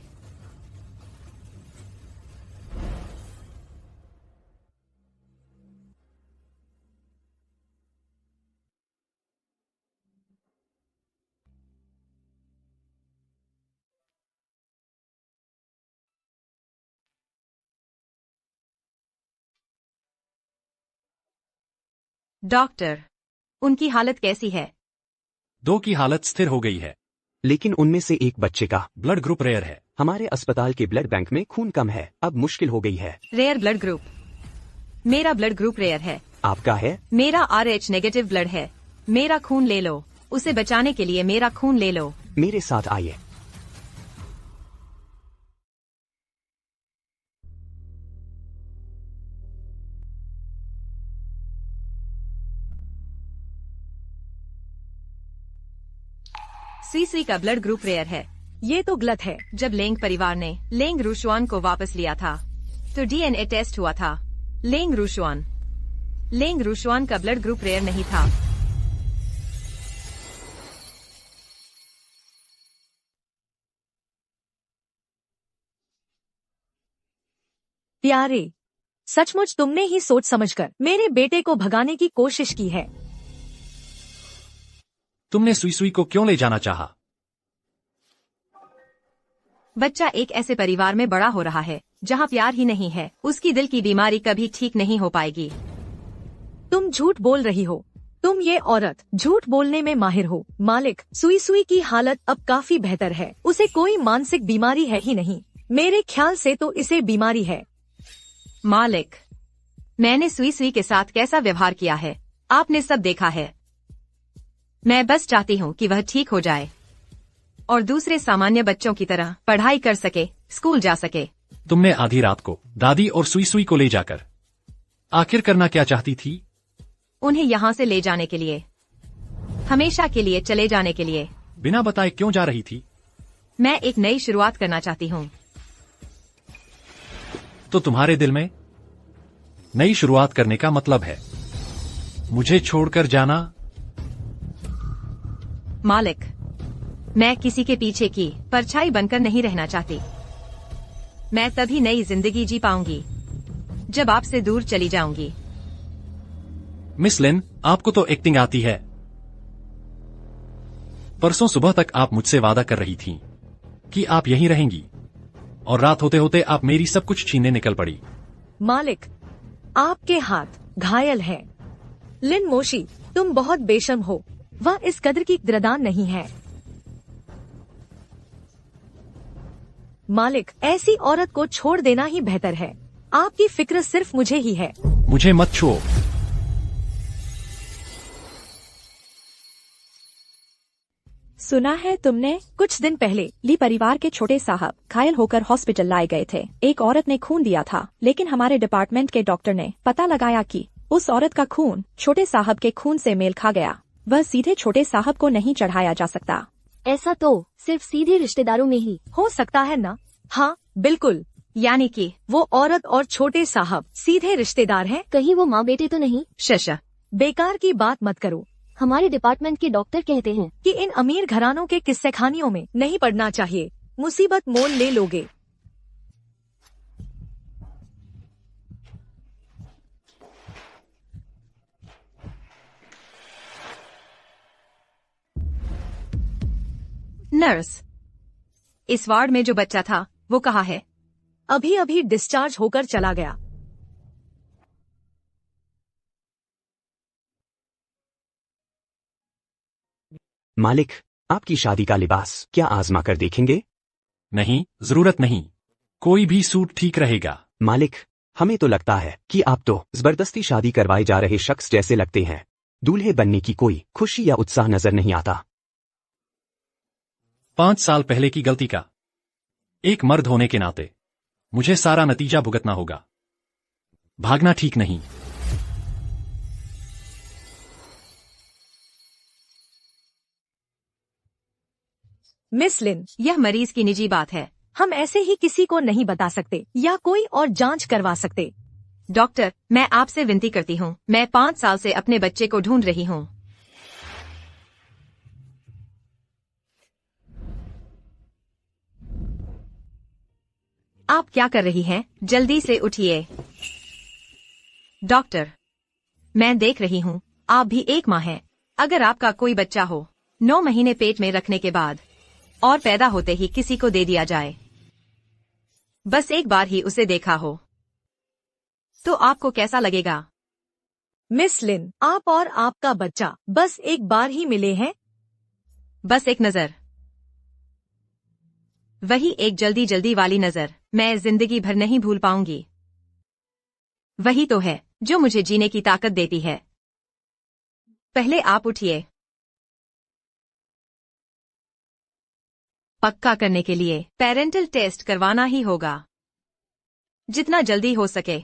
डॉक्टर, उनकी हालत कैसी है? 2 की हालत स्थिर हो गई है, लेकिन उनमें से एक बच्चे का ब्लड ग्रुप रेयर है। हमारे अस्पताल के ब्लड बैंक में खून कम है, अब मुश्किल हो गई है। Rare blood group? मेरा ब्लड ग्रुप रेयर है। आपका है? मेरा RH नेगेटिव ब्लड है। मेरा खून ले लो, उसे बचाने के लिए मेरा खून ले लो। मेरे साथ आइए। सुई सुई का ब्लड ग्रुप रेयर है। ये तो गलत है। जब लेंग परिवार ने लेंग रूशुआन को वापस लिया था तो DNA टेस्ट हुआ था। लेंग रूशुआन का ब्लड ग्रुप रेयर नहीं था। प्यारे, सचमुच तुमने ही सोच समझकर मेरे बेटे को भगाने की कोशिश की है। तुमने सुई सुई को क्यों ले जाना चाहा? बच्चा एक ऐसे परिवार में बड़ा हो रहा है जहाँ प्यार ही नहीं है। उसकी दिल की बीमारी कभी ठीक नहीं हो पाएगी। तुम झूठ बोल रही हो। तुम ये औरत झूठ बोलने में माहिर हो। मालिक, सुई सुई की हालत अब काफी बेहतर है। उसे कोई मानसिक बीमारी है ही नहीं। मेरे ख्याल से तो इसे बीमारी है। मालिक, मैंने सुई सुई के साथ कैसा व्यवहार किया है आपने सब देखा है। मैं बस चाहती हूँ कि वह ठीक हो जाए और दूसरे सामान्य बच्चों की तरह पढ़ाई कर सके, स्कूल जा सके। तुमने आधी रात को दादी और सुई सुई को ले जाकर आखिर करना क्या चाहती थी? उन्हें यहाँ से ले जाने के लिए, हमेशा के लिए चले जाने के लिए। बिना बताए क्यों जा रही थी? मैं एक नई शुरुआत करना चाहती हूँ। तो तुम्हारे दिल में नई शुरुआत करने का मतलब है मुझे छोड़कर जाना? मालिक, मैं किसी के पीछे की परछाई बनकर नहीं रहना चाहती। मैं तभी नई जिंदगी जी पाऊंगी जब आपसे दूर चली जाऊंगी। मिस लिन, आपको तो एक्टिंग आती है। परसों सुबह तक आप मुझसे वादा कर रही थीं कि आप यहीं रहेंगी और रात होते होते आप मेरी सब कुछ छीनने निकल पड़ी। मालिक, आपके हाथ घायल हैं। लिन मोशी, तुम बहुत बेशर्म हो। वह इस कदर की कदरदान नहीं है। मालिक, ऐसी औरत को छोड़ देना ही बेहतर है। आपकी फिक्र सिर्फ मुझे ही है। मुझे मत छुओ। सुना है तुमने? कुछ दिन पहले ली परिवार के छोटे साहब घायल होकर हॉस्पिटल लाए गए थे। एक औरत ने खून दिया था, लेकिन हमारे डिपार्टमेंट के डॉक्टर ने पता लगाया कि उस औरत का खून छोटे साहब के खून से मेल खा गया। वह सीधे छोटे साहब को नहीं चढ़ाया जा सकता। ऐसा तो सिर्फ सीधे रिश्तेदारों में ही हो सकता है ना? हाँ, बिल्कुल। यानी कि वो औरत और छोटे साहब सीधे रिश्तेदार हैं? कहीं वो माँ बेटे तो नहीं? शशा, बेकार की बात मत करो। हमारे डिपार्टमेंट के डॉक्टर कहते हैं कि इन अमीर घरानों के किस्से कहानियों में नहीं पड़ना चाहिए। मुसीबत मोल ले लोगे। नर्स, इस वार्ड में जो बच्चा था वो कहाँ है? अभी अभी डिस्चार्ज होकर चला गया। मालिक, आपकी शादी का लिबास क्या आजमा कर देखेंगे? नहीं, जरूरत नहीं। कोई भी सूट ठीक रहेगा। मालिक, हमें तो लगता है कि आप तो जबरदस्ती शादी करवाए जा रहे शख्स जैसे लगते हैं। दूल्हे बनने की कोई खुशी या उत्साह नजर नहीं आता। 5 साल पहले की गलती का एक मर्द होने के नाते मुझे सारा नतीजा भुगतना होगा। भागना ठीक नहीं। मिस लिन, यह मरीज की निजी बात है। हम ऐसे ही किसी को नहीं बता सकते या कोई और जांच करवा सकते। डॉक्टर, मैं आपसे विनती करती हूँ। मैं 5 साल से अपने बच्चे को ढूंढ रही हूँ। आप क्या कर रही हैं? जल्दी से उठिए। डॉक्टर, मैं देख रही हूँ आप भी एक माँ हैं। अगर आपका कोई बच्चा हो, 9 महीने पेट में रखने के बाद और पैदा होते ही किसी को दे दिया जाए, बस एक बार ही उसे देखा हो, तो आपको कैसा लगेगा? मिस लिन, आप और आपका बच्चा बस एक बार ही मिले हैं। बस एक नजर, वही एक जल्दी जल्दी वाली नजर मैं जिंदगी भर नहीं भूल पाऊंगी। वही तो है जो मुझे जीने की ताकत देती है। पहले आप उठिए। पक्का करने के लिए पेरेंटल टेस्ट करवाना ही होगा, जितना जल्दी हो सके।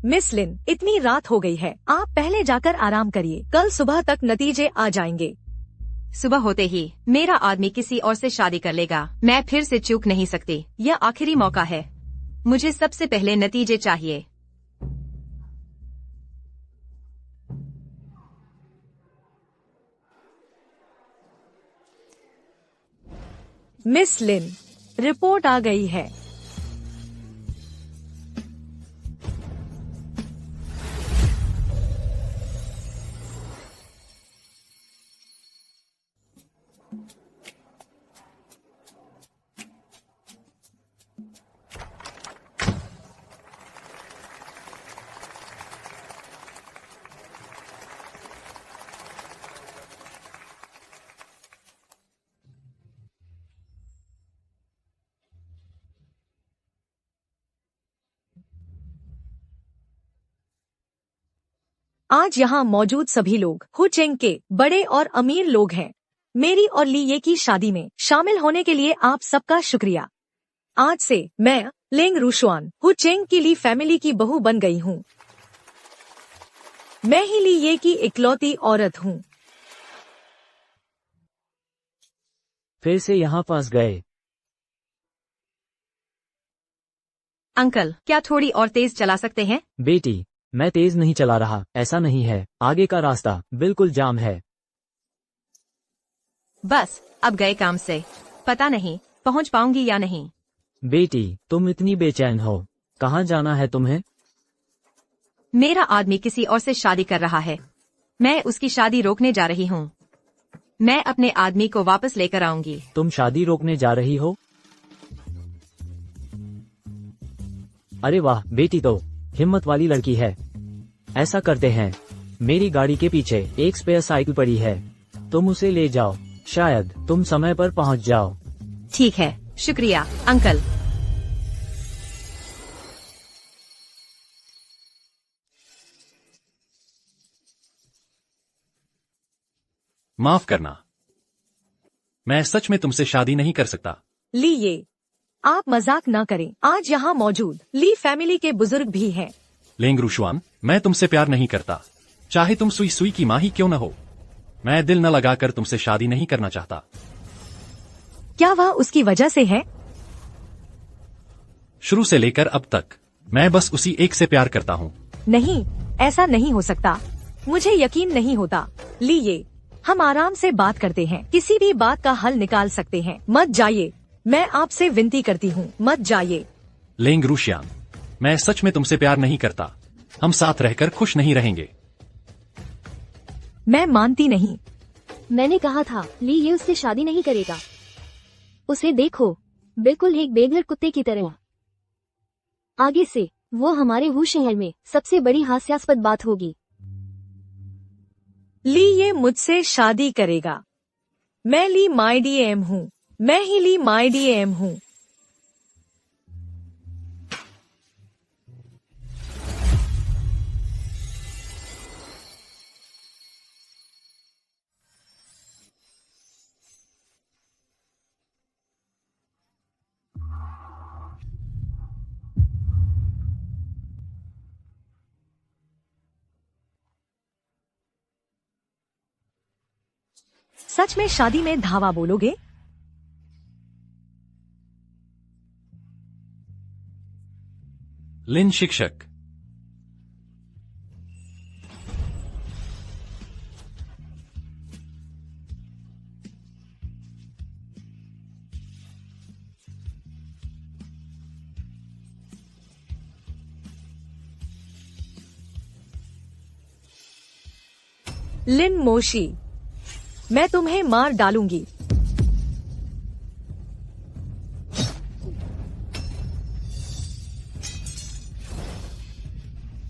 मिस लिन, इतनी रात हो गई है, आप पहले जाकर आराम करिए। कल सुबह तक नतीजे आ जाएंगे। सुबह होते ही मेरा आदमी किसी और से शादी कर लेगा। मैं फिर से चूक नहीं सकती। यह आखिरी मौका है। मुझे सबसे पहले नतीजे चाहिए। मिस लिन, रिपोर्ट आ गई है। आज यहाँ मौजूद सभी लोग हु चेंग के बड़े और अमीर लोग हैं। मेरी और ली ये की शादी में शामिल होने के लिए आप सबका शुक्रिया। आज से मैं लेंग रूशुआन हु चेंग की ली फैमिली की बहू बन गई हूँ। मैं ही ली ये की इकलौती औरत हूँ। फिर से यहाँ फंस गए। अंकल, क्या थोड़ी और तेज चला सकते हैं? बेटी, मैं तेज नहीं चला रहा, ऐसा नहीं है। आगे का रास्ता बिल्कुल जाम है। बस अब गए काम से। पता नहीं पहुंच पाऊंगी या नहीं। बेटी, तुम इतनी बेचैन हो, कहाँ जाना है तुम्हें? मेरा आदमी किसी और से शादी कर रहा है। मैं उसकी शादी रोकने जा रही हूँ। मैं अपने आदमी को वापस लेकर आऊंगी। तुम शादी रोकने जा रही हो? अरे वाह बेटी, तो हिम्मत वाली लड़की है। ऐसा करते हैं, मेरी गाड़ी के पीछे एक स्पेयर साइकिल पड़ी है, तुम उसे ले जाओ, शायद तुम समय पर पहुंच जाओ। ठीक है, शुक्रिया अंकल। माफ करना, मैं सच में तुमसे शादी नहीं कर सकता। ली ये, आप मजाक न करें। आज यहाँ मौजूद ली फैमिली के बुजुर्ग भी हैं। लेंग रूशवान, मैं तुमसे प्यार नहीं करता, चाहे तुम सुई सुई की माँ ही क्यों न हो। मैं दिल न लगाकर तुमसे शादी नहीं करना चाहता। क्या वह उसकी वजह से है? शुरू से लेकर अब तक मैं बस उसी एक से प्यार करता हूँ। नहीं, ऐसा नहीं हो सकता। मुझे यकीन नहीं होता। ली, ये हम आराम से बात करते हैं, किसी भी बात का हल निकाल सकते हैं। मत जाइए, मैं आपसे विनती करती हूँ, मत जाइए। लेंग रूशियान, मैं सच में तुमसे प्यार नहीं करता। हम साथ रहकर खुश नहीं रहेंगे। मैं मानती नहीं। मैंने कहा था ली ये उससे शादी नहीं करेगा। उसे देखो, बिल्कुल एक बेघर कुत्ते की तरह। आगे से वो हमारे हु शहर में सबसे बड़ी हास्यास्पद बात होगी। ली ये मुझसे शादी करेगा। मैं ली माई डीएम हूँ। मैं ही ली माई डीएम हूँ। सच में शादी में धावा बोलोगे? लिन शिक्षक, लिन मोशी, मैं तुम्हें मार डालूंगी।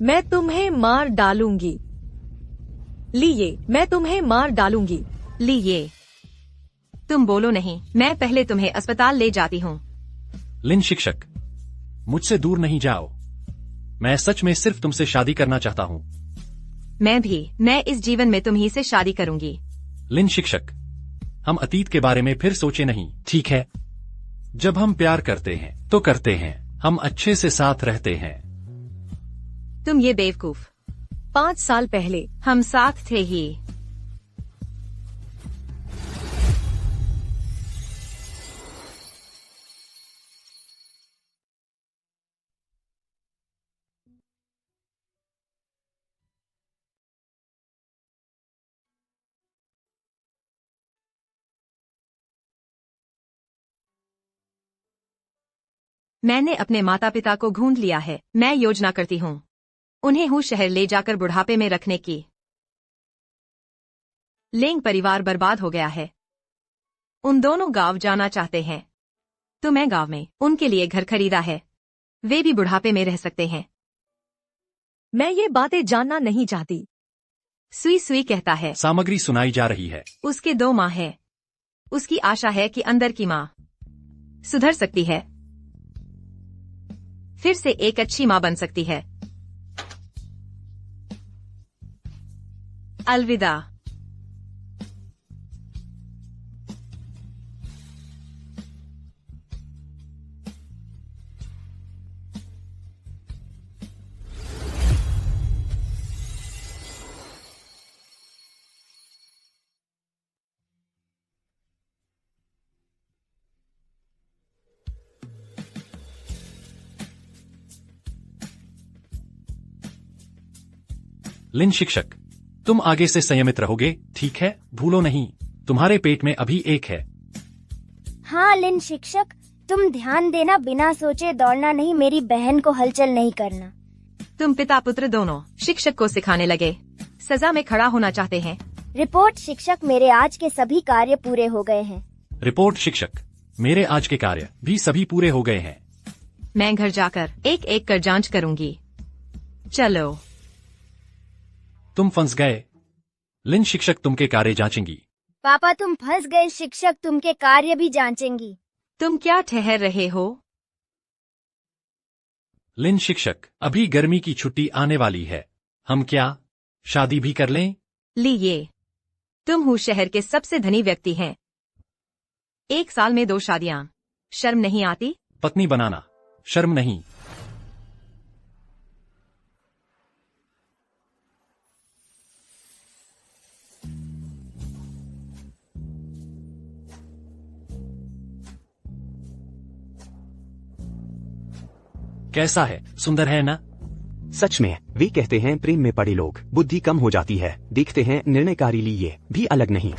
मैं तुम्हें मार डालूंगी। लीजिए, मैं तुम्हें मार डालूंगी। लीजिए, तुम बोलो नहीं, मैं पहले तुम्हें अस्पताल ले जाती हूँ। लिन शिक्षक, मुझसे दूर नहीं जाओ। मैं सच में सिर्फ तुमसे शादी करना चाहता हूँ। मैं इस जीवन में तुम्ही से शादी करूंगी। लिन शिक्षक, हम अतीत के बारे में फिर सोचे नहीं, ठीक है? जब हम प्यार करते हैं तो करते हैं, हम अच्छे से साथ रहते हैं। तुम ये बेवकूफ। 5 साल पहले हम साथ थे ही। मैंने अपने माता पिता को ढूंढ लिया है। मैं योजना करती हूँ उन्हें हूँ शहर ले जाकर बुढ़ापे में रखने की। लेंग परिवार बर्बाद हो गया है। उन दोनों गांव जाना चाहते हैं, तो मैं गांव में उनके लिए घर खरीदा है। वे भी बुढ़ापे में रह सकते हैं। मैं ये बातें जानना नहीं चाहती। सुई सुई कहता है। सामग्री सुनाई जा रही है। उसके 2 माँ हैं। उसकी आशा है कि अंदर की माँ सुधर सकती है, फिर से एक अच्छी माँ बन सकती है। अलविदा। लिन शिक्षक, तुम आगे से संयमित रहोगे, ठीक है? भूलो नहीं, तुम्हारे पेट में अभी एक है। हाँ लिन शिक्षक, तुम ध्यान देना, बिना सोचे दौड़ना नहीं, मेरी बहन को हलचल नहीं करना। तुम पिता पुत्र दोनों शिक्षक को सिखाने लगे। सजा में खड़ा होना चाहते हैं। रिपोर्ट शिक्षक, मेरे आज के सभी कार्य पूरे हो गए हैं। रिपोर्ट शिक्षक, मेरे आज के कार्य भी सभी पूरे हो गए हैं। मैं घर जाकर एक एक कर जांच करूंगी। चलो। तुम फंस गए। लिन शिक्षक तुमके कार्य जांचेंगी। पापा तुम फंस गए, शिक्षक तुमके कार्य भी जांचेंगी। तुम क्या ठहर रहे हो? लिन शिक्षक, अभी गर्मी की छुट्टी आने वाली है, हम क्या शादी भी कर लें? लीजिए, तुम हूँ शहर के सबसे धनी व्यक्ति हैं। 1 साल में 2 शादियां, शर्म नहीं आती? पत्नी बनाना शर्म नहीं? कैसा है, सुंदर है ना? सच में, वे कहते हैं प्रेम में पड़े लोग बुद्धि कम हो जाती है। देखते हैं निर्णयकारी लिए भी अलग नहीं।